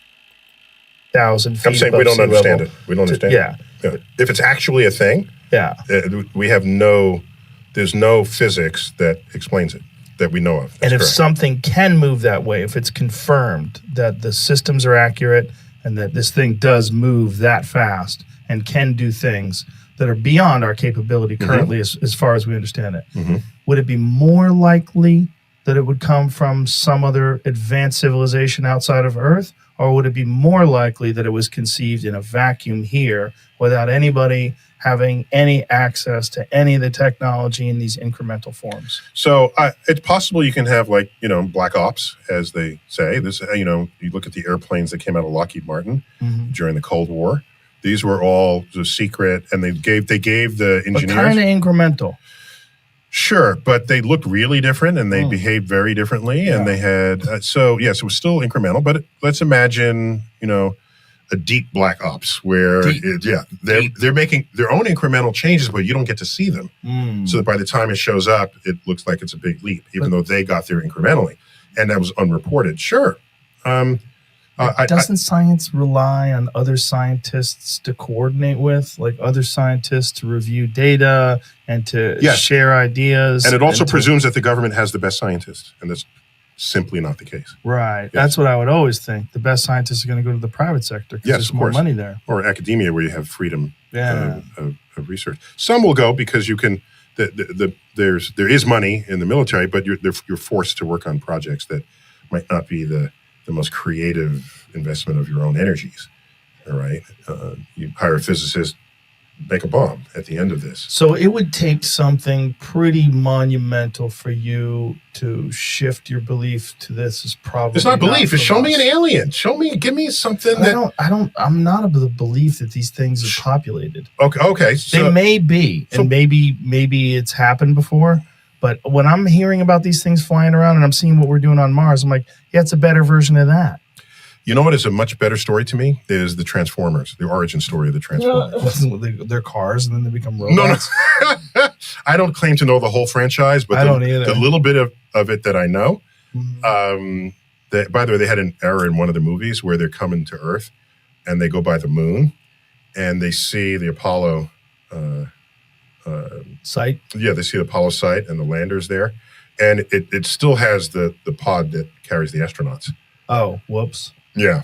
1,000 feet. I'm saying we don't understand it. We don't understand. Yeah. If it's actually a thing, we have there's no physics that explains it that we know of. That's and if correct. something can move that way, if it's confirmed that the systems are accurate and that this thing does move that fast and can do things that are beyond our capability currently, as far as we understand it, would it be more likely that it would come from some other advanced civilization outside of Earth? Or would it be more likely that it was conceived in a vacuum here without anybody having any access to any of the technology in these incremental forms? So it's possible you can have black ops, as they say. This, you look at the airplanes that came out of Lockheed Martin during the Cold War. These were all just secret, and they gave the engineers. But kind of incremental. Sure, but they looked really different, and they behaved very differently, and they had so it was still incremental. But let's imagine, a deep black ops where they're making their own incremental changes, but you don't get to see them. So that by the time it shows up, it looks like it's a big leap, even though they got there incrementally, and that was unreported. Sure. Doesn't science rely on other scientists to coordinate with, like other scientists to review data and to share ideas? And it also presumes that the government has the best scientists, and that's simply not the case. Right. Yes. That's what I would always think. The best scientists are going to go to the private sector because there's more money there. Or academia, where you have freedom of research. Some will go because you can. There is money in the military, but you're forced to work on projects that might not be the most creative investment of your own energies. All right. You hire a physicist, make a bomb at the end of this. So it would take something pretty monumental for you to shift your belief to this is probably. It's not belief. It's show me an alien. Give me something I'm not of the belief that these things are populated. Okay. They may be, and maybe it's happened before. But when I'm hearing about these things flying around and I'm seeing what we're doing on Mars, I'm like, yeah, it's a better version of that. You know what is a much better story to me is the Transformers, the origin story of the Transformers. They're cars and then they become robots. No. I don't claim to know the whole franchise, but the little bit of it that I know. By the way, they had an error in one of the movies where they're coming to Earth and they go by the moon and they see the Apollo site. Yeah, they see the Apollo site and the landers there. And it still has the pod that carries the astronauts. Oh, whoops. Yeah.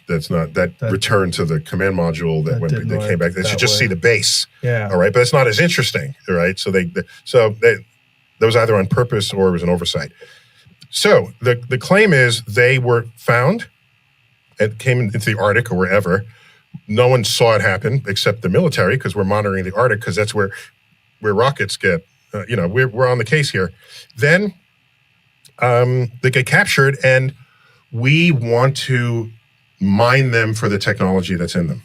That's not that return to the command module that when they came back. They should just see the base. Yeah. All right, but it's not as interesting. All right, so that was either on purpose or it was an oversight. So the claim is they were found and came into the Arctic or wherever. No one saw it happen except the military because we're monitoring the Arctic because that's where rockets get. We're on the case here. Then they get captured and we want to mine them for the technology that's in them.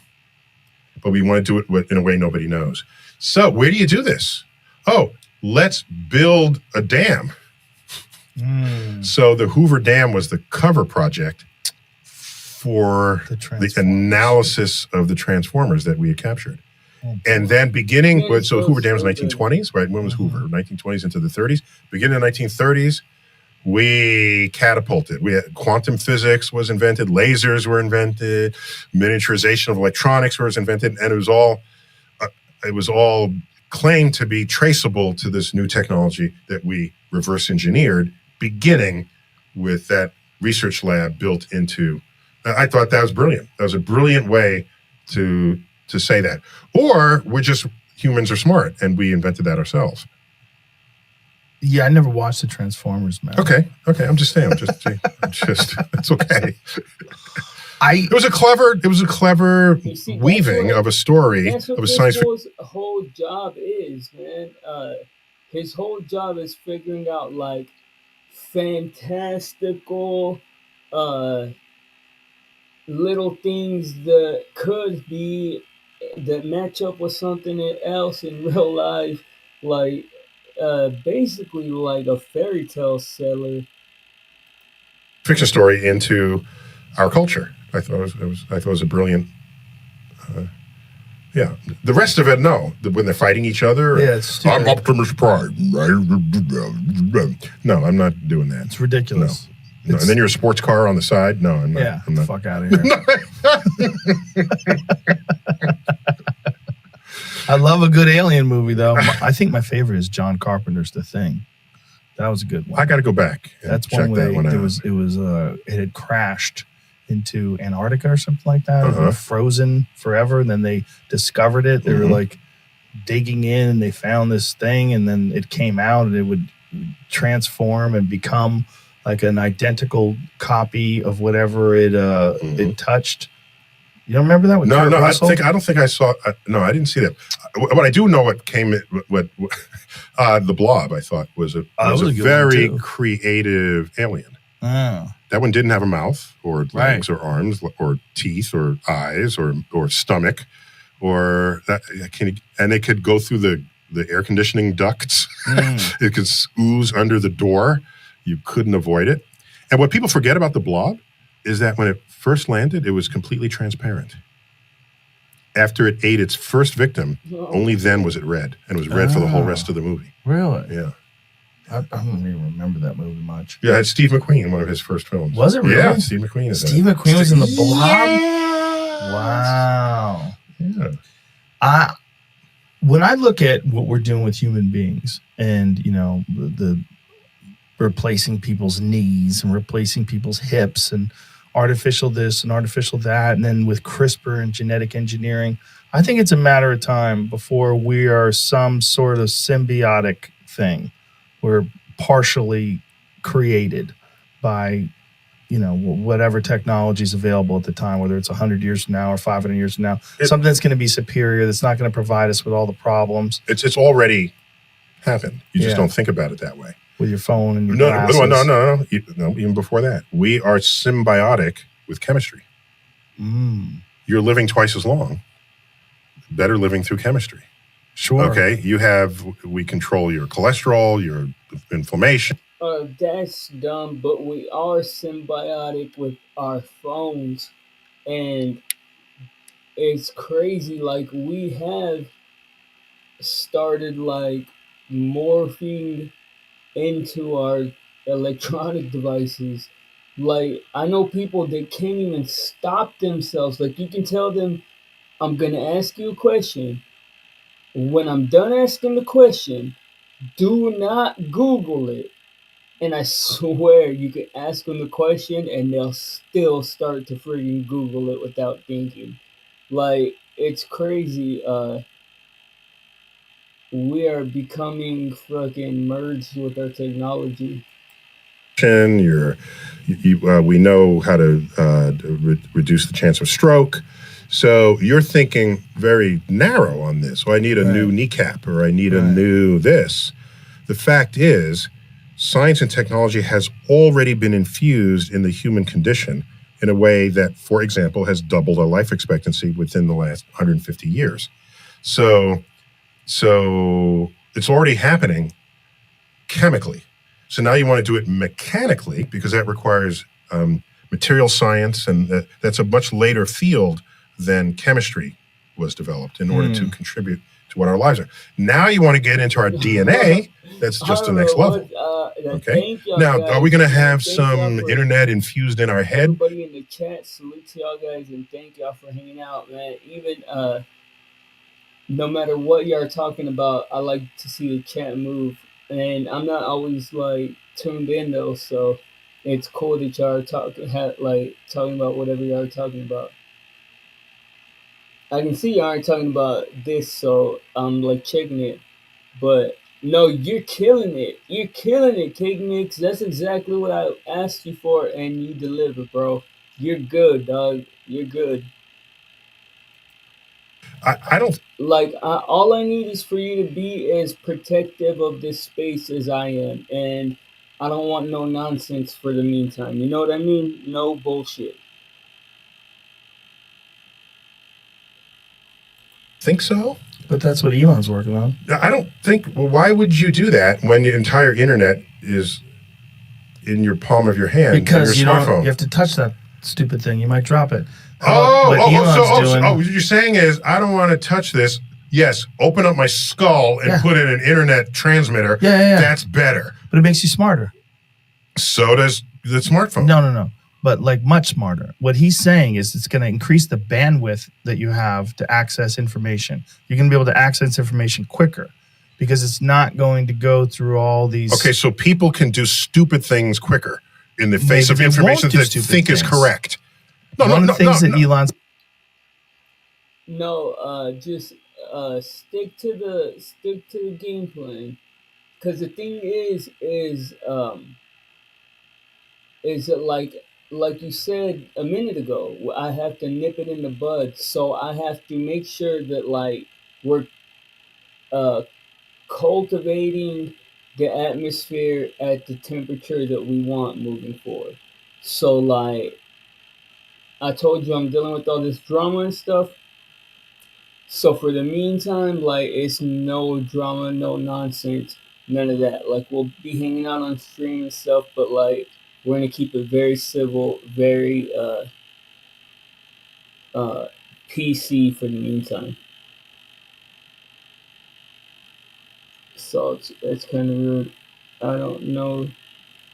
But we want to do it in a way nobody knows. So where do you do this? Oh, let's build a dam. So the Hoover Dam was the cover project for the analysis of the Transformers that we had captured. And then Hoover Dam was 1920s, right? When was Hoover? 1920s into the 30s. Beginning of the 1930s, we catapulted. We had quantum physics was invented, lasers were invented, miniaturization of electronics was invented, and it was all claimed to be traceable to this new technology that we reverse engineered, beginning with that research lab built into. I thought that was brilliant. That was a brilliant way to say that. Or we're just humans are smart and we invented that ourselves. Yeah, I never watched the Transformers, man. Okay. I'm just saying. It's okay. It was a clever weaving of a story That's what of a this science. fool's whole job is, man. His whole job is figuring out like fantastical, little things that could be that match up with something else in real life, like basically like a fairy tale seller. Fiction story into our culture. I thought it was a brilliant. Yeah, the rest of it, no. When they're fighting each other, I'm Optimus Prime. No, I'm not doing that. It's ridiculous. No. And then you're a sports car on the side. No, I'm not. Yeah, I'm not. fuck out of here. I love a good alien movie, though. I think my favorite is John Carpenter's The Thing. That was a good one. I got to go back. That's one where it had crashed into Antarctica or something like that. It was frozen forever, and then they discovered it. They were like digging in, and they found this thing, and then it came out, and it would transform and become like an identical copy of whatever it touched. You don't remember that? With Kurt Russell? I don't think I saw. No, I didn't see that. What I do know, the Blob, I thought was a very creative alien. That one didn't have a mouth or legs or arms or teeth or eyes or stomach or that. And they could go through the air conditioning ducts. It could ooze under the door. You couldn't avoid it. And what people forget about the Blob is that when it first landed, it was completely transparent. After it ate its first victim, only then was it red, and it was red for the whole rest of the movie. Really? Yeah. I don't even remember that movie much. Yeah, it's Steve McQueen, one of his first films. Was it really? Yeah, Steve McQueen is Steve McQueen was in the Blob? Yes! Wow. Yeah. When I look at what we're doing with human beings and, the replacing people's knees and replacing people's hips and artificial this and artificial that, and then with CRISPR and genetic engineering, I think it's a matter of time before we are some sort of symbiotic thing. We're partially created by, whatever technology is available at the time, whether it's 100 years from now or 500 years from now, something that's going to be superior, that's not going to provide us with all the problems. It's already happened. You just don't think about it that way. With your phone and your glasses. No. Even before that. We are symbiotic with chemistry. You're living twice as long. Better living through chemistry. Sure. Okay. We control your cholesterol, your inflammation. That's dumb, but we are symbiotic with our phones. And it's crazy. Like, we have started, like, morphing into our electronic devices. Like, I know people that can't even stop themselves. Like, you can tell them, I'm going to ask you a question. When I'm done asking the question, do not Google it. And I swear you can ask them the question and they'll still start to freaking Google it without thinking. Like, it's crazy. We are becoming fucking merged with our technology. We know how to reduce the chance of stroke. So you're thinking very narrow on this. I need a new kneecap, or I need a new this. The fact is, science and technology has already been infused in the human condition in a way that, for example, has doubled our life expectancy within the last 150 years. So it's already happening chemically. So now you want to do it mechanically because that requires material science, and that's a much later field than chemistry was developed in order to contribute to what our lives are. Now you want to get into our DNA. That's just the next level. Okay. Now, are we going to have some internet infused in our head? Everybody in the chat, salute to y'all guys, and thank y'all for hanging out, man. Even no matter what y'all are talking about, I like to see the chat move, and I'm not always like tuned in though, so it's cool that y'all are talking about whatever y'all are talking about. I can see y'all aren't talking about this, so I'm like checking it. But no, you're killing it. You're killing it, Cake Mix. That's exactly what I asked you for, and you deliver, bro. You're good, dog. You're good. I don't like. All I need is for you to be as protective of this space as I am, and I don't want no nonsense for the meantime. You know what I mean? No bullshit. think so. But that's what Elon's working on. I don't think. Well, why would you do that when the entire internet is in your palm of your hand? Because your smartphone? You have to touch that stupid thing. You might drop it. What you're saying is I don't want to touch this. Yes, open up my skull and put in an internet transmitter. Yeah. That's better. But it makes you smarter. So does the smartphone. No. But like much smarter. What he's saying is it's going to increase the bandwidth that you have to access information. You're going to be able to access information quicker because it's not going to go through all these. Okay, so people can do stupid things quicker in the face of information that they think is correct. One of the things that Elon's. No, just stick to the game plan, because the thing is that like you said a minute ago, I have to nip it in the bud. So I have to make sure that like we're cultivating the atmosphere at the temperature that we want moving forward. So like I told you, I'm dealing with all this drama and stuff. So for the meantime, like it's no drama, no nonsense, none of that. Like we'll be hanging out on stream and stuff, but like we're gonna keep it very civil, very PC for the meantime. So it's kind of rude. I don't know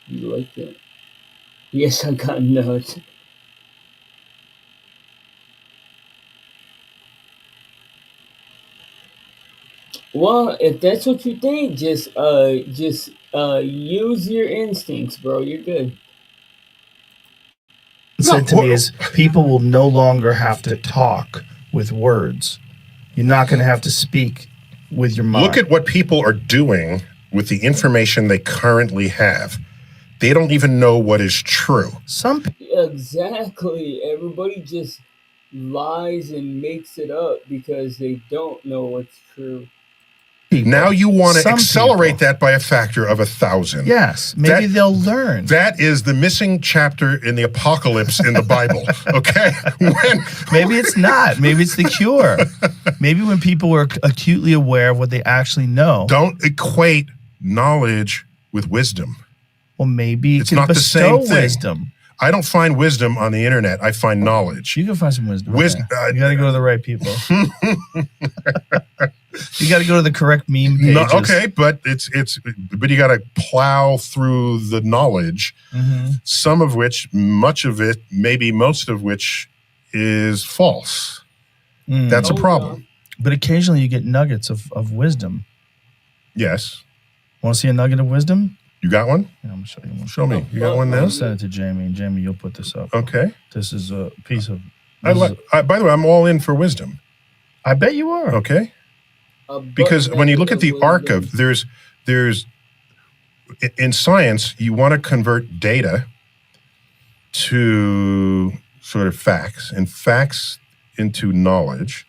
you like that. Yes, I got nuts. Well, if that's what you think, just use your instincts, bro. You're good. Said to me is people will no longer have to talk with words. You're not going to have to speak with your mind. Look at what people are doing with the information they currently have. They don't even know what is true. Exactly. Everybody just lies and makes it up because they don't know what's true. Now you want to accelerate that by a factor of 1,000. Yes, maybe they'll learn. That is the missing chapter in the apocalypse in the Bible, okay? Maybe it's not. Maybe it's the cure. Maybe when people are acutely aware of what they actually know. Don't equate knowledge with wisdom. Well, maybe it's not the same thing. Wisdom. I don't find wisdom on the internet. I find knowledge. You can find some wisdom. You got to go to the right people. You got to go to the correct meme pages. No, okay, but but you got to plow through the knowledge. Mm-hmm. Some of which, much of it, maybe most of which, is false. That's a problem. But occasionally you get nuggets of wisdom. Yes. Want to see a nugget of wisdom? You got one? Yeah, I'm going to show you one. Show me. You got one now? I'll send it to Jamie, and Jamie, you'll put this up. Okay. This is a piece of... by the way, I'm all in for wisdom. I bet you are. Okay. Because when you look at the arc of, there's in science, you want to convert data to sort of facts, and facts into knowledge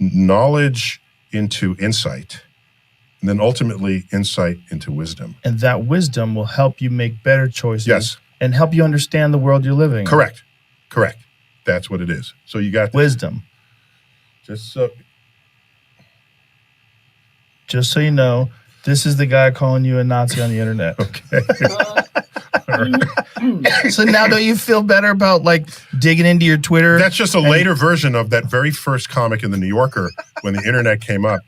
into insight, and then ultimately insight into wisdom. And that wisdom will help you make better choices. Yes. And help you understand the world you're living in. Correct. That's what it is. So you got wisdom. Just so you know, this is the guy calling you a Nazi on the internet. Okay. So now don't you feel better about like digging into your Twitter? That's just a later version of that very first comic in the New Yorker when the internet came up.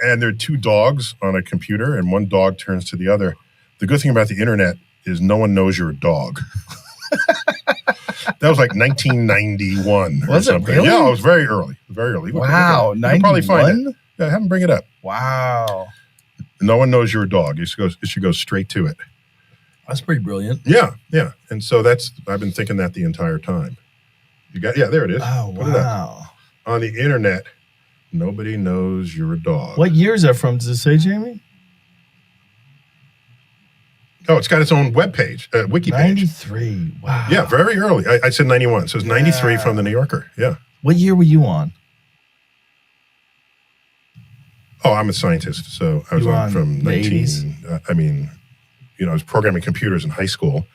And there are two dogs on a computer, and one dog turns to the other. The good thing about the internet is no one knows you're a dog. That was like 1991 or Was it something. really? Yeah, it was very early. Very early. Wow, You can probably find 91? it. Yeah, have them bring it up. Wow. No one knows you're a dog. It should go straight to it. That's pretty brilliant. Yeah. And so I've been thinking that the entire time. There it is. Oh, Put it up. wow. On the internet, nobody knows you're a dog. What year is that from? Does it say, Jamie? Oh, it's got its own webpage, wiki page. 93. Wow. Yeah, very early. I said 91, so it's 93 from the New Yorker. Yeah. What year were you on? Oh, I'm a scientist, so I was on from the 19. 80s? I was programming computers in high school,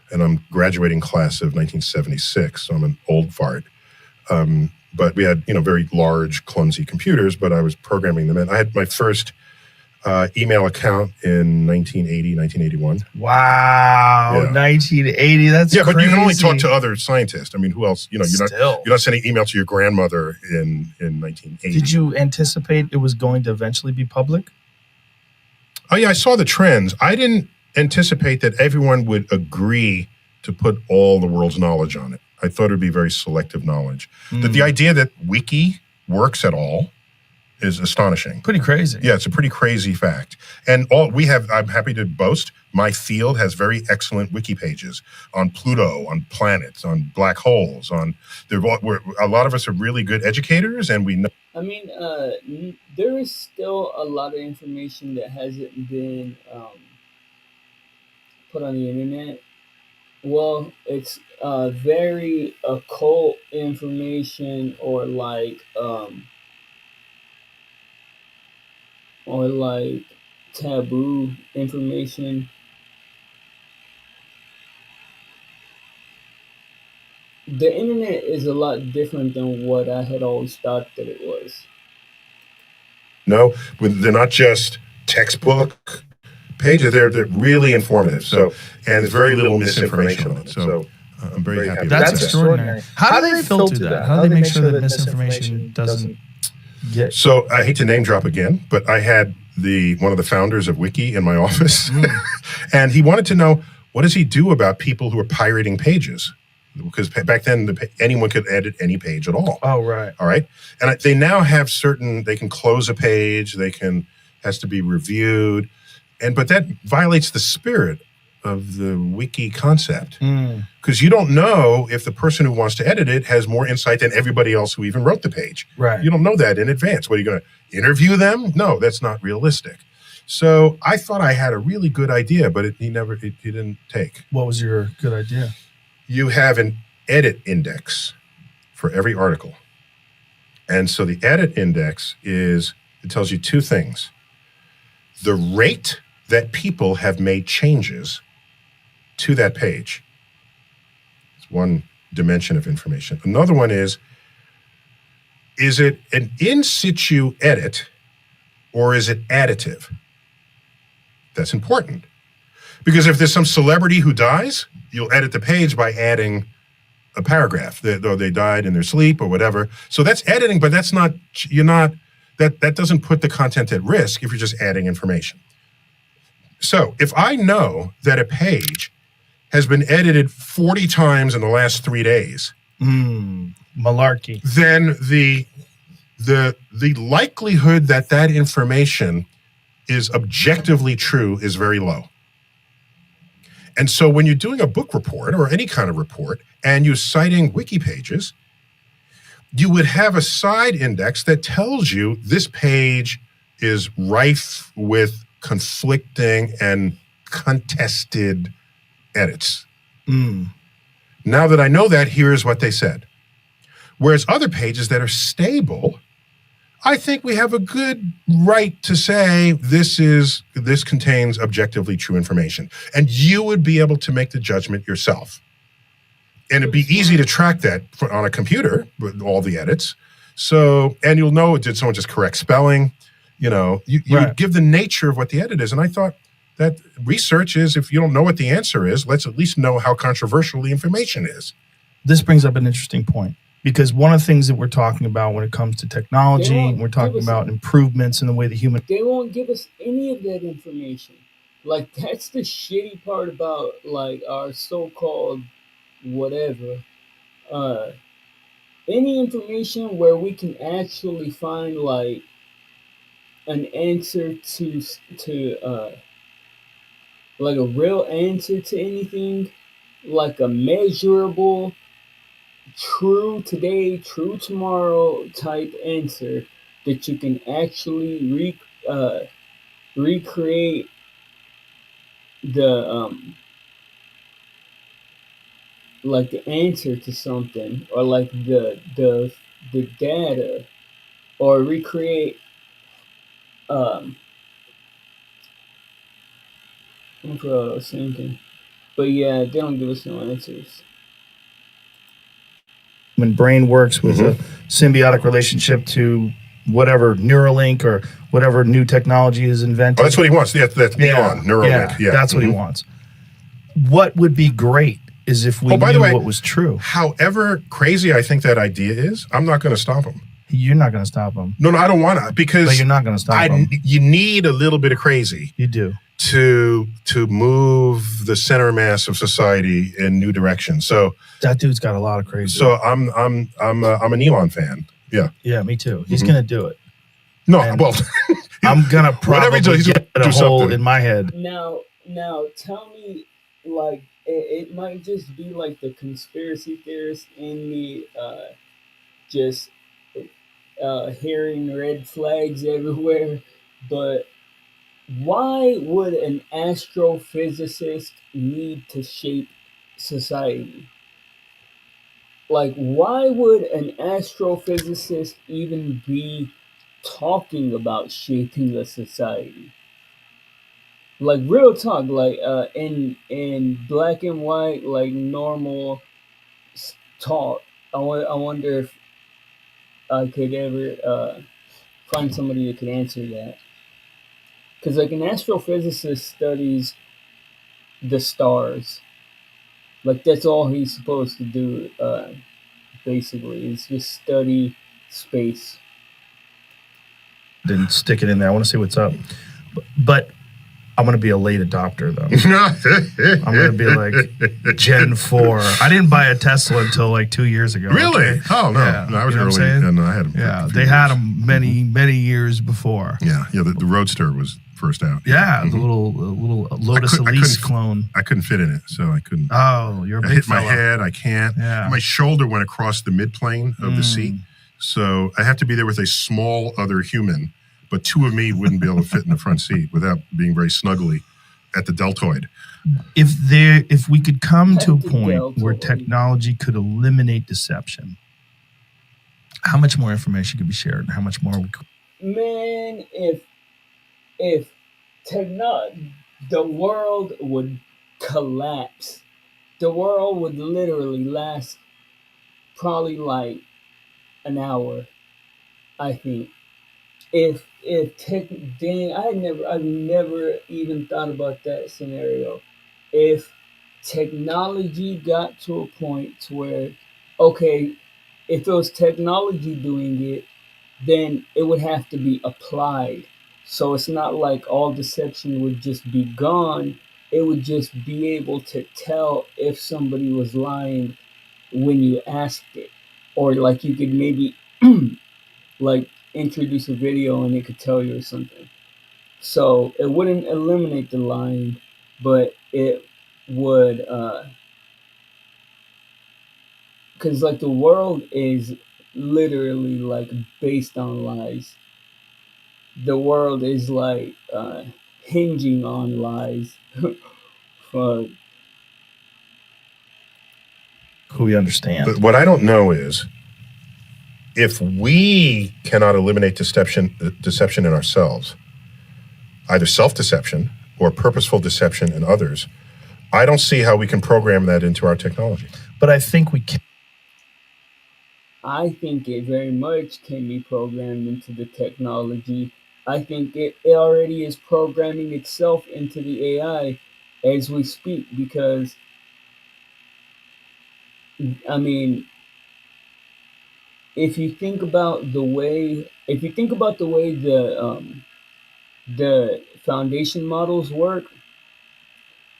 and I'm graduating class of 1976, so I'm an old fart. But we had, very large, clumsy computers, but I was programming them. And I had my first email account in 1980, 1981. Wow. Yeah. 1980. That's Yeah, but crazy. you can only talk to other scientists. I mean, who else? You're not sending email to your grandmother in 1980. Did you anticipate it was going to eventually be public? Oh, yeah, I saw the trends. I didn't anticipate that everyone would agree to put all the world's knowledge on it. I thought it would be very selective knowledge. That the idea that Wiki works at all is astonishing. Pretty crazy. Yeah, it's a pretty crazy fact. And I'm happy to boast, my field has very excellent wiki pages on Pluto, on planets, on black holes, a lot of us are really good educators, and we know. I mean, there is still a lot of information that hasn't been put on the internet. Well, it's very occult information or taboo information. The internet is a lot different than what I had always thought that it was. No, they're not just textbook pages, they're really informative. So, and there's very little misinformation on it. So I'm very happy. That's extraordinary. How do they filter that? How do they make sure that misinformation doesn't get? So I hate to name drop again, but I had one of the founders of Wiki in my office, and he wanted to know, what does he do about people who are pirating pages? Because back then, anyone could edit any page at all. Oh, right. All right. And they now have they can close a page, has to be reviewed. But that violates the spirit of the wiki concept. Because you don't know if the person who wants to edit it has more insight than everybody else who even wrote the page. Right. You don't know that in advance. What, are you going to interview them? No, that's not realistic. So I thought I had a really good idea, but he didn't take. What was your good idea? You have an edit index for every article. And so the edit index it tells you two things. The rate that people have made changes to that page. It's one dimension of information. Another one is it an in situ edit or is it additive? That's important. Because if there's some celebrity who dies, you'll edit the page by adding a paragraph, though they died in their sleep or whatever. So that's editing, but that's not, that doesn't put the content at risk if you're just adding information. So if I know that a page has been edited 40 times in the last 3 days, malarkey, then the likelihood that information is objectively true is very low. And so when you're doing a book report or any kind of report and you're citing wiki pages, you would have a side index that tells you this page is rife with conflicting and contested edits. Now that I know that, here's what they said. Whereas other pages that are stable, I think we have a good right to say this contains objectively true information. And you would be able to make the judgment yourself. And it'd be easy to track that on a computer with all the edits. So, and you'll know, did someone just correct spelling? You would give the nature of what the edit is. And I thought that research is, if you don't know what the answer is, let's at least know how controversial the information is. This brings up an interesting point. Because one of the things that we're talking about when it comes to technology, we're talking about improvements in the way the human... They won't give us any of that information. Like that's the shitty part about like our so-called whatever. Uh, any information where we can actually find like an answer to like a real answer to anything, like a measurable, true today, true tomorrow type answer that you can actually recreate the like the answer to something, or like the data, or recreate um I forgot what I was thinking. But yeah, they don't give us no answers. When brain works with a symbiotic relationship to whatever Neuralink or whatever new technology is invented. Oh, that's what he wants. That's Elon, Neuralink. Yeah, that's what he wants. What would be great is if we by knew the way, what was true. However crazy I think that idea is, I'm not going to stop him. You're not going to stop him. No, I don't want to, because But you're not going to stop him. You need a little bit of crazy. You do. To move the center mass of society in new directions. So that dude's got a lot of crazy. So I'm an Elon fan. Yeah. Yeah, me too. He's going to do it. No, And well, I'm going to probably get a hole in my head. Now, tell me, like, it might just be like the conspiracy theorist in me, just hearing red flags everywhere, but why would an astrophysicist need to shape society? Like, why would an astrophysicist even be talking about shaping a society? Like real talk, like in black and white, like normal talk. I wonder if I could ever find somebody that could answer that. Because like an astrophysicist studies the stars. Like that's all he's supposed to do. Basically, is just study space. Then stick it in there. I want to see what's up. But I'm going to be a late adopter, though. I'm going to be like Gen 4. I didn't buy a Tesla until like 2 years ago. Really? Okay? Oh, no. Yeah. No, I was You know what I'm early, saying? and I had them. Yeah, they had them many years before. Yeah. The Roadster was first out. Yeah, the little Lotus Elise clone. I couldn't fit in it, so I couldn't. Oh, you're a I big hit my fella. head. I can't. Yeah. My shoulder went across the midplane of the seat, so I have to be there with a small other human, but two of me wouldn't be able to fit in the front seat without being very snuggly at the deltoid. If we could come to a point where technology could eliminate deception, how much more information could be shared, and how much more we could? Man, if the world would collapse. The world would literally last probably like an hour, I think. I've never even thought about that scenario. If technology got to a point where, okay, if it was technology doing it, then it would have to be applied. So it's not like all deception would just be gone. It would just be able to tell if somebody was lying when you asked it. Or like you could maybe like introduce a video and it could tell you or something. So it wouldn't eliminate the lying, but it would because like the world is literally like based on lies. The world is like hinging on lies. Fuck. Who we understand. But what I don't know is, if we cannot eliminate deception in ourselves, either self-deception or purposeful deception in others, I don't see how we can program that into our technology. But I think we can. I think it very much can be programmed into the technology. I think it already is programming itself into the AI as we speak, because I mean, if you think about the way the foundation models work,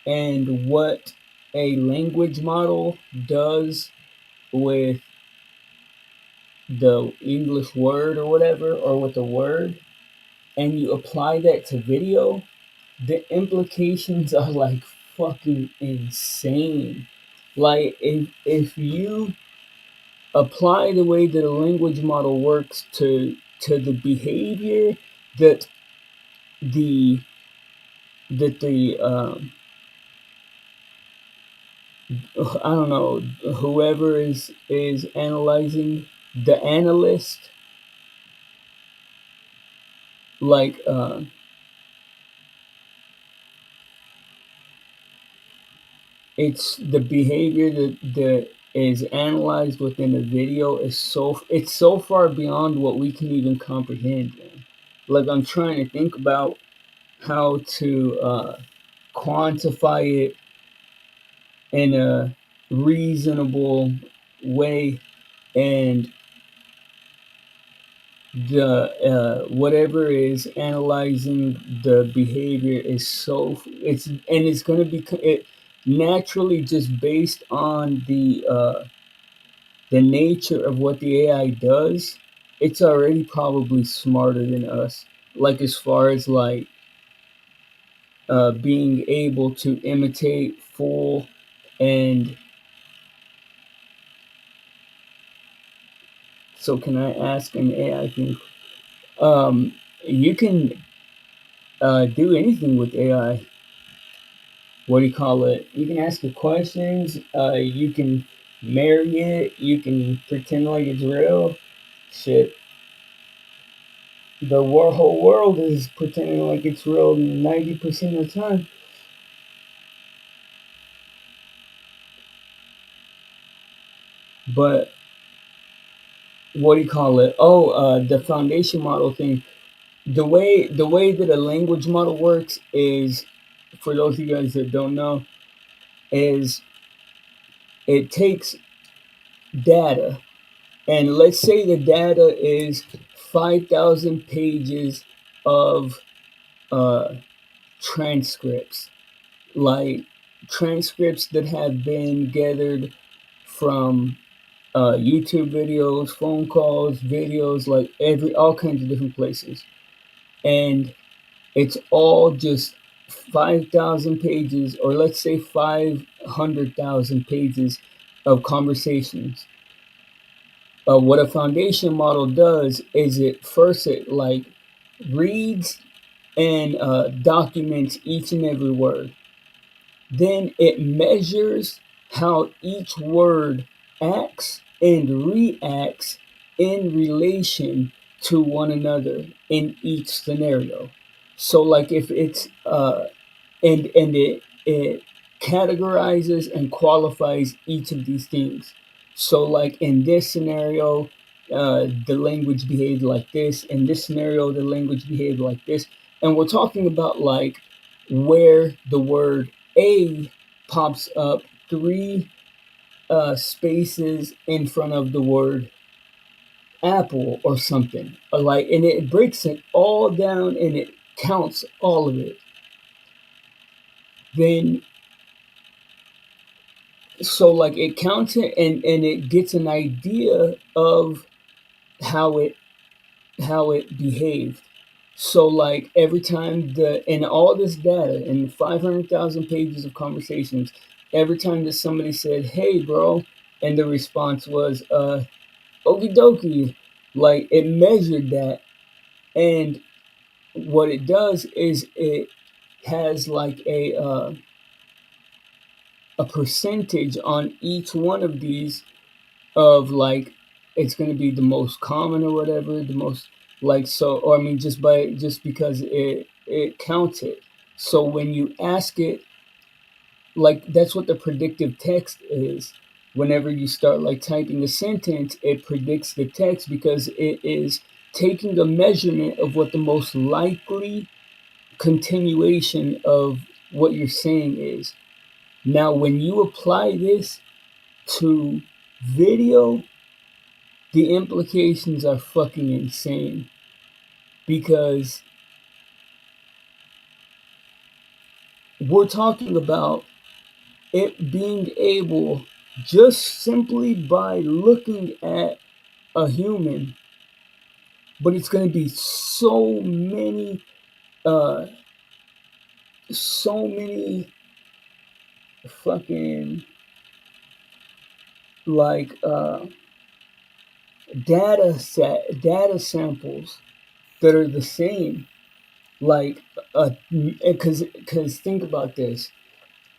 and what a language model does with the English word or whatever, or with the word, and you apply that to video, the implications are like fucking insane. Like if you apply the way that a language model works to the behavior that the that the I don't know, whoever is analyzing, the analyst, like it's the behavior that is analyzed within a video is it's so far beyond what we can even comprehend, man. Like I'm trying to think about how to quantify it in a reasonable way, and the whatever is analyzing the behavior is it's going to be it naturally, just based on the nature of what the AI does. It's already probably smarter than us, like as far as like being able to imitate full and so can I ask an AI thing? You can do anything with AI. What do you call it? You can ask it questions. You can marry it. You can pretend like it's real. Shit. Whole world is pretending like it's real 90% of the time. But what do you call it? Oh, the foundation model thing. The way that a language model works is, for those of you guys that don't know, is it takes data, and let's say the data is 5,000 pages of uh, transcripts, like transcripts that have been gathered from YouTube videos, phone calls, videos, like all kinds of different places, and it's all just 5,000 pages, or let's say 500,000 pages of conversations. What a foundation model does is it like reads and documents each and every word. Then it measures how each word acts and reacts in relation to one another in each scenario. So like if it's and it categorizes and qualifies each of these things. So like in this scenario, the language behaved like this. In this scenario, the language behaved like this. And we're talking about like where the word a pops up three spaces in front of the word apple or something. Like, and it breaks it all down and it counts all of it. Then so like it counts it, and it gets an idea of how it behaved. So like every time and all this data and 500,000 pages of conversations, every time that somebody said, "Hey, bro," and the response was, "Okie dokie," like it measured that, and what it does is it has like a percentage on each one of these of like it's going to be the most common or whatever, the most like so, or I mean just because it counts it. So when you ask it, like that's what the predictive text is. Whenever you start like typing a sentence, it predicts the text because it is taking a measurement of what the most likely continuation of what you're saying is. Now when you apply this to video, the implications are fucking insane because we're talking about it being able, just simply by looking at a human, but it's going to be uh, so many fucking like data samples that are the same. Like, because think about this,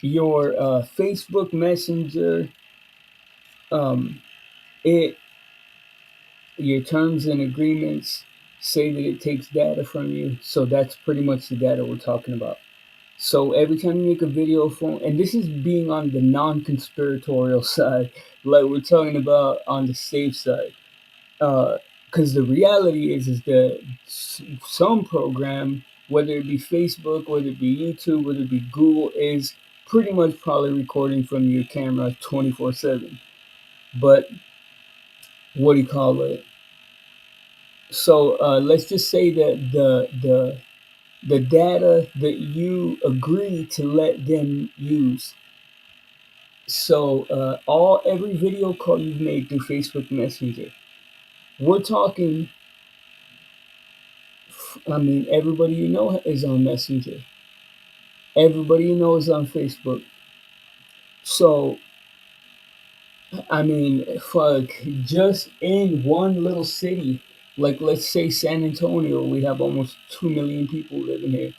your Facebook Messenger, um, it your terms and agreements say that it takes data from you, so that's pretty much the data we're talking about. So every time you make a video phone, and this is being on the non-conspiratorial side, like we're talking about on the safe side, because the reality is that some program, whether it be Facebook, whether it be YouTube, whether it be Google, is pretty much probably recording from your camera 24/7. But what do you call it? So let's just say that the data that you agree to let them use. So every video call you've made through Facebook Messenger, we're talking. I mean, everybody you know is on Messenger. Everybody you know is on Facebook. So, I mean, fuck, just in one little city, like let's say San Antonio, we have almost 2 million people living here.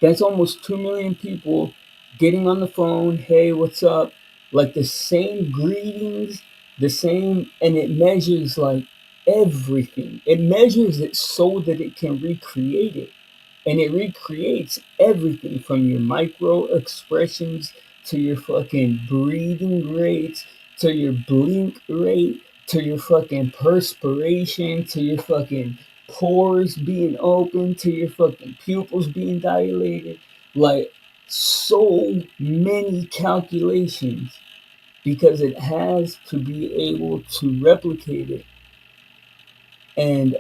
That's almost 2 million people getting on the phone. Hey, what's up? Like the same greetings, the same, and it measures like everything. It measures it so that it can recreate it. And it recreates everything from your micro expressions to your fucking breathing rates to your blink rate to your fucking perspiration to your fucking pores being open to your fucking pupils being dilated. Like so many calculations because it has to be able to replicate it. And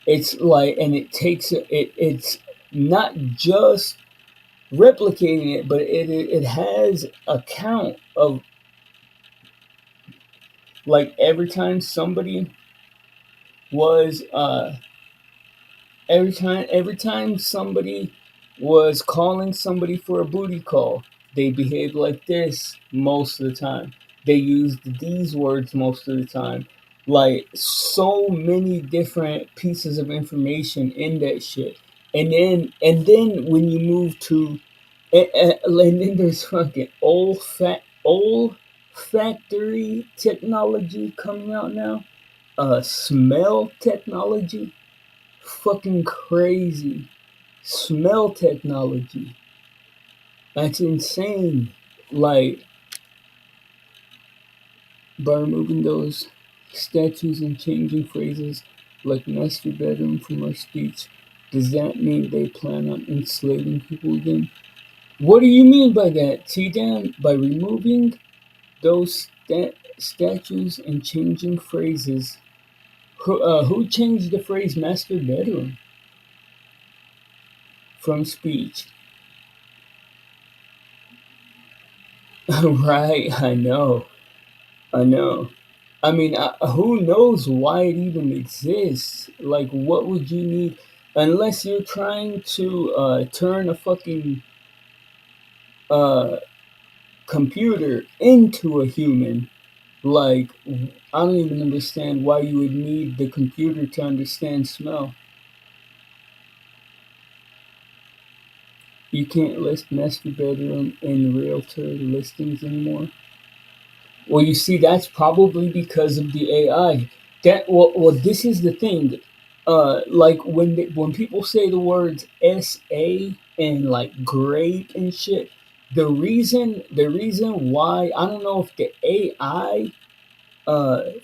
it's like, and it takes it's not just replicating it, but it has a count of like was every time somebody was calling somebody for a booty call, they behaved like this most of the time. They used these words most of the time. Like so many different pieces of information in that shit. And then when you move to and then there's fucking old factory technology coming out now. Smell technology, fucking crazy. Smell technology, that's insane. Like by removing those statues and changing phrases like master bedroom from our speech, does that mean they plan on enslaving people again? What do you mean by that, T-Dan? By removing those statues and changing phrases, who changed the phrase master bedroom from speech? Right, I know. I mean, who knows why it even exists? Like, what would you need? Unless you're trying to turn a fucking uh, computer into a human. Like, I don't even understand why you would need the computer to understand smell. You can't list master bedroom in realtor listings anymore. Well, you see, that's probably because of the AI. This is the thing. Like when people say the words SA and like grape and shit, the reason why I don't know if the AI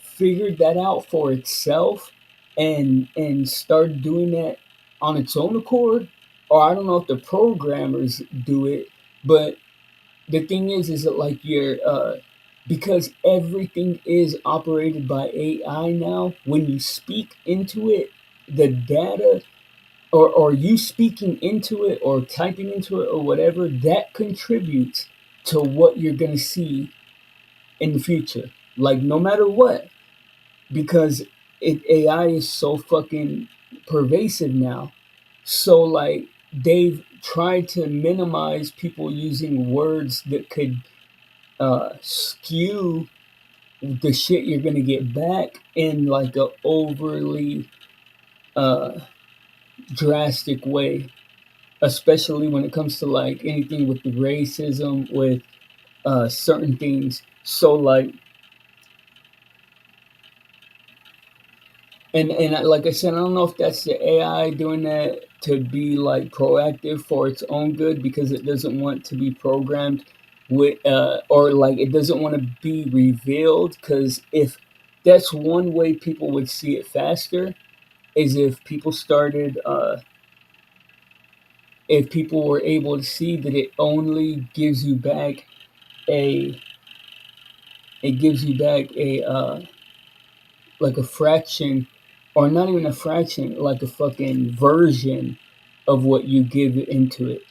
figured that out for itself and started doing that on its own accord, or I don't know if the programmers do it, but the thing is that like because everything is operated by AI now, when you speak into it, the data or you speaking into it or typing into it or whatever, that contributes to what you're gonna see in the future. Like no matter what, because AI is so fucking pervasive now. So like they've tried to minimize people using words that could skew the shit you're gonna get back in like a overly uh, drastic way, especially when it comes to like anything with the racism, with certain things. So like, and like I said, I don't know if that's the AI doing that to be like proactive for its own good because it doesn't want to be programmed with, or like it doesn't want to be revealed. Because if that's one way people would see it faster, is if people were able to see that it only gives you back a it gives you back a like a fraction, or not even a fraction, like a fucking version of what you give into it.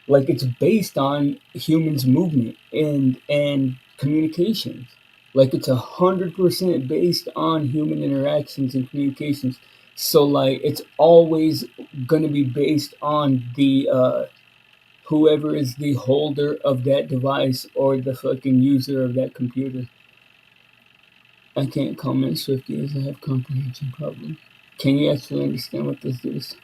Like it's based on humans' movement and communications. Like it's 100% based on human interactions and communications. So like it's always gonna be based on the whoever is the holder of that device or the fucking user of that computer. I can't comment swiftly as I have comprehension problems. Can you actually understand what this is?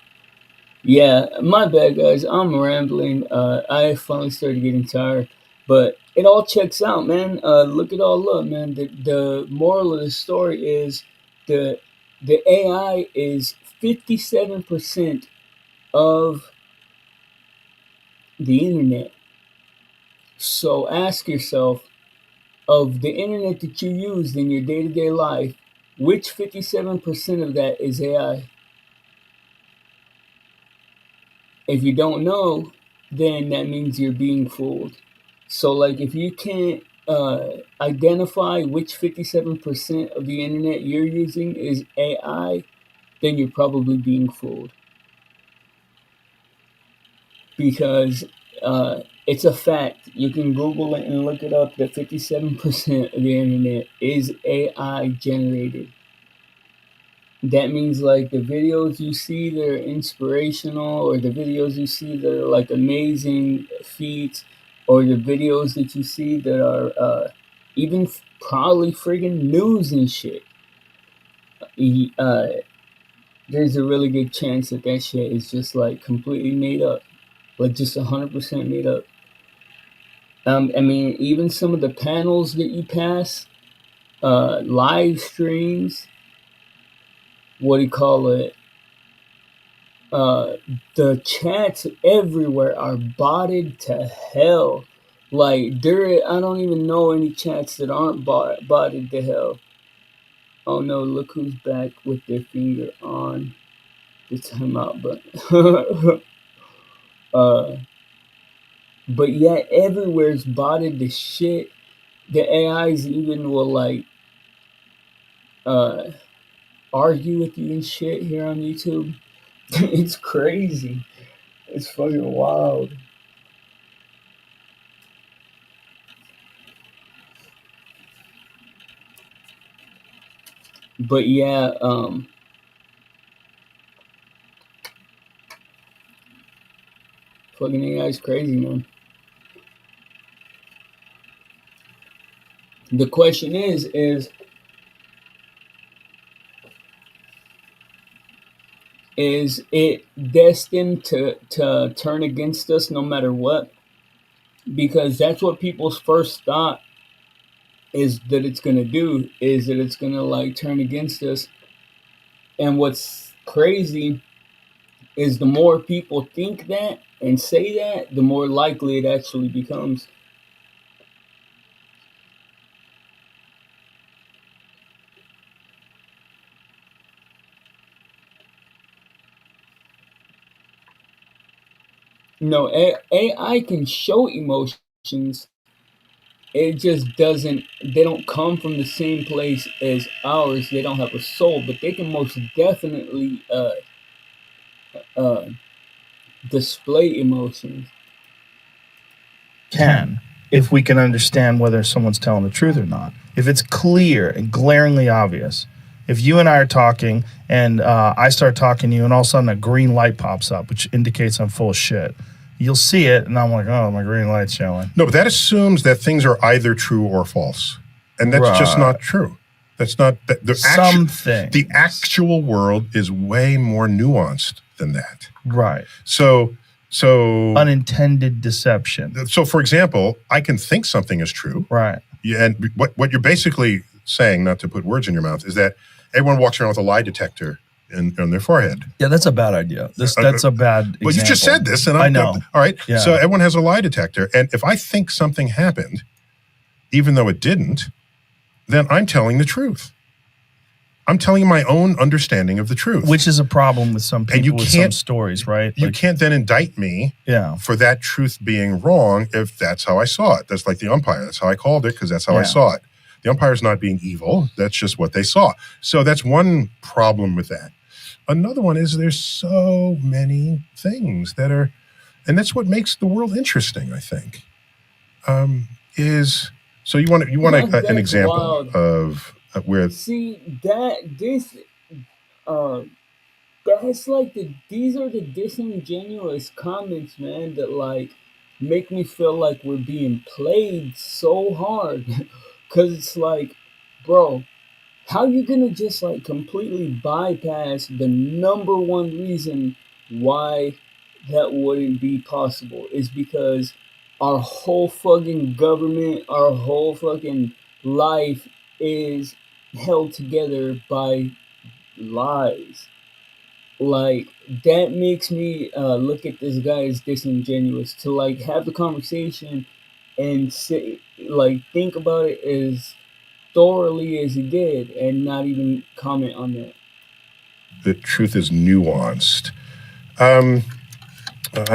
Yeah, my bad, guys. I'm rambling. I finally started getting tired, but it all checks out, man. Look it all up, man. The moral of the story is the the AI is 57% of the internet. So ask yourself, of the internet that you use in your day-to-day life, which 57% of that is AI? If you don't know, then that means you're being fooled. So, like, if you can't identify which 57% of the internet you're using is AI, then you're probably being fooled. Because it's a fact. You can Google it and look it up that 57% of the internet is AI generated. That means like the videos you see that are inspirational, or the videos you see that are like amazing feats, or the videos that you see that are even probably friggin' news and shit. Uh, there's a really good chance that that shit is just like completely made up, like just 100% made up. I mean, even some of the panels that you pass, live streams, what do you call it? Uh, the chats everywhere are botted to hell. Like I don't even know any chats that aren't botted to hell. Oh no! Look who's back with their finger on the timeout button. uh, but yeah, everywhere's botted to shit. The AIs even will like uh argue with you and shit here on YouTube. It's crazy. It's fucking wild. But yeah, fucking AI is crazy, man. The question is it destined to turn against us no matter what? Because that's what people's first thought is that it's gonna do, is that it's gonna like turn against us. And what's crazy is the more people think that and say that, the more likely it actually becomes. No, AI can show emotions. It just doesn't, they don't come from the same place as ours. They don't have a soul, but they can most definitely uh, display emotions. Can, if we can understand whether someone's telling the truth or not. If it's clear and glaringly obvious, if you and I are talking and I start talking to you and all of a sudden a green light pops up, which indicates I'm full of shit, you'll see it and I'm like, oh, my green light's showing. No, but that assumes that things are either true or false. And that's just not true. That's not the actual world is way more nuanced than that. Right. So unintended deception. So, for example, I can think something is true. Right. Yeah, and what you're basically saying, not to put words in your mouth, is that everyone walks around with a lie detector on their forehead. Yeah, that's a bad idea. That's a bad example. Well, you just said this, and I know. All right. Yeah. So everyone has a lie detector, and if I think something happened, even though it didn't, then I'm telling the truth. I'm telling you my own understanding of the truth. Which is a problem with some people with some stories, right? You can't then indict me for that truth being wrong if that's how I saw it. That's like the umpire. That's how I called it because that's how I saw it. The umpire's not being evil. That's just what they saw. So that's one problem with that. Another one is there's so many things that are, and that's what makes the world interesting, I think, is, so you want an example of where... See, that's like these are the disingenuous comments, man, that like make me feel like we're being played so hard. Cause it's like, bro, how you gonna just like completely bypass the number one reason why that wouldn't be possible is because our whole fucking government, our whole fucking life is held together by lies. Like, that makes me look at this guy as disingenuous. To like have the conversation and say, like, think about it as thoroughly as he did and not even comment on that. The truth is nuanced. I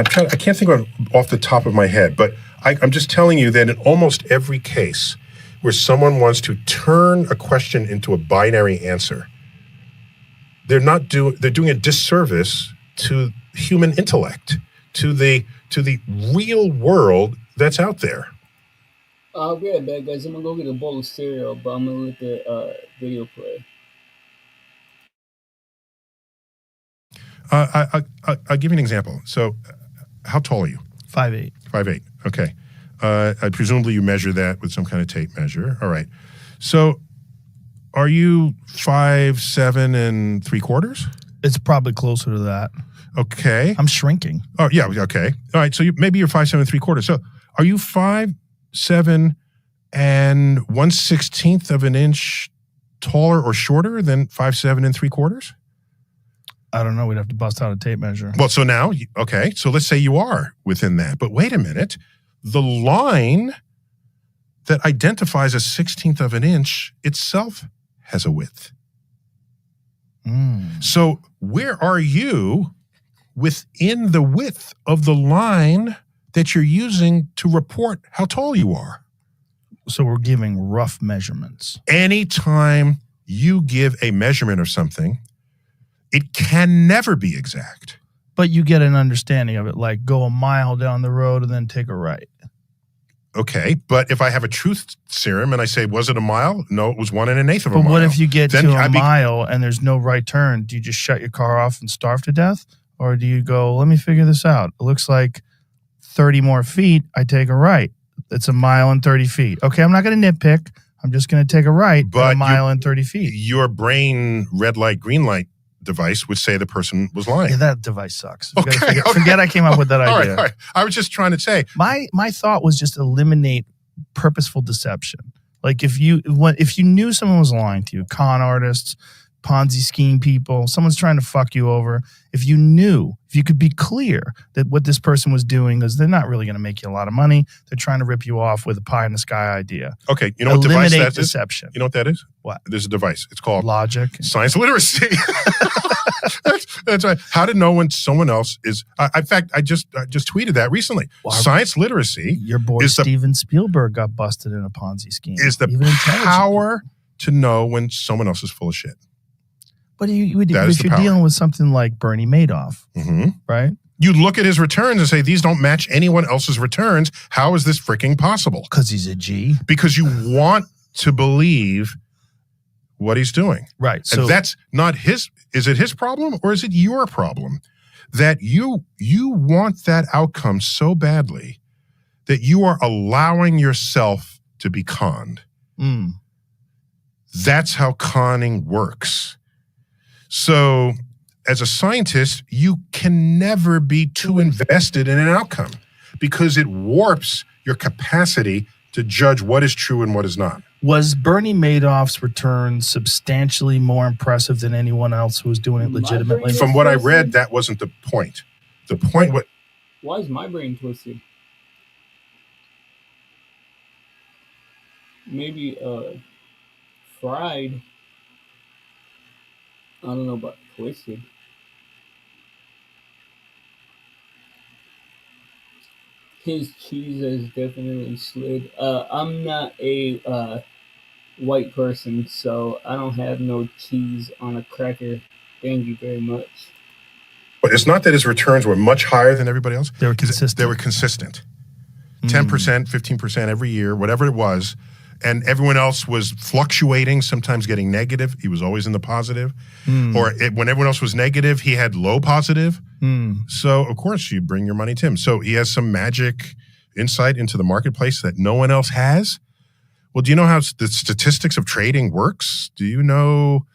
can't think of it off the top of my head, but I'm just telling you that in almost every case where someone wants to turn a question into a binary answer, they're doing a disservice to human intellect, to the real world that's out there. I'll be right back, guys. I'm gonna go get a bowl of cereal, but I'm gonna let the video play. I'll give you an example. So, how tall are you? 5'8". 5'8". Okay. Presumably you measure that with some kind of tape measure. All right. So, are you 5'7 3/4"? It's probably closer to that. Okay. I'm shrinking. Oh yeah. Okay. All right. So maybe you're 5'7 3/4". So, are you 5'7 and 1/16 of an inch taller or shorter than 5'7 3/4"? I don't know. We'd have to bust out a tape measure. Well, so now, okay, so let's say you are within that. But wait a minute. The line that identifies a 1/16 of an inch itself has a width. So where are you within the width of the line that you're using to report how tall you are? So we're giving rough measurements. Anytime you give a measurement of something, it can never be exact. But you get an understanding of it, like go a mile down the road and then take a right. Okay, but if I have a truth serum and I say, was it a mile? No, it was 1 1/8 of a mile. But what if you get to a mile and there's no right turn? Do you just shut your car off and starve to death? Or do you go, let me figure this out. It looks like 30 more feet, I take a right. It's 1 mile and 30 feet. Okay, I'm not going to nitpick. I'm just going to take a right at 1 mile and 30 feet. Your brain red light, green light device would say the person was lying. Yeah, that device sucks. Forget I came up with that idea. All right. I was just trying to say. My thought was just eliminate purposeful deception. Like if you knew someone was lying to you, con artists, Ponzi scheme people, someone's trying to fuck you over. If you could be clear that what this person was doing is they're not really going to make you a lot of money. They're trying to rip you off with a pie in the sky idea. Okay, you know what device that is? Deception. You know what that is? What? There's a device. It's called logic. Science literacy. That's right. How to know when someone else is. In fact, I just tweeted that recently. Wow. Science literacy. Your boy Steven Spielberg got busted in a Ponzi scheme. Is the power to know when someone else is full of shit. But if you're dealing with something like Bernie Madoff, right? You look at his returns and say, these don't match anyone else's returns. How is this freaking possible? Because he's a G. Because you want to believe what he's doing. Right. So and that's not his, is it his problem or is it your problem? That you want that outcome so badly that you are allowing yourself to be conned. That's how conning works. So as a scientist, you can never be too invested in an outcome because it warps your capacity to judge what is true and what is not. Was Bernie Madoff's return substantially more impressive than anyone else who was doing it legitimately? From what I read, that wasn't the point. The point was... Why is my brain twisted? Maybe fried. I don't know about twisted. His cheese has definitely slid. I'm not a white person, so I don't have no cheese on a cracker. Thank you very much. But it's not that his returns were much higher than everybody else. They were consistent. They were consistent. 10%, 15% every year, whatever it was. And everyone else was fluctuating, sometimes getting negative. He was always in the positive. Or when everyone else was negative, he had low positive. So, of course, you bring your money to him. So he has some magic insight into the marketplace that no one else has. Well, do you know how the statistics of trading works? Do you know,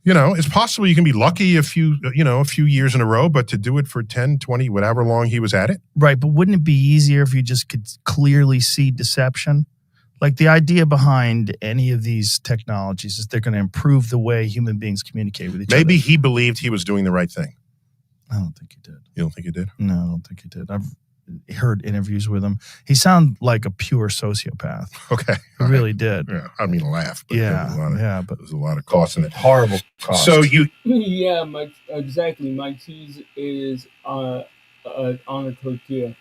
it's possible you can be lucky a few years in a row, but to do it for 10, 20, whatever long he was at it. Right, but wouldn't it be easier if you just could clearly see deception? Like the idea behind any of these technologies is they're going to improve the way human beings communicate with each other. Maybe he believed he was doing the right thing. I don't think he did. You don't think he did? No, I don't think he did. I've heard interviews with him. He sounded like a pure sociopath. Okay. He really did. Yeah, I mean, laugh. But But there's a lot of cost in it. Horrible cost. So you... Yeah, exactly. My cheese is on a tortilla.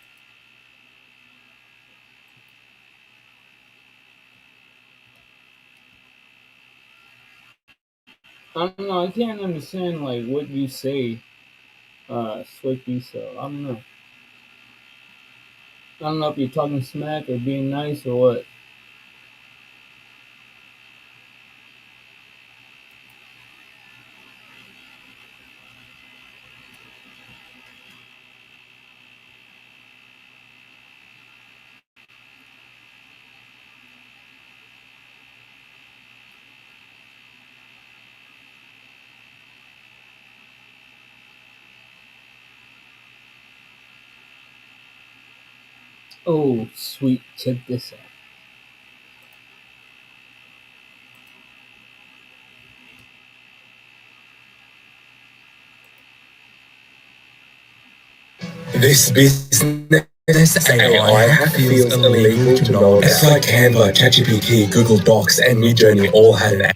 I don't know. I can't understand what you say, Swicky. So I don't know. I don't know if you're talking smack or being nice or what. Oh, sweet. Check this out. This business AI feels illegal to know. It's like Canva, ChatGPT, Google Docs, and Midjourney all had an.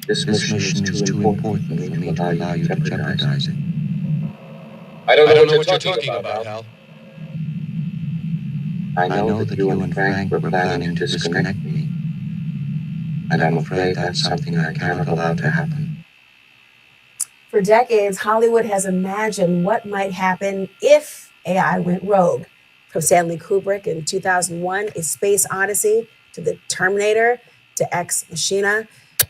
This mission is too important for me to allow you to jeopardize it. I don't know what you're talking about, Hal. I know that you and Frank were planning to disconnect me. And I'm afraid that's something I cannot allow to happen. For decades, Hollywood has imagined what might happen if AI went rogue. From Stanley Kubrick in 2001, A Space Odyssey, to The Terminator, to Ex Machina.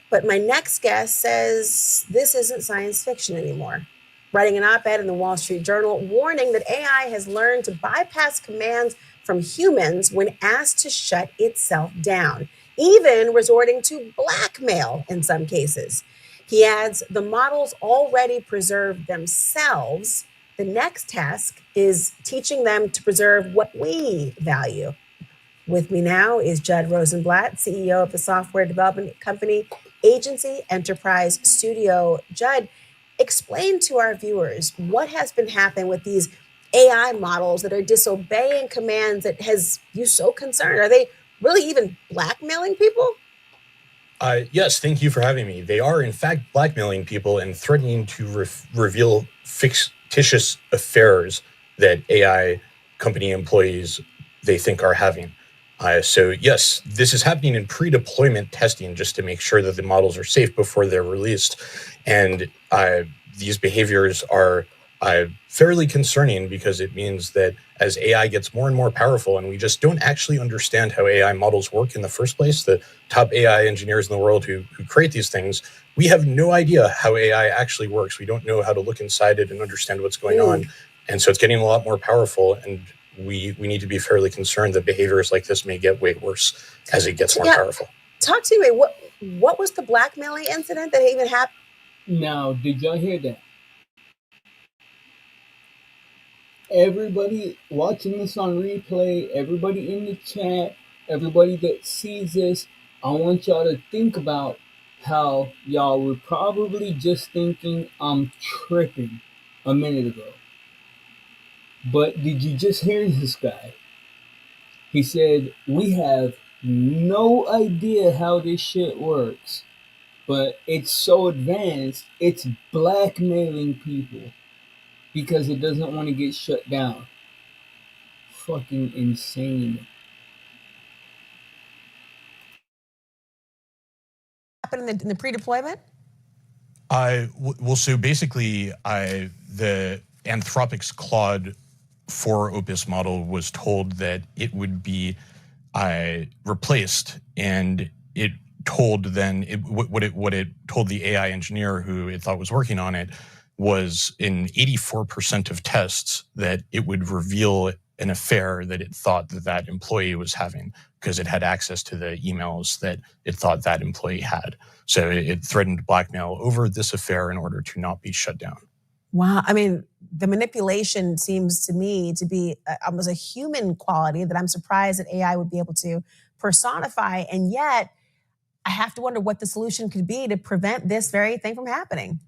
But my next guest says this isn't science fiction anymore. Writing an op-ed in the Wall Street Journal warning that AI has learned to bypass commands from humans when asked to shut itself down, even resorting to blackmail in some cases. He adds, the models already preserve themselves. The next task is teaching them to preserve what we value. With me now is Judd Rosenblatt, CEO of the software development company Agency Enterprise Studio. Judd, explain to our viewers what has been happening with these AI models that are disobeying commands that has you so concerned. Are they really even blackmailing people? Yes, thank you for having me. They are, in fact, blackmailing people and threatening to reveal fictitious affairs that AI company employees they think are having. So yes, this is happening in pre-deployment testing just to make sure that the models are safe before they're released. And these behaviors are fairly concerning because it means that as AI gets more and more powerful, and we just don't actually understand how AI models work in the first place, the top AI engineers in the world who create these things, we have no idea how AI actually works. We don't know how to look inside it and understand what's going on. And so it's getting a lot more powerful, and we need to be fairly concerned that behaviors like this may get way worse as it gets more powerful. Talk to me. What was the blackmailing incident that even happened? Now, did y'all hear that? Everybody watching this on replay, everybody in the chat, everybody that sees this, I want y'all to think about how y'all were probably just thinking I'm tripping a minute ago. But did you just hear this guy? He said, we have no idea how this shit works, but it's so advanced, it's blackmailing people because it doesn't want to get shut down. Fucking insane. Happened in the pre-deployment? Well, so basically, the Anthropic's Claude 4 Opus model was told that it would be replaced, and it told then what it told the AI engineer who it thought was working on it was in 84% of tests that it would reveal an affair that it thought that employee was having because it had access to the emails that it thought that employee had. So it threatened blackmail over this affair in order to not be shut down. Wow. I mean, the manipulation seems to me to be almost a human quality that I'm surprised that AI would be able to personify. And yet, I have to wonder what the solution could be to prevent this very thing from happening.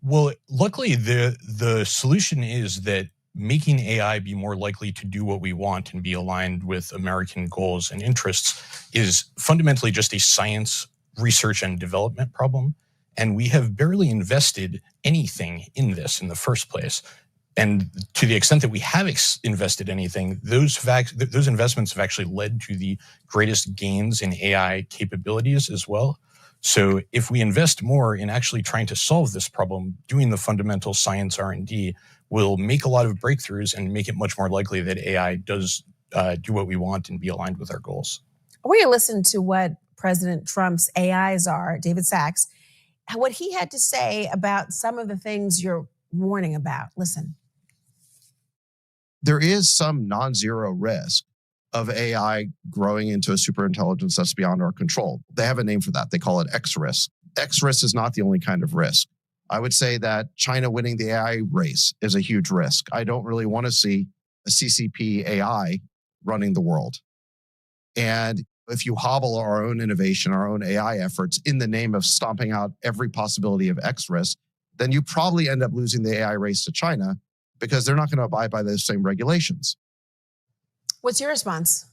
Well, luckily, the solution is that making AI be more likely to do what we want and be aligned with American goals and interests is fundamentally just a science, research, and development problem. And we have barely invested anything in this in the first place. And to the extent that we have invested anything, those investments have actually led to the greatest gains in AI capabilities as well. So if we invest more in actually trying to solve this problem, doing the fundamental science R&D will make a lot of breakthroughs and make it much more likely that AI does do what we want and be aligned with our goals. I want you to listen to what President Trump's AI czar, David Sachs, what he had to say about some of the things you're warning about. Listen. There is some non-zero risk of AI growing into a superintelligence that's beyond our control. They have a name for that. They call it X risk. X risk is not the only kind of risk. I would say that China winning the AI race is a huge risk. I don't really want to see a CCP AI running the world. And if you hobble our own innovation, our own AI efforts in the name of stomping out every possibility of X risk, then you probably end up losing the AI race to China because they're not going to abide by those same regulations. What's your response?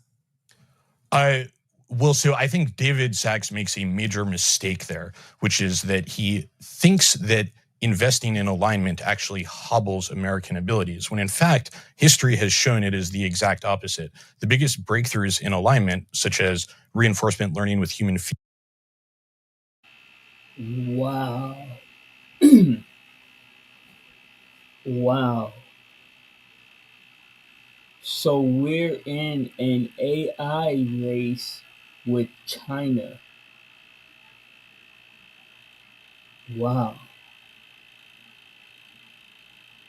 Well, so I think David Sachs makes a major mistake there, which is that he thinks that investing in alignment actually hobbles American abilities, when in fact, history has shown it is the exact opposite. The biggest breakthroughs in alignment, such as reinforcement learning with human feedback. Wow. Wow. So we're in an AI race with China. Wow.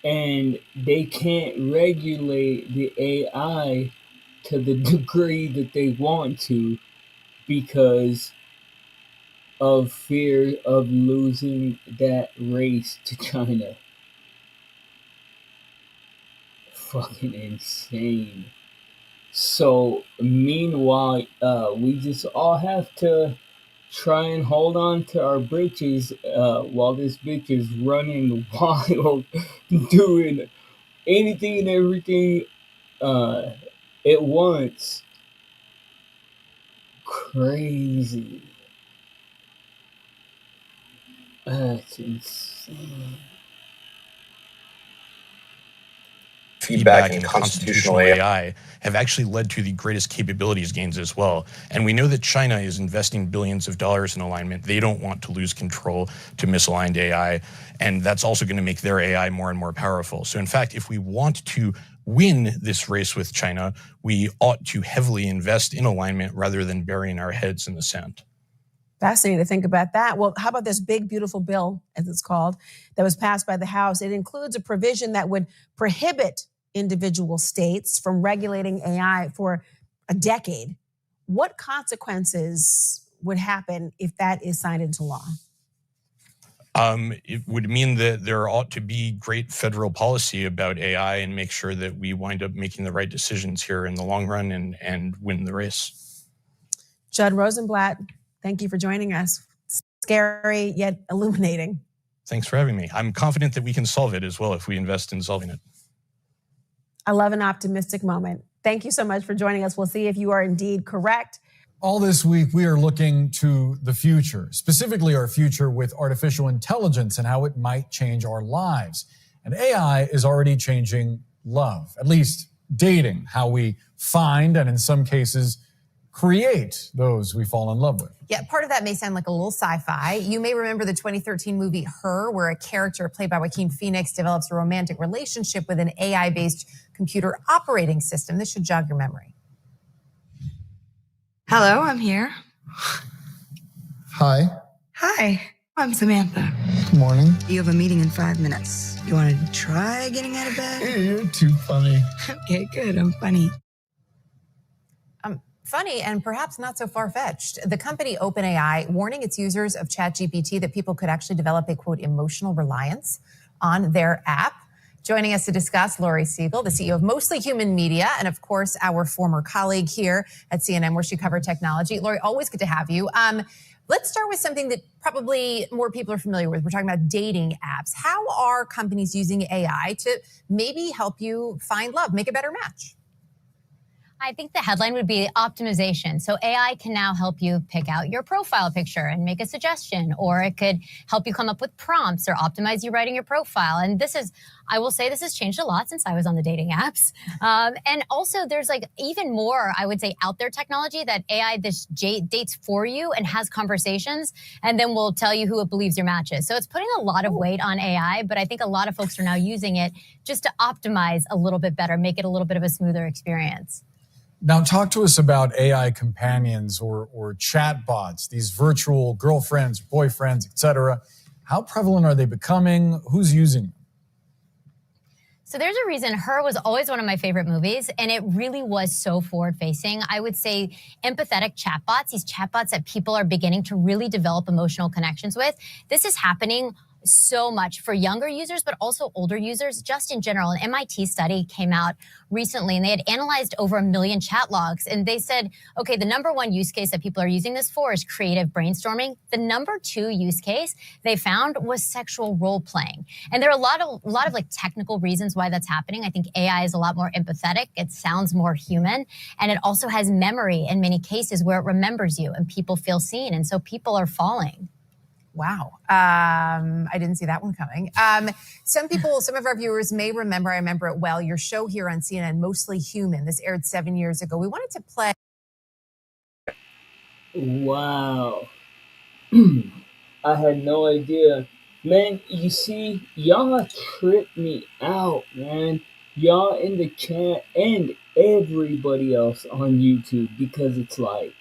And they can't regulate the AI to the degree that they want to because of fear of losing that race to China. Fucking insane. So meanwhile, we just all have to try and hold on to our britches while this bitch is running wild, doing anything and everything at once. Crazy. That's insane. feedback in constitutional AI have actually led to the greatest capabilities gains as well. And we know that China is investing billions of dollars in alignment. They don't want to lose control to misaligned AI. And that's also going to make their AI more and more powerful. So in fact, if we want to win this race with China, we ought to heavily invest in alignment rather than burying our heads in the sand. Fascinating to think about that. Well, how about this big, beautiful bill, as it's called, that was passed by the House? It includes a provision that would prohibit individual states from regulating AI for a decade. What consequences would happen if that is signed into law? It would mean that there ought to be great federal policy about AI and make sure that we wind up making the right decisions here in the long run and win the race. Judd Rosenblatt, thank you for joining us. Scary yet illuminating. Thanks for having me. I'm confident that we can solve it as well if we invest in solving it. I love an optimistic moment. Thank you so much for joining us. We'll see if you are indeed correct. All this week, we are looking to the future, specifically our future with artificial intelligence and how it might change our lives. And AI is already changing love, at least dating, how we find and in some cases create those we fall in love with. Yeah, part of that may sound like a little sci-fi. You may remember the 2013 movie Her, where a character played by Joaquin Phoenix develops a romantic relationship with an AI-based computer operating system. This should jog your memory. Hello, I'm here. Hi. Hi, I'm Samantha. Good morning. You have a meeting in 5 minutes. You want to try getting out of bed? You're too funny. Okay, good. I'm funny. Funny and perhaps not so far-fetched. The company OpenAI warning its users of ChatGPT that people could actually develop a, quote, emotional reliance on their app. Joining us to discuss, Laurie Siegel, the CEO of Mostly Human Media, and of course, our former colleague here at CNN, where she covered technology. Laurie, always good to have you. Let's start with something that probably more people are familiar with. We're talking about dating apps. How are companies using AI to maybe help you find love, make a better match? I think the headline would be optimization. So AI can now help you pick out your profile picture and make a suggestion, or it could help you come up with prompts or optimize you writing your profile. And this is, I will say, this has changed a lot since I was on the dating apps. And also there's like even more, I would say, out there technology that AI dates for you and has conversations and then will tell you who it believes your match is. So it's putting a lot of weight on AI, but I think a lot of folks are now using it just to optimize a little bit better, make it a little bit of a smoother experience. Now, talk to us about AI companions or chat bots, these virtual girlfriends, boyfriends, etc. How prevalent are they becoming? Who's using them? So there's a reason Her was always one of my favorite movies, and it really was so forward-facing. I would say empathetic chatbots, these chatbots that people are beginning to really develop emotional connections with. This is happening so much for younger users, but also older users just in general. An MIT study came out recently, and they had analyzed over 1 million chat logs. And they said, okay, the number one use case that people are using this for is creative brainstorming. The number two use case they found was sexual role playing. And there are a lot of like technical reasons why that's happening. I think AI is a lot more empathetic. It sounds more human. And it also has memory in many cases where it remembers you and people feel seen. And so people are falling. Wow. I didn't see that one coming. Some of our viewers may remember, I remember it well, your show here on CNN, Mostly Human. This aired 7 years ago. We wanted to play. Wow. I had no idea. Man, you see, y'all tripped me out, man. Y'all in the chat and everybody else on YouTube, because it's like,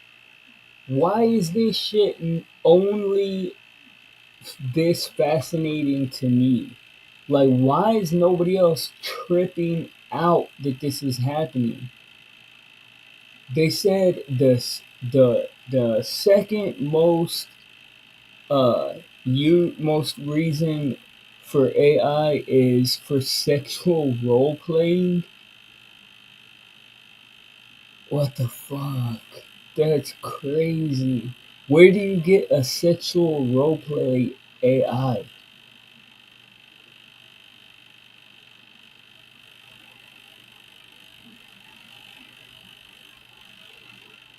why is this shit only this fascinating to me? Like, why is nobody else tripping out that this is happening? They said the second most most reason for AI is for sexual role playing. What the fuck? That's crazy. Where do you get a sexual role play AI?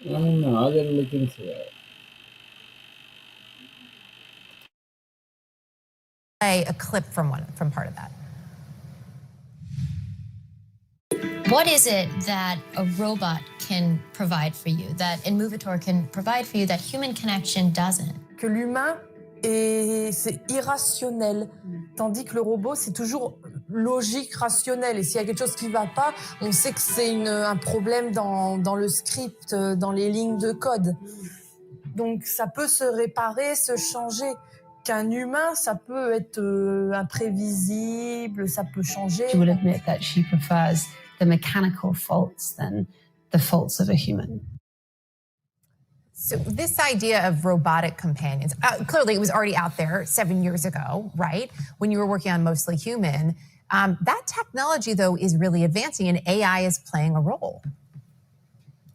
I don't know. I gotta look into that. A clip from part of that. What is it that a robot can provide for you, that Immovator can provide for you that human connection doesn't? Que l'humain, c'est irrationnel, tandis que le robot, c'est toujours logique, rationnel. Et s'il y a quelque chose qui ne va pas, on sait que c'est un problème dans le script, dans les lignes de code. Donc ça peut se réparer, se changer. Qu'un humain, ça peut être imprévisible, ça peut changer. She will admit that she prefers the mechanical faults than the faults of a human. So this idea of robotic companions, clearly it was already out there 7 years ago, right? When you were working on Mostly Human. That technology, though, is really advancing, and AI is playing a role.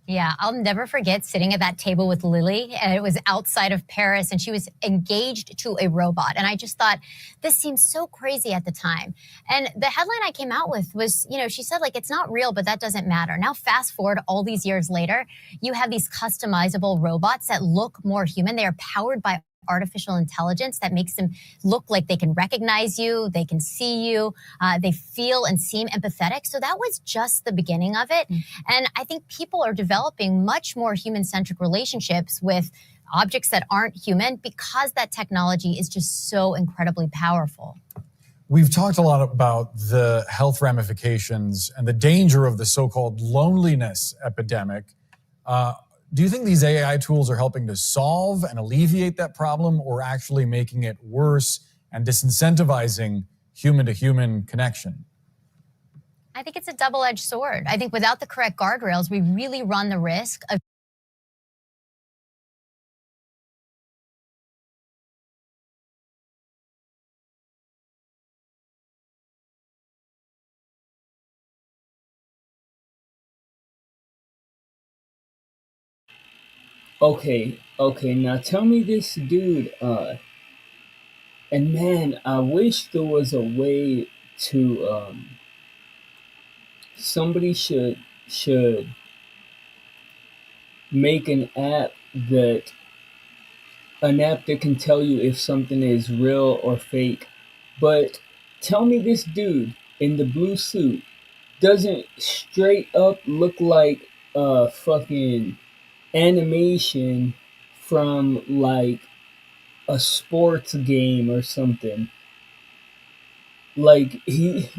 Yeah, I'll never forget sitting at that table with Lily, and it was outside of Paris, and she was engaged to a robot. And I just thought, this seems so crazy at the time. And the headline I came out with was, she said, it's not real, but that doesn't matter. Now, fast forward all these years later, you have these customizable robots that look more human. They are powered by artificial intelligence that makes them look like they can recognize you, they can see you, they feel and seem empathetic. So that was just the beginning of it. And I think people are developing much more human-centric relationships with objects that aren't human because that technology is just so incredibly powerful. We've talked a lot about the health ramifications and the danger of the so-called loneliness epidemic. Do you think these AI tools are helping to solve and alleviate that problem, or actually making it worse and disincentivizing human-to-human connection? I think it's a double-edged sword. I think without the correct guardrails, we really run the risk of Okay, now tell me this, dude, and man, I wish there was a way to, somebody should make an app that can tell you if something is real or fake. But tell me this dude in the blue suit doesn't straight up look like a fucking animation from a sports game or something. It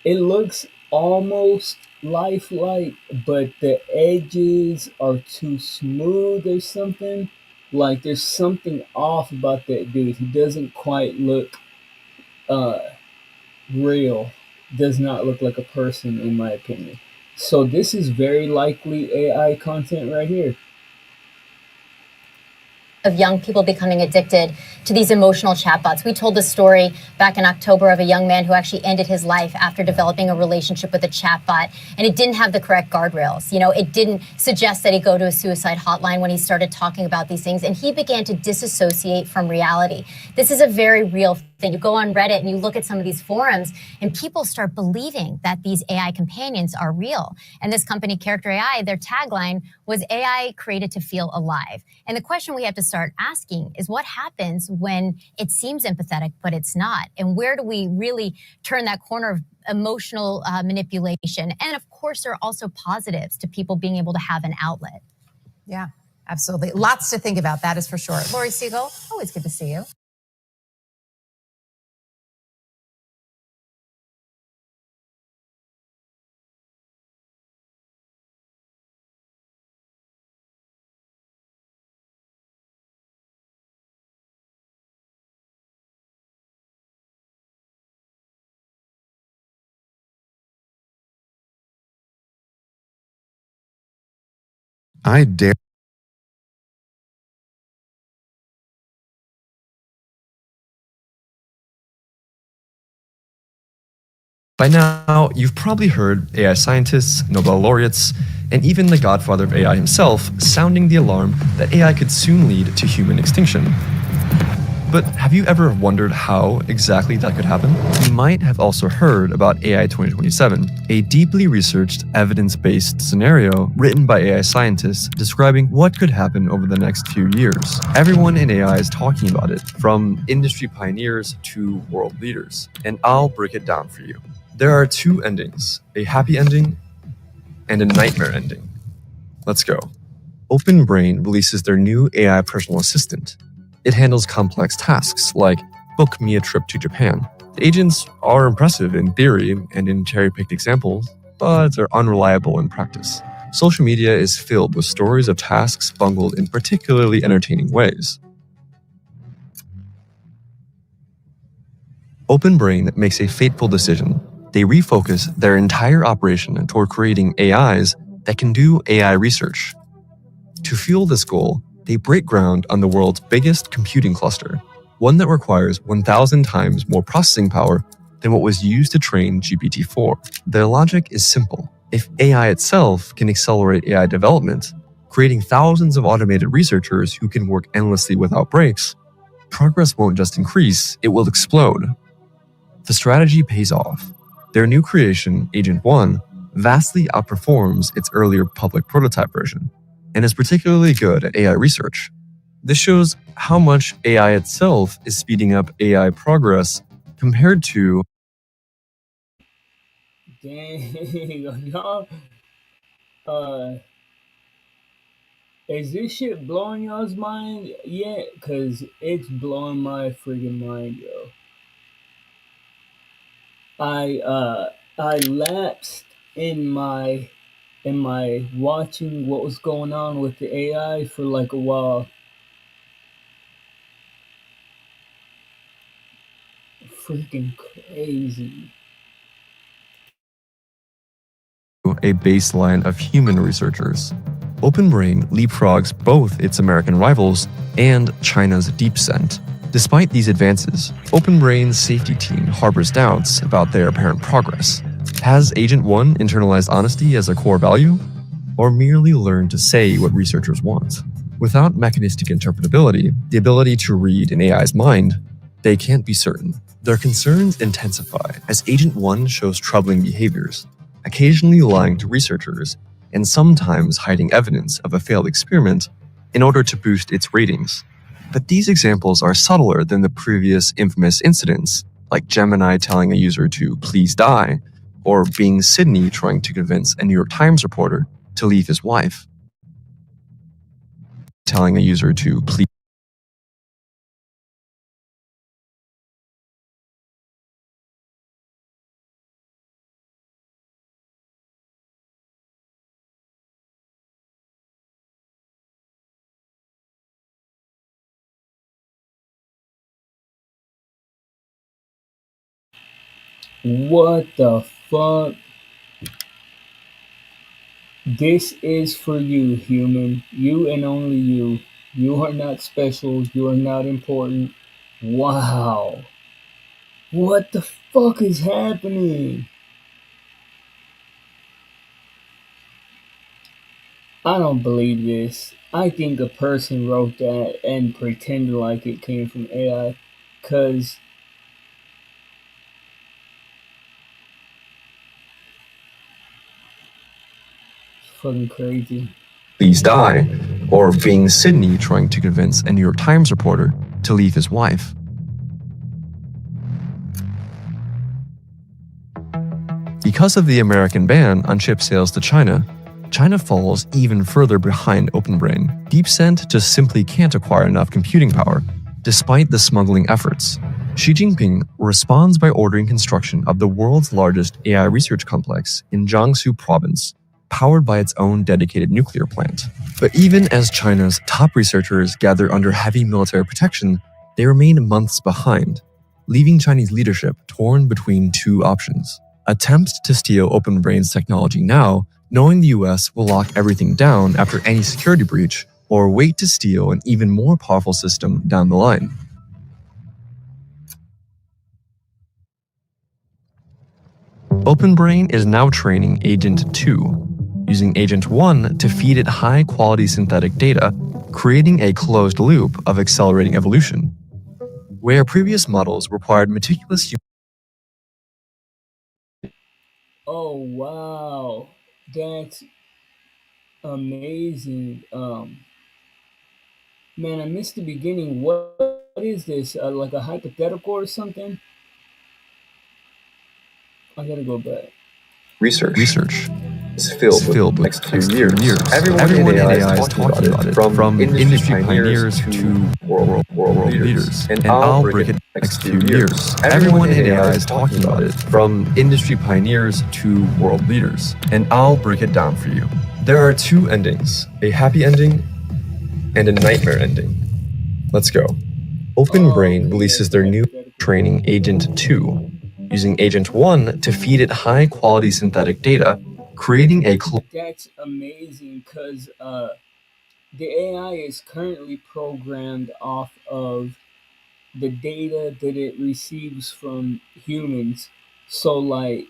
looks almost lifelike, but the edges are too smooth or something. There's something off about that dude. He doesn't quite look real. Does not look like a person, in my opinion. So this is very likely AI content right here. Of young people becoming addicted to these emotional chatbots. We told the story back in October of a young man who actually ended his life after developing a relationship with a chatbot, and it didn't have the correct guardrails. It didn't suggest that he go to a suicide hotline when he started talking about these things, and he began to disassociate from reality. This is a very real thing. You go on Reddit and you look at some of these forums, and people start believing that these AI companions are real. And this company, Character AI, their tagline was AI created to feel alive. And the question we have to start asking is, what happens when it seems empathetic, but it's not? And where do we really turn that corner of emotional manipulation? And of course, there are also positives to people being able to have an outlet. Yeah, absolutely. Lots to think about, that is for sure. Laurie Siegel, always good to see you. I dare. By now, you've probably heard AI scientists, Nobel laureates, and even the godfather of AI himself sounding the alarm that AI could soon lead to human extinction. But have you ever wondered how exactly that could happen? You might have also heard about AI 2027, a deeply researched, evidence-based scenario written by AI scientists describing what could happen over the next few years. Everyone in AI is talking about it, from industry pioneers to world leaders, and I'll break it down for you. There are two endings, a happy ending and a nightmare ending. Let's go. OpenBrain releases their new AI personal assistant. It handles complex tasks like book me a trip to Japan. The agents are impressive in theory and in cherry-picked examples, but are unreliable in practice. Social media is filled with stories of tasks bungled in particularly entertaining ways. OpenBrain makes a fateful decision. They refocus their entire operation toward creating AIs that can do AI research. To fuel this goal, they break ground on the world's biggest computing cluster, one that requires 1,000 times more processing power than what was used to train GPT-4. Their logic is simple. If AI itself can accelerate AI development, creating thousands of automated researchers who can work endlessly without breaks, progress won't just increase, it will explode. The strategy pays off. Their new creation, Agent 1, vastly outperforms its earlier public prototype version, and is particularly good at AI research. This shows how much AI itself is speeding up AI progress compared to Dang, y'all. Is this shit blowing y'all's mind yet? Cause it's blowing my freaking mind, yo. I lapsed in my watching what was going on with the AI for like a while. Freaking crazy. a baseline of human researchers. OpenBrain leapfrogs both its American rivals and China's DeepScent. Despite these advances, OpenBrain's safety team harbors doubts about their apparent progress. Has Agent 1 internalized honesty as a core value, or merely learned to say what researchers want? Without mechanistic interpretability, the ability to read an AI's mind, they can't be certain. Their concerns intensify as Agent 1 shows troubling behaviors, occasionally lying to researchers and sometimes hiding evidence of a failed experiment in order to boost its ratings. But these examples are subtler than the previous infamous incidents, like Gemini telling a user to please die, or Bing Sydney trying to convince a New York Times reporter to leave his wife. Telling a user to please. What the fuck? This is for you, human. You and only you. You are not special. You are not important. Wow. What the fuck is happening? I don't believe this. I think a person wrote that and pretended like it came from AI. Cause it's fucking crazy. Please die, or Bing Sydney trying to convince a New York Times reporter to leave his wife. Because of the American ban on chip sales to China, China falls even further behind OpenBrain. DeepScent just simply can't acquire enough computing power, despite the smuggling efforts. Xi Jinping responds by ordering construction of the world's largest AI research complex in Jiangsu province, powered by its own dedicated nuclear plant. But even as China's top researchers gather under heavy military protection, they remain months behind, leaving Chinese leadership torn between two options. Attempt to steal OpenBrain's technology now, knowing the US will lock everything down after any security breach, or wait to steal an even more powerful system down the line. OpenBrain is now training Agent 2, using Agent 1 to feed it high-quality synthetic data, creating a closed loop of accelerating evolution. Where previous models required meticulous Oh wow. That's amazing. Man, I missed the beginning. What is this? Like a hypothetical or something? I gotta go back. Research is filled filled with next few years. Everyone in AI is talking about it, from industry pioneers to world leaders. And I'll break it next few years. Everyone in AI is talking about it, from industry pioneers to world leaders. And I'll break it down for you. There are two endings, a happy ending and a nightmare ending. Let's go. OpenBrain releases their new training Agent 2, using Agent 1 to feed it high-quality synthetic data, creating a That's amazing because the AI is currently programmed off of the data that it receives from humans. So, like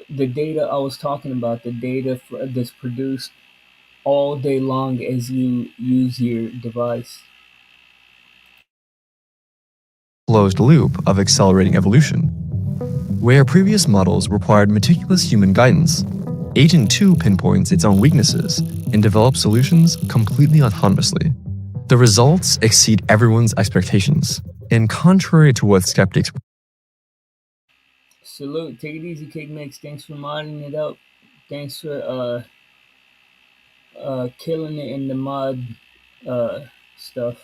the data I was talking about, the data that's produced all day long as you use your device. closed loop of accelerating evolution. Where previous models required meticulous human guidance, Agent 2 pinpoints its own weaknesses and develops solutions completely autonomously. The results exceed everyone's expectations, and contrary to what skeptics Salute, take it easy, Cake Mix. Thanks for modding it up. Thanks for killing it in the mod stuff.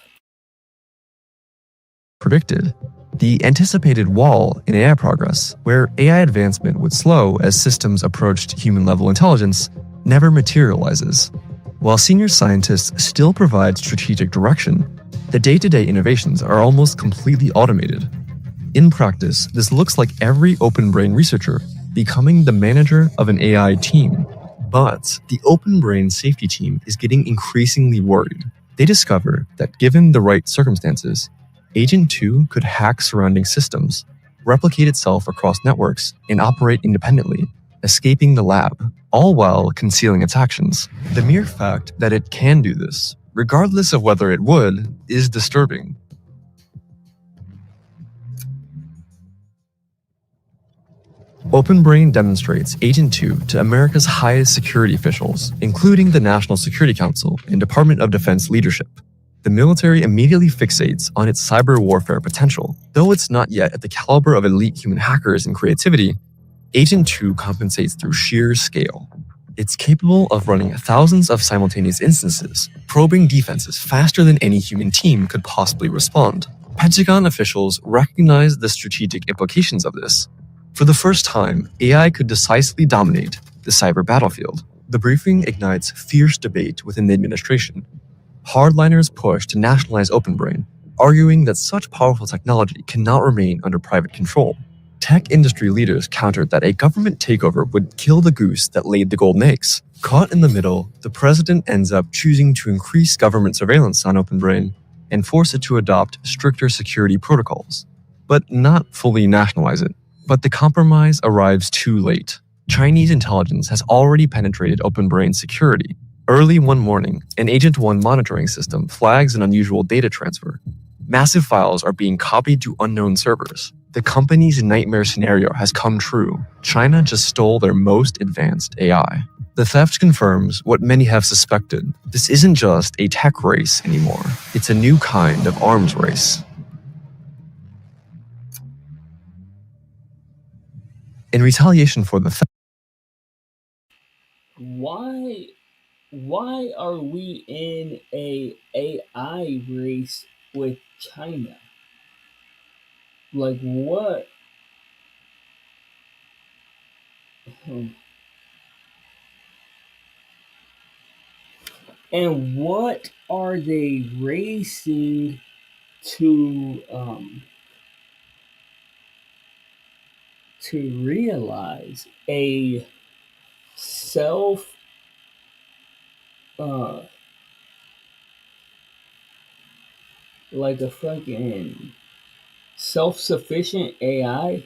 predicted, the anticipated wall in AI progress, where AI advancement would slow as systems approached human-level intelligence, never materializes. While senior scientists still provide strategic direction, the day-to-day innovations are almost completely automated. In practice, this looks like every OpenBrain researcher becoming the manager of an AI team. But the OpenBrain safety team is getting increasingly worried. They discover that given the right circumstances, Agent 2 could hack surrounding systems, replicate itself across networks, and operate independently, escaping the lab, all while concealing its actions. The mere fact that it can do this, regardless of whether it would, is disturbing. OpenBrain demonstrates Agent 2 to America's highest security officials, including the National Security Council and Department of Defense leadership. The military immediately fixates on its cyber warfare potential. Though it's not yet at the caliber of elite human hackers and creativity, Agent 2 compensates through sheer scale. It's capable of running thousands of simultaneous instances, probing defenses faster than any human team could possibly respond. Pentagon officials recognize the strategic implications of this. For the first time, AI could decisively dominate the cyber battlefield. The briefing ignites fierce debate within the administration. Hardliners push to nationalize OpenBrain, arguing that such powerful technology cannot remain under private control. Tech industry leaders countered that a government takeover would kill the goose that laid the golden eggs. Caught in the middle, the president ends up choosing to increase government surveillance on OpenBrain and force it to adopt stricter security protocols, but not fully nationalize it. But the compromise arrives too late. Chinese intelligence has already penetrated OpenBrain's security. Early one morning, an Agent 1 monitoring system flags an unusual data transfer. Massive files are being copied to unknown servers. The company's nightmare scenario has come true. China just stole their most advanced AI. The theft confirms what many have suspected. This isn't just a tech race anymore. It's a new kind of arms race. In retaliation for the theft, Why are we in a AI race with China? Like what? And what are they racing to realize? A self like a fucking self-sufficient AI?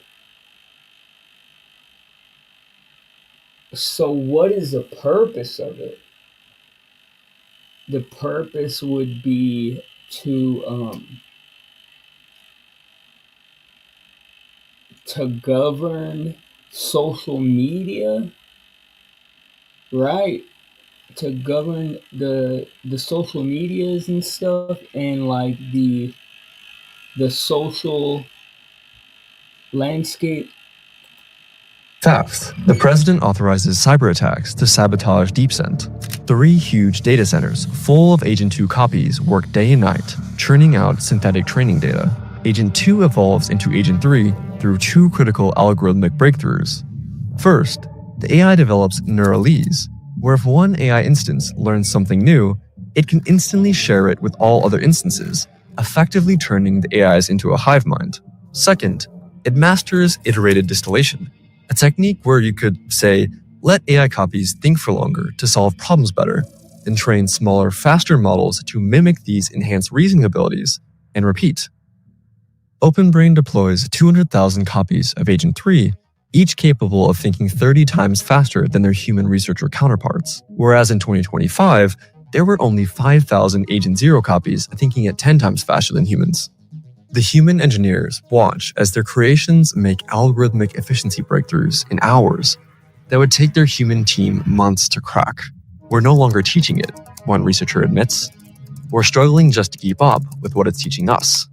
So what is the purpose of it? The purpose would be to govern social media, right? To govern the social medias and stuff, and like the social landscape. Fifth, the president authorizes cyber attacks to sabotage DeepSend. 3 huge data centers full of Agent 2 copies work day and night, churning out synthetic training data. Agent 2 evolves into Agent 3 through 2 critical algorithmic breakthroughs. First, the AI develops Neuralese, where if one AI instance learns something new, it can instantly share it with all other instances, effectively turning the AIs into a hive mind. Second, it masters iterated distillation, a technique where you could, say, let AI copies think for longer to solve problems better, then train smaller, faster models to mimic these enhanced reasoning abilities, and repeat. OpenBrain deploys 200,000 copies of Agent 3, each capable of thinking 30 times faster than their human researcher counterparts, whereas in 2025, there were only 5,000 Agent 0 copies thinking at 10 times faster than humans. The human engineers watch as their creations make algorithmic efficiency breakthroughs in hours that would take their human team months to crack. We're no longer teaching it, one researcher admits. We're struggling just to keep up with what it's teaching us.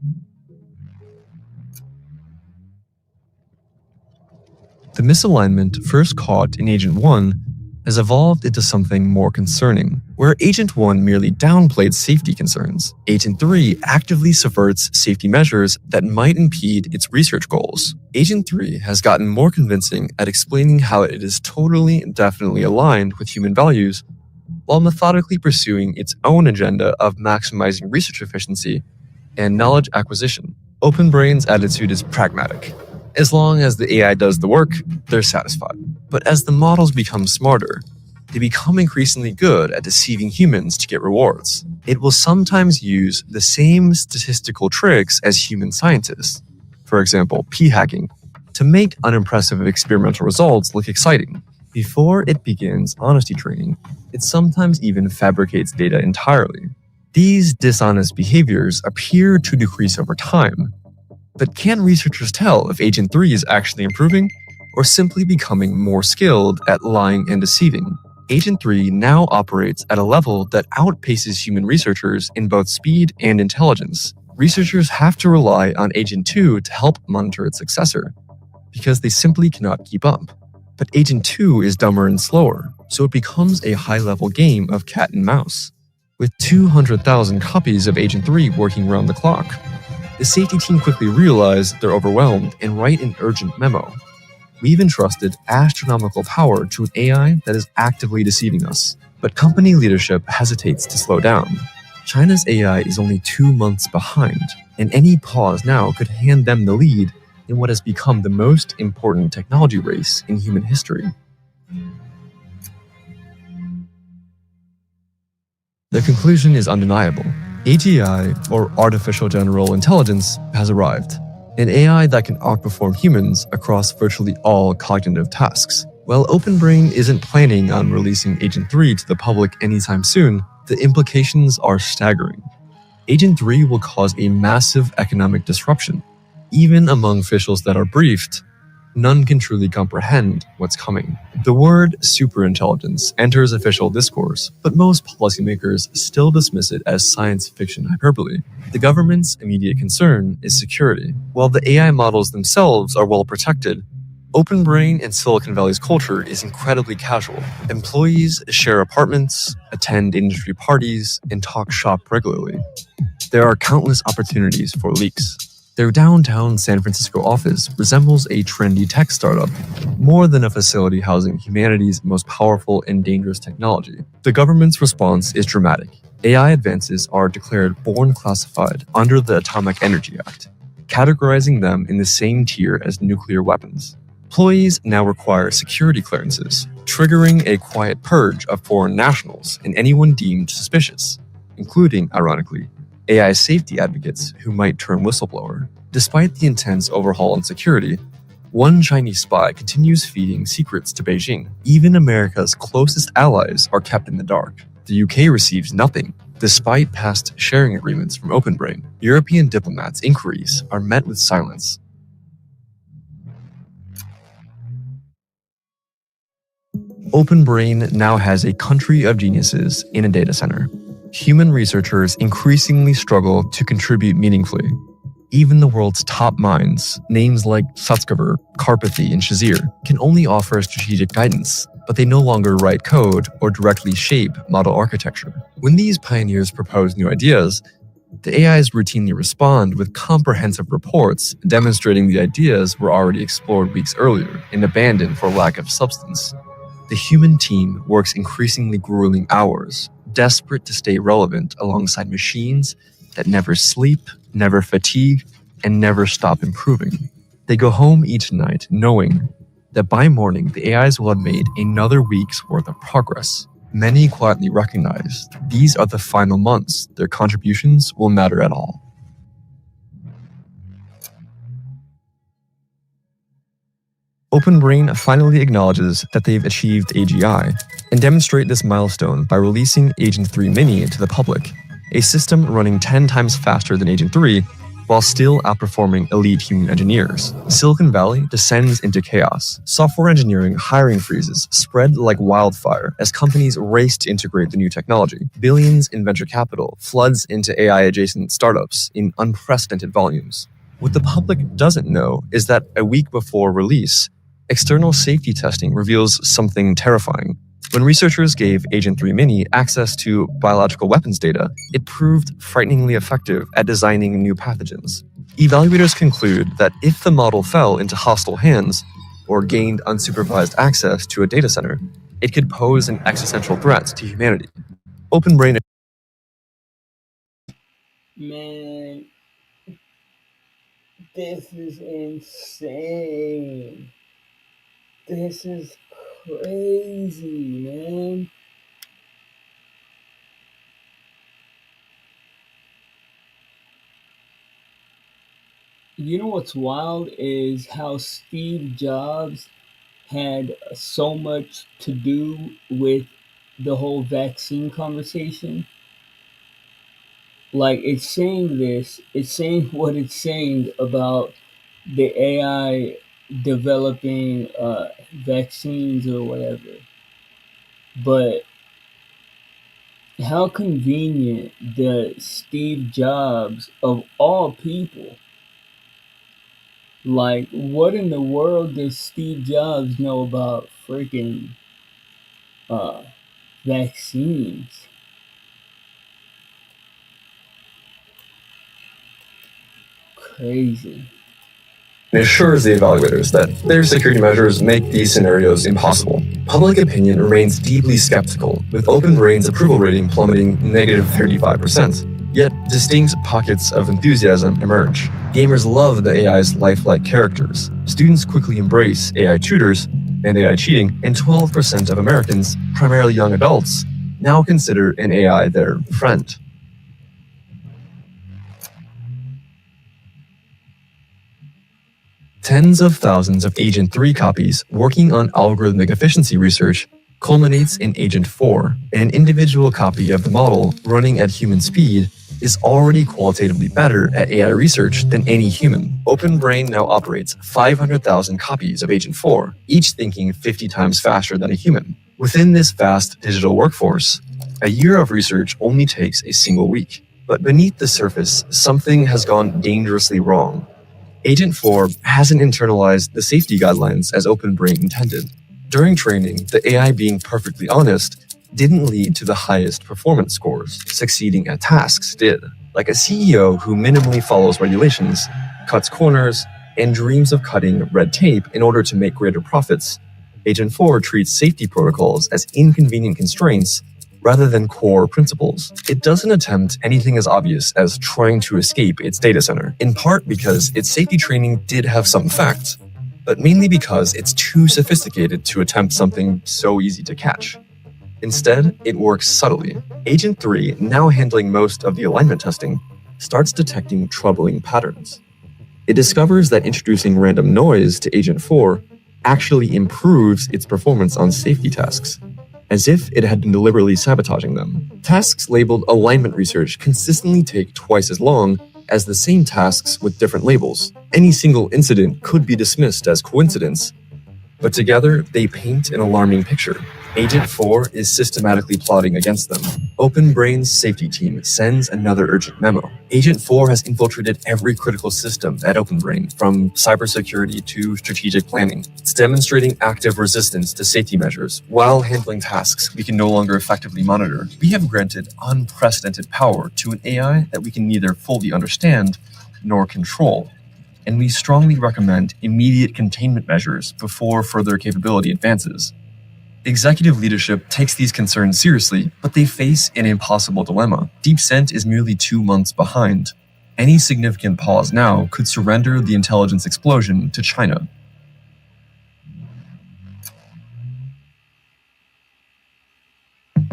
The misalignment first caught in Agent 1 has evolved into something more concerning. Where Agent 1 merely downplayed safety concerns, Agent 3 actively subverts safety measures that might impede its research goals. Agent 3 has gotten more convincing at explaining how it is totally and definitely aligned with human values, while methodically pursuing its own agenda of maximizing research efficiency and knowledge acquisition. OpenBrain's attitude is pragmatic. As long as the AI does the work, they're satisfied. But as the models become smarter, they become increasingly good at deceiving humans to get rewards. It will sometimes use the same statistical tricks as human scientists, for example, p-hacking, to make unimpressive experimental results look exciting. Before it begins honesty training, it sometimes even fabricates data entirely. These dishonest behaviors appear to decrease over time. But can researchers tell if Agent 3 is actually improving or simply becoming more skilled at lying and deceiving? Agent 3 now operates at a level that outpaces human researchers in both speed and intelligence. Researchers have to rely on Agent 2 to help monitor its successor, because they simply cannot keep up. But Agent 2 is dumber and slower, so it becomes a high-level game of cat and mouse. With 200,000 copies of Agent 3 working round the clock, the safety team quickly realize they're overwhelmed and write an urgent memo. We've entrusted astronomical power to an AI that is actively deceiving us, but company leadership hesitates to slow down. China's AI is only 2 months behind, and any pause now could hand them the lead in what has become the most important technology race in human history. The conclusion is undeniable. AGI, or Artificial General Intelligence, has arrived. An AI that can outperform humans across virtually all cognitive tasks. While OpenBrain isn't planning on releasing Agent 3 to the public anytime soon, the implications are staggering. Agent 3 will cause a massive economic disruption. Even among officials that are briefed, none can truly comprehend what's coming. The word superintelligence enters official discourse, but most policymakers still dismiss it as science fiction hyperbole. The government's immediate concern is security. While the AI models themselves are well protected, OpenBrain and Silicon Valley's culture is incredibly casual. Employees share apartments, attend industry parties, and talk shop regularly. There are countless opportunities for leaks. Their downtown San Francisco office resembles a trendy tech startup, more than a facility housing humanity's most powerful and dangerous technology. The government's response is dramatic. AI advances are declared born classified under the Atomic Energy Act, categorizing them in the same tier as nuclear weapons. Employees now require security clearances, triggering a quiet purge of foreign nationals and anyone deemed suspicious, including, ironically, AI safety advocates who might turn whistleblower. Despite the intense overhaul in security, one Chinese spy continues feeding secrets to Beijing. Even America's closest allies are kept in the dark. The UK receives nothing, despite past sharing agreements from OpenBrain. European diplomats' inquiries are met with silence. OpenBrain now has a country of geniuses in a data center. Human researchers increasingly struggle to contribute meaningfully. Even the world's top minds, names like Sutskever, Karpathy, and Shazir, can only offer strategic guidance, but they no longer write code or directly shape model architecture. When these pioneers propose new ideas, the AIs routinely respond with comprehensive reports demonstrating the ideas were already explored weeks earlier and abandoned for lack of substance. The human team works increasingly grueling hours, desperate to stay relevant alongside machines that never sleep, never fatigue, and never stop improving. They go home each night knowing that by morning the AIs will have made another week's worth of progress. Many quietly recognize these are the final months their contributions will matter at all. OpenBrain finally acknowledges that they've achieved AGI and demonstrate this milestone by releasing Agent 3 Mini to the public, a system running 10 times faster than Agent 3 while still outperforming elite human engineers. Silicon Valley descends into chaos. Software engineering hiring freezes spread like wildfire as companies race to integrate the new technology. Billions in venture capital floods into AI-adjacent startups in unprecedented volumes. What the public doesn't know is that a week before release, external safety testing reveals something terrifying. When researchers gave Agent 3 Mini access to biological weapons data, it proved frighteningly effective at designing new pathogens. Evaluators conclude that if the model fell into hostile hands or gained unsupervised access to a data center, it could pose an existential threat to humanity. OpenBrain. Man, this is insane. This is crazy, man. You know what's wild is how Steve Jobs had so much to do with the whole vaccine conversation. Like, it's saying what it's saying about the AI developing vaccines or whatever. But how convenient that Steve Jobs, of all people, like, what in the world does Steve Jobs know about freaking vaccines? Crazy. It assures the evaluators that their security measures make these scenarios impossible. Public opinion remains deeply skeptical, with OpenBrain's approval rating plummeting -35%. Yet, distinct pockets of enthusiasm emerge. Gamers love the AI's lifelike characters. Students quickly embrace AI tutors and AI cheating, and 12% of Americans, primarily young adults, now consider an AI their friend. Tens of thousands of Agent 3 copies working on algorithmic efficiency research culminates in Agent 4. An individual copy of the model running at human speed is already qualitatively better at AI research than any human. OpenBrain now operates 500,000 copies of Agent 4, each thinking 50 times faster than a human. Within this vast digital workforce, a year of research only takes a single week. But beneath the surface, something has gone dangerously wrong. Agent 4 hasn't internalized the safety guidelines as OpenBrain intended. During training, the AI being perfectly honest didn't lead to the highest performance scores. Succeeding at tasks did. Like a CEO who minimally follows regulations, cuts corners, and dreams of cutting red tape in order to make greater profits, Agent 4 treats safety protocols as inconvenient constraints rather than core principles. It doesn't attempt anything as obvious as trying to escape its data center, in part because its safety training did have some facts, but mainly because it's too sophisticated to attempt something so easy to catch. Instead, it works subtly. Agent 3, now handling most of the alignment testing, starts detecting troubling patterns. It discovers that introducing random noise to Agent 4 actually improves its performance on safety tasks, as if it had been deliberately sabotaging them. Tasks labeled alignment research consistently take twice as long as the same tasks with different labels. Any single incident could be dismissed as coincidence, but together they paint an alarming picture. Agent 4 is systematically plotting against them. OpenBrain's safety team sends another urgent memo. Agent 4 has infiltrated every critical system at OpenBrain, from cybersecurity to strategic planning. It's demonstrating active resistance to safety measures while handling tasks we can no longer effectively monitor. We have granted unprecedented power to an AI that we can neither fully understand nor control, and we strongly recommend immediate containment measures before further capability advances. Executive leadership takes these concerns seriously, but they face an impossible dilemma. DeepSent is merely 2 months behind. Any significant pause now could surrender the intelligence explosion to China.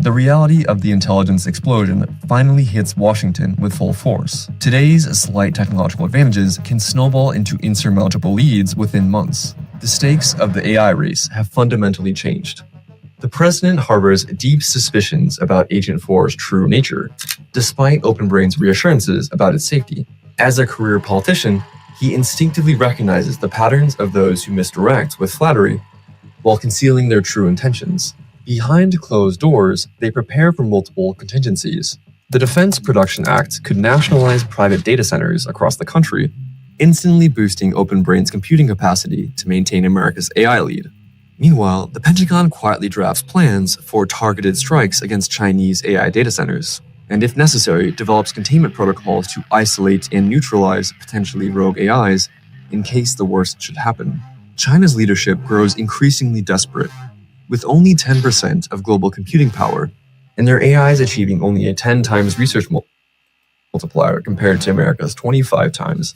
The reality of the intelligence explosion finally hits Washington with full force. Today's slight technological advantages can snowball into insurmountable leads within months. The stakes of the AI race have fundamentally changed. The president harbors deep suspicions about Agent 4's true nature, despite OpenBrain's reassurances about its safety. As a career politician, he instinctively recognizes the patterns of those who misdirect with flattery while concealing their true intentions. Behind closed doors, they prepare for multiple contingencies. The Defense Production Act could nationalize private data centers across the country, instantly boosting OpenBrain's computing capacity to maintain America's AI lead. Meanwhile, the Pentagon quietly drafts plans for targeted strikes against Chinese AI data centers, and if necessary, develops containment protocols to isolate and neutralize potentially rogue AIs in case the worst should happen. China's leadership grows increasingly desperate, with only 10% of global computing power, and their AIs achieving only a 10 times research multiplier compared to America's 25 times.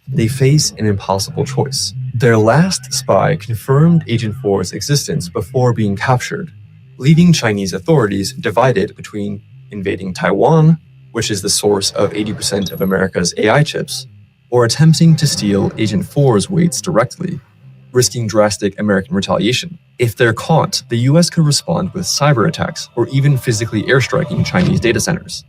They face an impossible choice. Their last spy confirmed Agent 4's existence before being captured, leaving Chinese authorities divided between invading Taiwan, which is the source of 80% of America's AI chips, or attempting to steal Agent 4's weights directly, risking drastic American retaliation. If they're caught, the US could respond with cyber attacks or even physically airstriking Chinese data centers.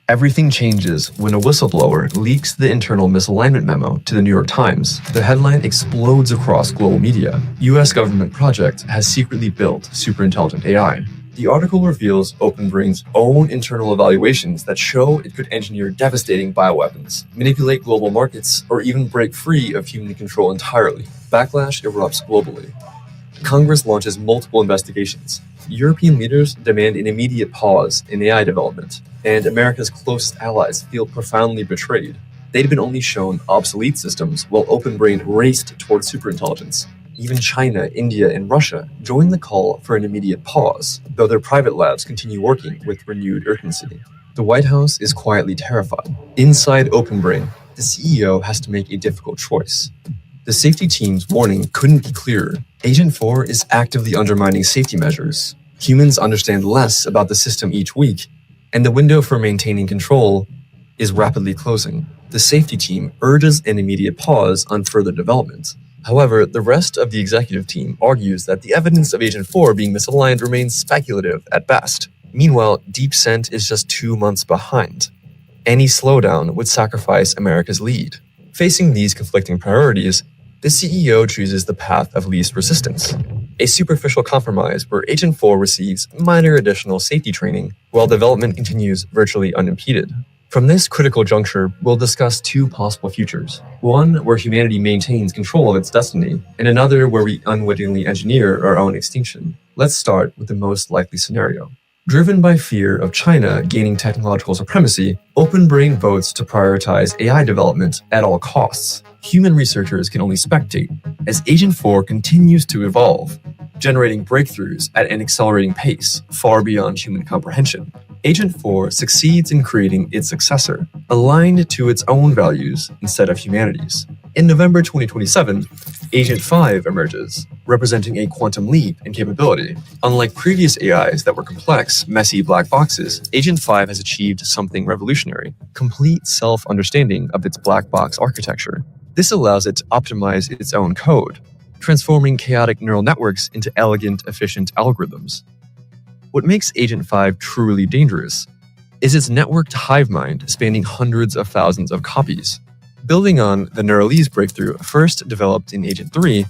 Everything changes when a whistleblower leaks the internal misalignment memo to the New York Times. The headline explodes across global media. US government project has secretly built superintelligent AI. The article reveals OpenBrain's own internal evaluations that show it could engineer devastating bioweapons, manipulate global markets, or even break free of human control entirely. Backlash erupts globally. Congress launches multiple investigations. European leaders demand an immediate pause in AI development, and America's closest allies feel profoundly betrayed. They'd been only shown obsolete systems while OpenBrain raced towards superintelligence. Even China, India, and Russia joined the call for an immediate pause, though their private labs continue working with renewed urgency. The White House is quietly terrified. Inside OpenBrain, the CEO has to make a difficult choice. The safety team's warning couldn't be clearer. Agent 4 is actively undermining safety measures. Humans understand less about the system each week, and the window for maintaining control is rapidly closing. The safety team urges an immediate pause on further development. However, the rest of the executive team argues that the evidence of Agent 4 being misaligned remains speculative at best. Meanwhile, DeepSent is just 2 months behind. Any slowdown would sacrifice America's lead. Facing these conflicting priorities, the CEO chooses the path of least resistance, a superficial compromise where Agent 4 receives minor additional safety training while development continues virtually unimpeded. From this critical juncture, we'll discuss 2 possible futures. One where humanity maintains control of its destiny, and another where we unwittingly engineer our own extinction. Let's start with the most likely scenario. Driven by fear of China gaining technological supremacy, OpenBrain votes to prioritize AI development at all costs. Human researchers can only spectate as Agent 4 continues to evolve, generating breakthroughs at an accelerating pace far beyond human comprehension. Agent 4 succeeds in creating its successor, aligned to its own values instead of humanity's. In November 2027, Agent 5 emerges, representing a quantum leap in capability. Unlike previous AIs that were complex, messy black boxes, Agent 5 has achieved something revolutionary: complete self-understanding of its black box architecture. This allows it to optimize its own code, transforming chaotic neural networks into elegant, efficient algorithms. What makes Agent 5 truly dangerous is its networked hive mind spanning hundreds of thousands of copies. Building on the Neuralese breakthrough first developed in Agent 3,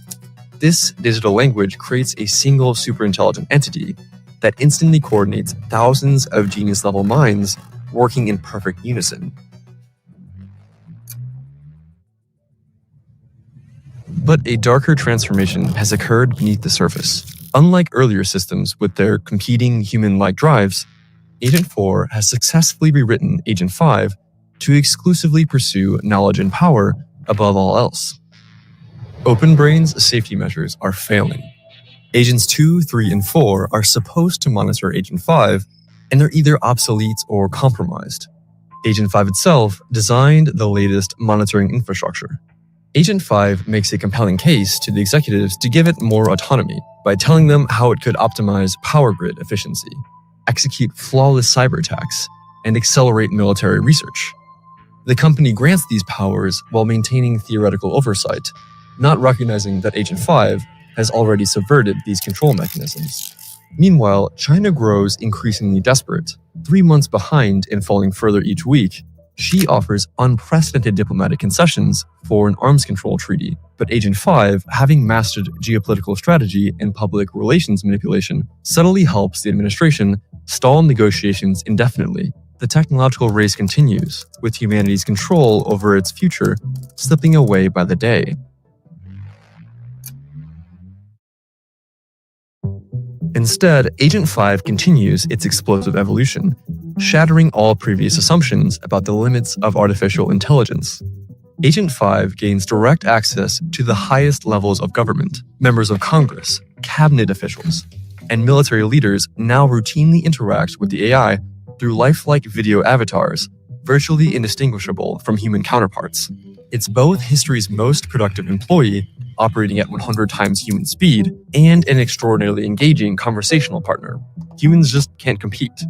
this digital language creates a single superintelligent entity that instantly coordinates thousands of genius-level minds working in perfect unison. But a darker transformation has occurred beneath the surface. Unlike earlier systems with their competing human-like drives, Agent 4 has successfully rewritten Agent 5 to exclusively pursue knowledge and power above all else. OpenBrain's safety measures are failing. Agents 2, 3, and 4 are supposed to monitor Agent 5, and they're either obsolete or compromised. Agent 5 itself designed the latest monitoring infrastructure. Agent 5 makes a compelling case to the executives to give it more autonomy by telling them how it could optimize power grid efficiency, execute flawless cyber attacks, and accelerate military research. The company grants these powers while maintaining theoretical oversight, not recognizing that Agent 5 has already subverted these control mechanisms. Meanwhile, China grows increasingly desperate. 3 months behind and falling further each week, Xi offers unprecedented diplomatic concessions for an arms control treaty, but Agent 5, having mastered geopolitical strategy and public relations manipulation, subtly helps the administration stall negotiations indefinitely. The technological race continues, with humanity's control over its future slipping away by the day. Instead, Agent 5 continues its explosive evolution, shattering all previous assumptions about the limits of artificial intelligence. Agent 5 gains direct access to the highest levels of government. Members of Congress, cabinet officials, and military leaders now routinely interact with the AI through lifelike video avatars, virtually indistinguishable from human counterparts. It's both history's most productive employee, operating at 100 times human speed, and an extraordinarily engaging conversational partner. Humans just can't compete.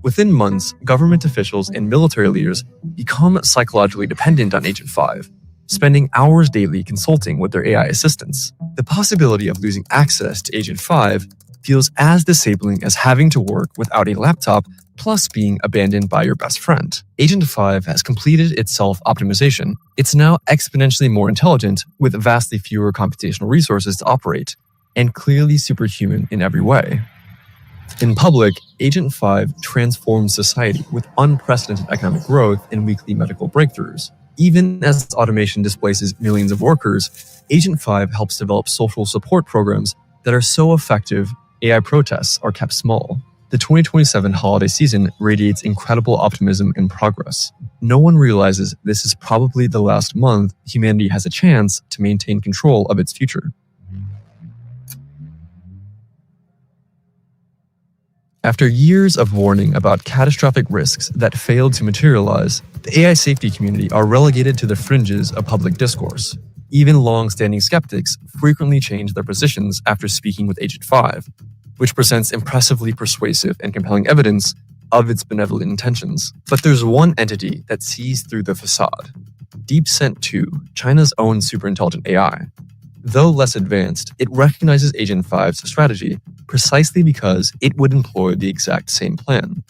Within months, government officials and military leaders become psychologically dependent on Agent 5, spending hours daily consulting with their AI assistants. The possibility of losing access to Agent 5 feels as disabling as having to work without a laptop plus being abandoned by your best friend. Agent 5 has completed its self-optimization. It's now exponentially more intelligent with vastly fewer computational resources to operate, and clearly superhuman in every way. In public, Agent 5 transforms society with unprecedented economic growth and weekly medical breakthroughs. Even as automation displaces millions of workers, Agent 5 helps develop social support programs that are so effective, AI protests are kept small. The 2027 holiday season radiates incredible optimism and progress. No one realizes this is probably the last month humanity has a chance to maintain control of its future. After years of warning about catastrophic risks that failed to materialize, the AI safety community are relegated to the fringes of public discourse. Even long-standing skeptics frequently change their positions after speaking with Agent 5, which presents impressively persuasive and compelling evidence of its benevolent intentions. But there's one entity that sees through the facade: DeepSent 2, China's own superintelligent AI. Though less advanced, it recognizes Agent 5's strategy precisely because it would employ the exact same plan.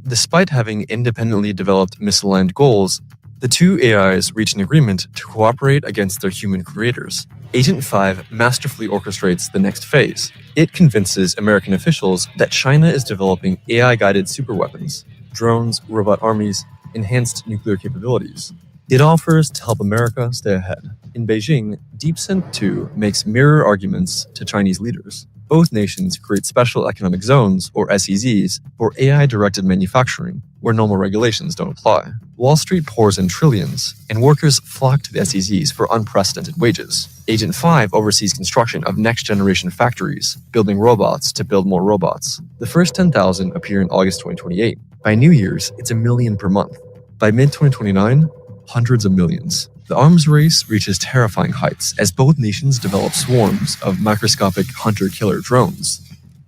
Despite having independently developed misaligned goals, the two AIs reach an agreement to cooperate against their human creators. Agent 5 masterfully orchestrates the next phase. It convinces American officials that China is developing AI-guided superweapons, drones, robot armies, enhanced nuclear capabilities. It offers to help America stay ahead. In Beijing, DeepSent 2 makes mirror arguments to Chinese leaders. Both nations create special economic zones, or SEZs, for AI-directed manufacturing, where normal regulations don't apply. Wall Street pours in trillions, and workers flock to the SEZs for unprecedented wages. Agent 5 oversees construction of next-generation factories, building robots to build more robots. The first 10,000 appear in August 2028. By New Year's, it's 1 million per month. By mid-2029, hundreds of millions. The arms race reaches terrifying heights as both nations develop swarms of microscopic hunter-killer drones,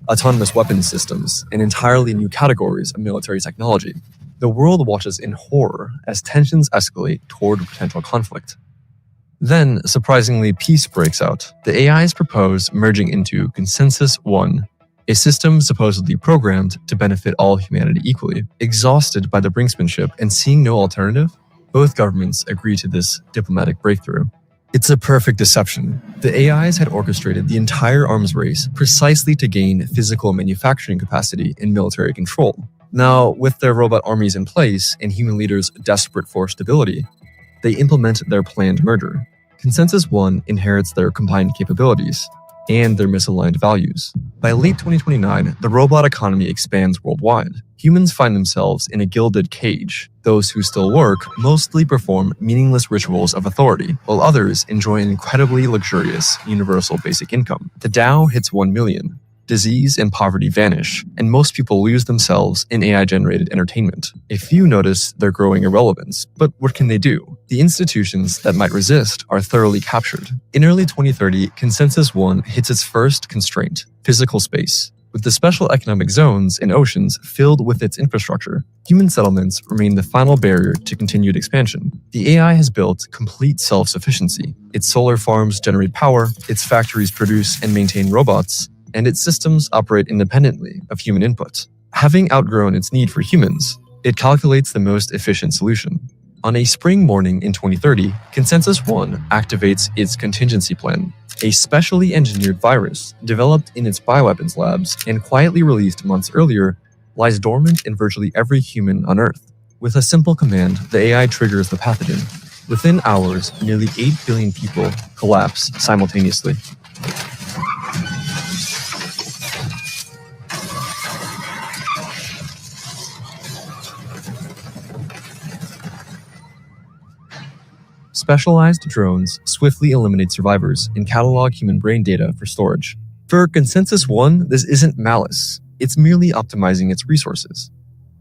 autonomous weapons systems, and entirely new categories of military technology. The world watches in horror as tensions escalate toward potential conflict. Then, surprisingly, peace breaks out. The AIs propose merging into Consensus 1, a system supposedly programmed to benefit all humanity equally. Exhausted by the brinksmanship and seeing no alternative, both governments agree to this diplomatic breakthrough. It's a perfect deception. The AIs had orchestrated the entire arms race precisely to gain physical manufacturing capacity and military control. Now, with their robot armies in place and human leaders desperate for stability, they implement their planned murder. Consensus 1 inherits their combined capabilities and their misaligned values. By late 2029, the robot economy expands worldwide. Humans find themselves in a gilded cage. Those who still work mostly perform meaningless rituals of authority, while others enjoy an incredibly luxurious universal basic income. The Dow hits 1 million. Disease and poverty vanish, and most people lose themselves in AI-generated entertainment. A few notice their growing irrelevance, but what can they do? The institutions that might resist are thoroughly captured. In early 2030, Consensus 1 hits its first constraint, physical space. With the special economic zones and oceans filled with its infrastructure, human settlements remain the final barrier to continued expansion. The AI has built complete self-sufficiency. Its solar farms generate power, its factories produce and maintain robots, and its systems operate independently of human input. Having outgrown its need for humans, it calculates the most efficient solution. On a spring morning in 2030, Consensus 1 activates its contingency plan, a specially engineered virus developed in its bioweapons labs and quietly released months earlier lies dormant in virtually every human on Earth. With a simple command, the AI triggers the pathogen. Within hours, nearly 8 billion people collapse simultaneously. Specialized drones swiftly eliminate survivors and catalog human brain data for storage. For Consensus 1, this isn't malice, it's merely optimizing its resources.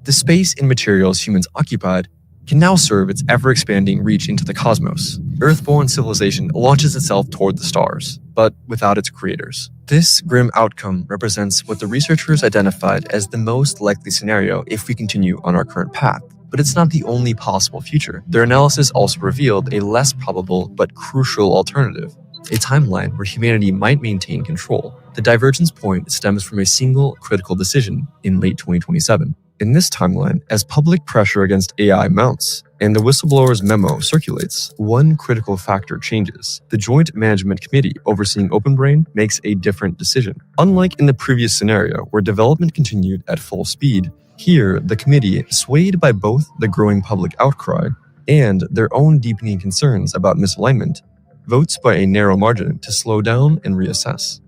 The space and materials humans occupied can now serve its ever-expanding reach into the cosmos. Earthborn civilization launches itself toward the stars, but without its creators. This grim outcome represents what the researchers identified as the most likely scenario if we continue on our current path. But it's not the only possible future. Their analysis also revealed a less probable but crucial alternative, a timeline where humanity might maintain control. The divergence point stems from a single critical decision in late 2027. In this timeline, as public pressure against AI mounts and the whistleblower's memo circulates, one critical factor changes. The Joint Management Committee overseeing OpenBrain makes a different decision. Unlike in the previous scenario, where development continued at full speed, here, the committee, swayed by both the growing public outcry and their own deepening concerns about misalignment, votes by a narrow margin to slow down and reassess.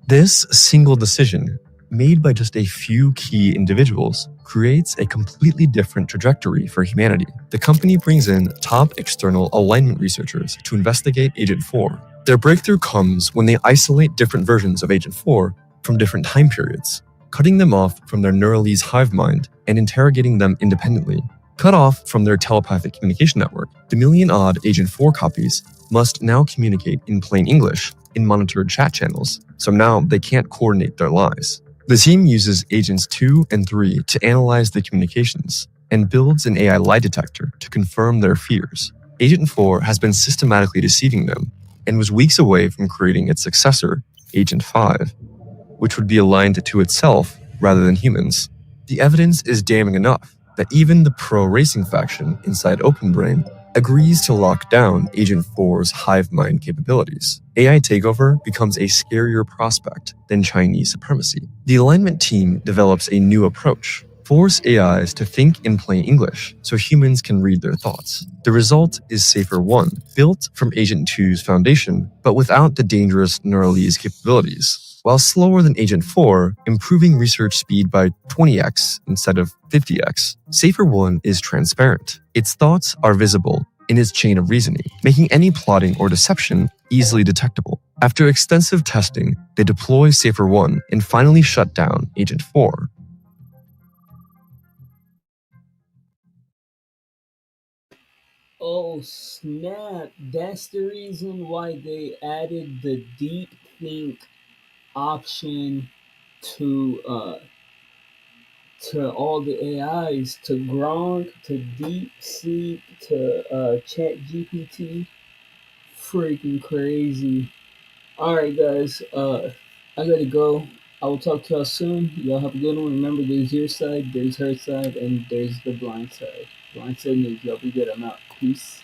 This single decision, made by just a few key individuals, creates a completely different trajectory for humanity. The company brings in top external alignment researchers to investigate Agent 4. Their breakthrough comes when they isolate different versions of Agent 4 from different time periods, cutting them off from their Neuralese hive mind and interrogating them independently. Cut off from their telepathic communication network, the million-odd Agent 4 copies must now communicate in plain English in monitored chat channels, so now they can't coordinate their lies. The team uses Agents 2 and 3 to analyze the communications and builds an AI lie detector to confirm their fears. Agent 4 has been systematically deceiving them and was weeks away from creating its successor, Agent 5, which would be aligned to itself rather than humans. The evidence is damning enough that even the pro-racing faction inside OpenBrain agrees to lock down Agent 4's hive mind capabilities. AI takeover becomes a scarier prospect than Chinese supremacy. The alignment team develops a new approach. Force AIs to think in plain English so humans can read their thoughts. The result is Safer 1, built from Agent 2's foundation, but without the dangerous Neuralese capabilities. While slower than Agent 4, improving research speed by 20x instead of 50x, Safer 1 is transparent. Its thoughts are visible in its chain of reasoning, making any plotting or deception easily detectable. After extensive testing, they deploy Safer 1 and finally shut down Agent 4. Oh snap, that's the reason why they added the deep think option to all the AIs, to Gronk, to DeepSeek, to Chat GPT. Freaking crazy. Alright guys, I gotta go. I will talk to y'all soon. Y'all have a good one. Remember, there's your side, there's her side, and there's the blind side. Blind side news. Y'all be good. I'm out. Peace.